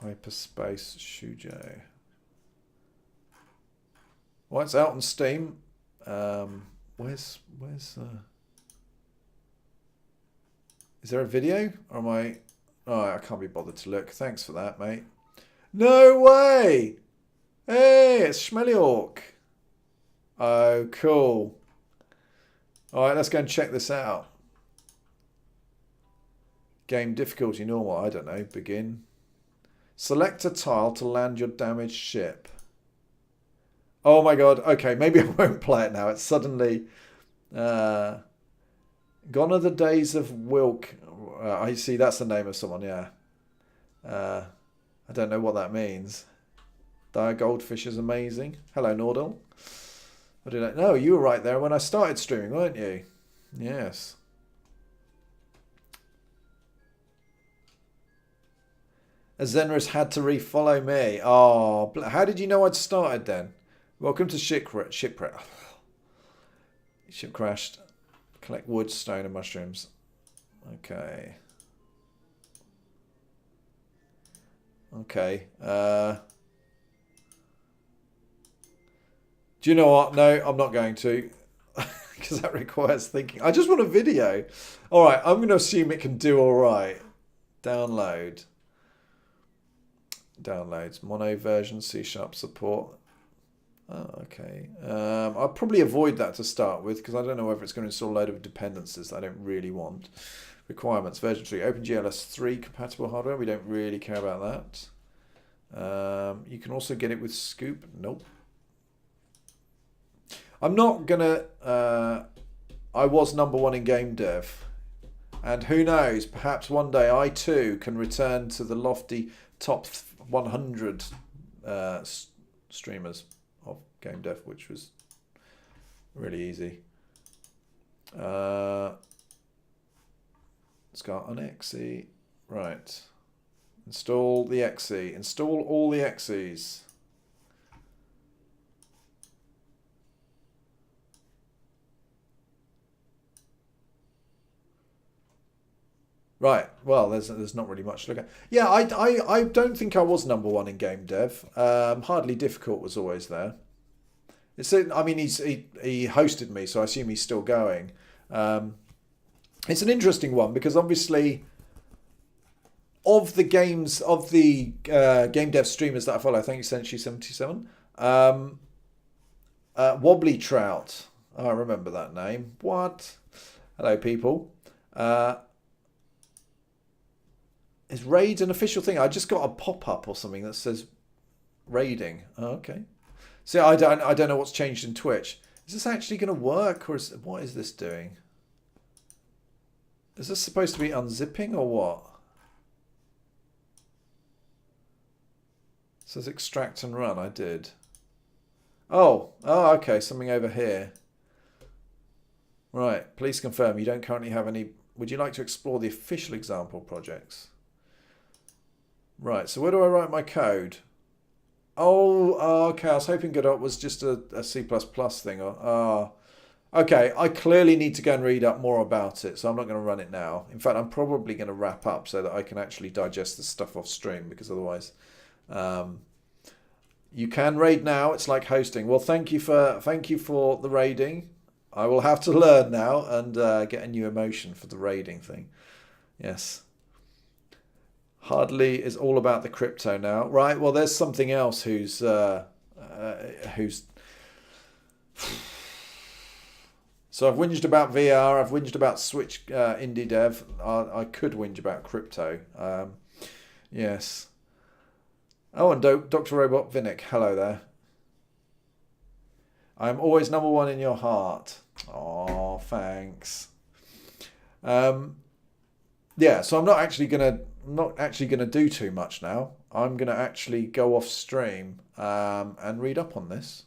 Hyperspace Shujo. Well, it's out on Steam. Where's is there a video? Or am I... Oh, I can't be bothered to look. Thanks for that, mate. No way! Hey, it's Schmeliork. Oh, cool. All right, let's go and check this out. Game difficulty normal. I don't know. Begin. Select a tile to land your damaged ship. Oh my god. Okay, maybe I won't play it now. It's suddenly... Gone are the days of Wilk. I see, that's the name of someone, yeah. I don't know what that means. Dire Goldfish is amazing. Hello, Nordal. I don't know. No, you were right there when I started streaming, weren't you? Yes. Azenris had to refollow me. Oh, how did you know I'd started then? Welcome to Shipwreck. Ship crashed. Collect wood, stone, and mushrooms. Okay. Okay. Do you know what? No, I'm not going to. Because that requires thinking. I just want a video. All right, I'm going to assume it can do all right. Download. Downloads. Mono version, C# support. Oh, okay. I'll probably avoid that to start with because I don't know whether it's going to install a load of dependencies that I don't really want. Requirements, version 3, OpenGL 3 compatible hardware. We don't really care about that. You can also get it with Scoop. Nope. I'm not going to... I was #1 in game dev. And who knows, perhaps one day I too can return to the lofty top 100 streamers of game dev, which was really easy. It's got an exe. Right. Install the exe. Install all the exes. Right. Well, there's not really much to look at. Yeah, I don't think I was #1 in game dev. Hardly Difficult was always there. I mean, he hosted me, so I assume he's still going. It's an interesting one because obviously, of the game dev streamers that I follow, thank you, Senshi77. Wobbly Trout. Oh, I remember that name. What? Hello, people. Is raid an official thing? I just got a pop-up or something that says raiding. Oh, okay. See, I don't know what's changed in Twitch. Is this actually going to work, or what is this doing? Is this supposed to be unzipping or what? It says extract and run. I did. Oh, okay. Something over here. Right. Please confirm you don't currently have any. Would you like to explore the official example projects? Right, so where do I write my code? Oh, okay, I was hoping Godot was just a C++ thing. Okay, I clearly need to go and read up more about it, so I'm not going to run it now. In fact, I'm probably going to wrap up so that I can actually digest the stuff off stream, because otherwise... you can raid now, it's like hosting. Well, thank you for the raiding. I will have to learn now and get a new emotion for the raiding thing. Yes. Hardly is all about the crypto now, right? Well, there's something else who's so I've whinged about VR, I've whinged about Switch indie dev. I could whinge about crypto. Yes. Oh, and Dr. Robot Vinnick, hello there. I'm always number one in your heart. Oh, thanks. Yeah, so I'm not actually gonna do too much now. I'm gonna actually go off stream and read up on this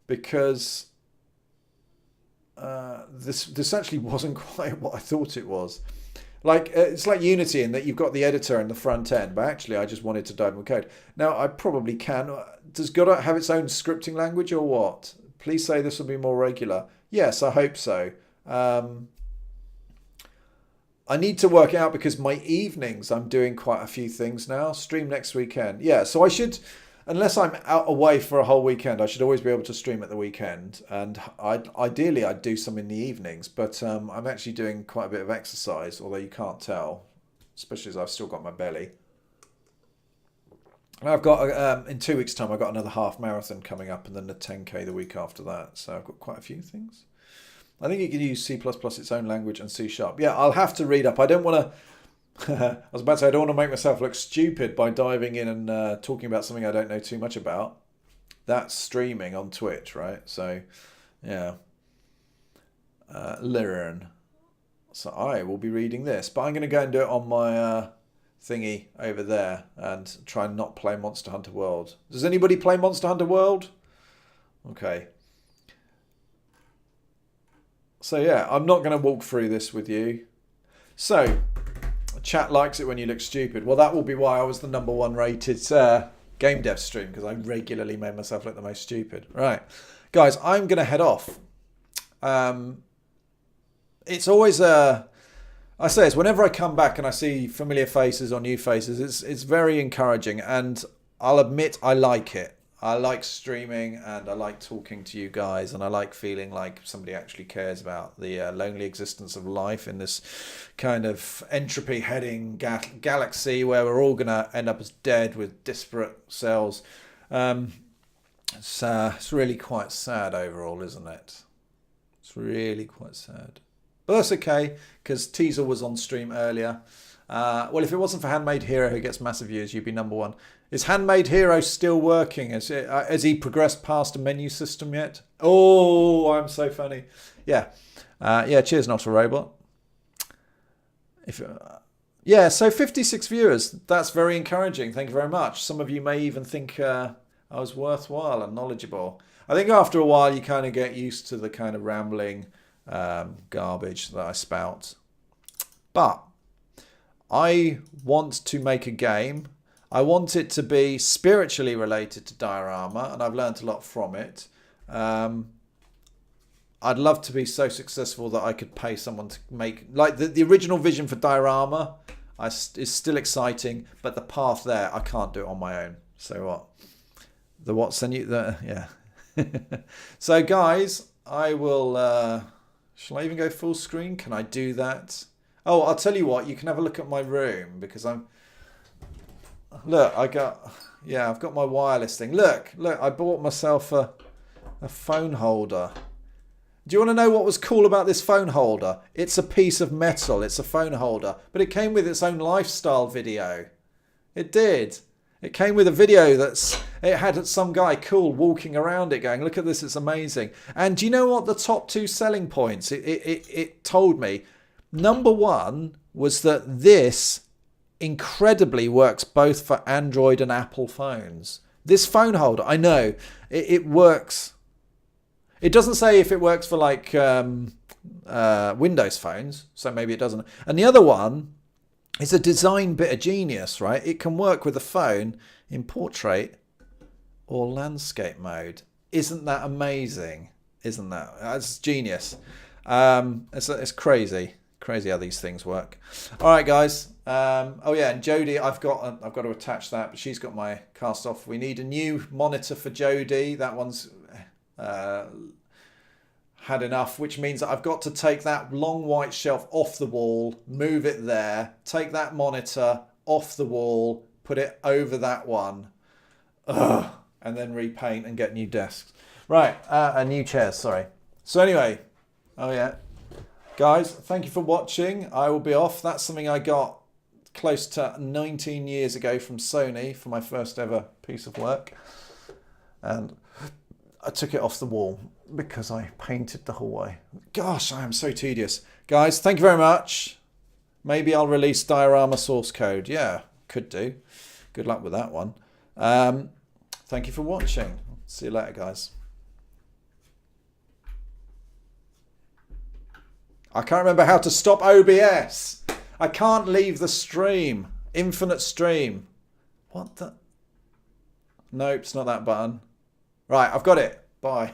because this actually wasn't quite what I thought it was. Like it's like Unity in that you've got the editor and the front end, but actually I just wanted to dive into code. Now I probably can. Does Godot have its own scripting language or what? Please say this will be more regular. Yes, I hope so. I need to work out because my evenings I'm doing quite a few things now. Stream next weekend. Yeah, so I should, unless I'm out away for a whole weekend, I should always be able to stream at the weekend. And ideally I'd do some in the evenings, but I'm actually doing quite a bit of exercise, although you can't tell, especially as I've still got my belly. And I've got, in 2 weeks' time, I've got another half marathon coming up and then the 10K the week after that. So I've got quite a few things. I think you can use C++, its own language, and C#. Yeah, I'll have to read up. I don't want to... I was about to say, I don't want to make myself look stupid by diving in and talking about something I don't know too much about. That's streaming on Twitch, right? So, yeah. Learn. So I will be reading this. But I'm going to go and do it on my thingy over there and try and not play Monster Hunter World. Does anybody play Monster Hunter World? Okay. So yeah, I'm not going to walk through this with you. So, chat likes it when you look stupid. Well, that will be why I was the number one rated game dev stream, because I regularly made myself look the most stupid. Right, guys, I'm going to head off. It's always I say this, whenever I come back and I see familiar faces or new faces, it's very encouraging, and I'll admit I like it. I like streaming and I like talking to you guys, and I like feeling like somebody actually cares about the lonely existence of life in this kind of entropy heading galaxy where we're all going to end up as dead with disparate cells. It's really quite sad overall, isn't it? It's really quite sad. But that's okay, because Teaser was on stream earlier. Well, if it wasn't for Handmade Hero, who gets massive views, you'd be number one. Is Handmade Hero still working? Has he progressed past a menu system yet? Oh, I'm so funny. Yeah. Yeah, cheers, Not a Robot. Yeah, so 56 viewers. That's very encouraging. Thank you very much. Some of you may even think I was worthwhile and knowledgeable. I think after a while you kind of get used to the kind of rambling garbage that I spout. But I want to make a game. I want it to be spiritually related to Diorama, and I've learned a lot from it. I'd love to be so successful that I could pay someone to make... Like, the original vision for Diorama is still exciting, but the path there, I can't do it on my own. So what? The what's the new... yeah. So, guys, I will... shall I even go full screen? Can I do that? Oh, I'll tell you what. You can have a look at my room, because I'm... Look, I've got my wireless thing. Look, I bought myself a phone holder. Do you want to know what was cool about this phone holder? It's a piece of metal. It's a phone holder. But it came with its own lifestyle video. It did. It came with a video it had some guy cool walking around it going, look at this, it's amazing. And do you know what the top two selling points? It told me. Number one was that this incredibly works both for Android and Apple phones. This phone holder, I know, it works. It doesn't say if it works for like Windows phones, so maybe it doesn't. And the other one is a design bit of genius, right? It can work with a phone in portrait or landscape mode. Isn't that amazing? Isn't that? That's genius. It's crazy. Crazy how these things work. All right, guys. Oh yeah, and Jodie, I've got to attach that, but she's got my cast off. We need a new monitor for Jodie. That one's had enough, which means that I've got to take that long white shelf off the wall, move it there, take that monitor off the wall, put it over that one. Ugh. And then repaint and get new desks. Right, new chairs, sorry. So anyway, oh yeah. Guys, thank you for watching. I will be off. That's something I got close to 19 years ago from Sony for my first ever piece of work. And I took it off the wall because I painted the whole way. Gosh, I am so tedious. Guys, thank you very much. Maybe I'll release diorama source code. Yeah, could do. Good luck with that one. Thank you for watching. See you later, guys. I can't remember how to stop OBS. I can't leave the stream. Infinite stream. What the? Nope, it's not that button. Right, I've got it. Bye.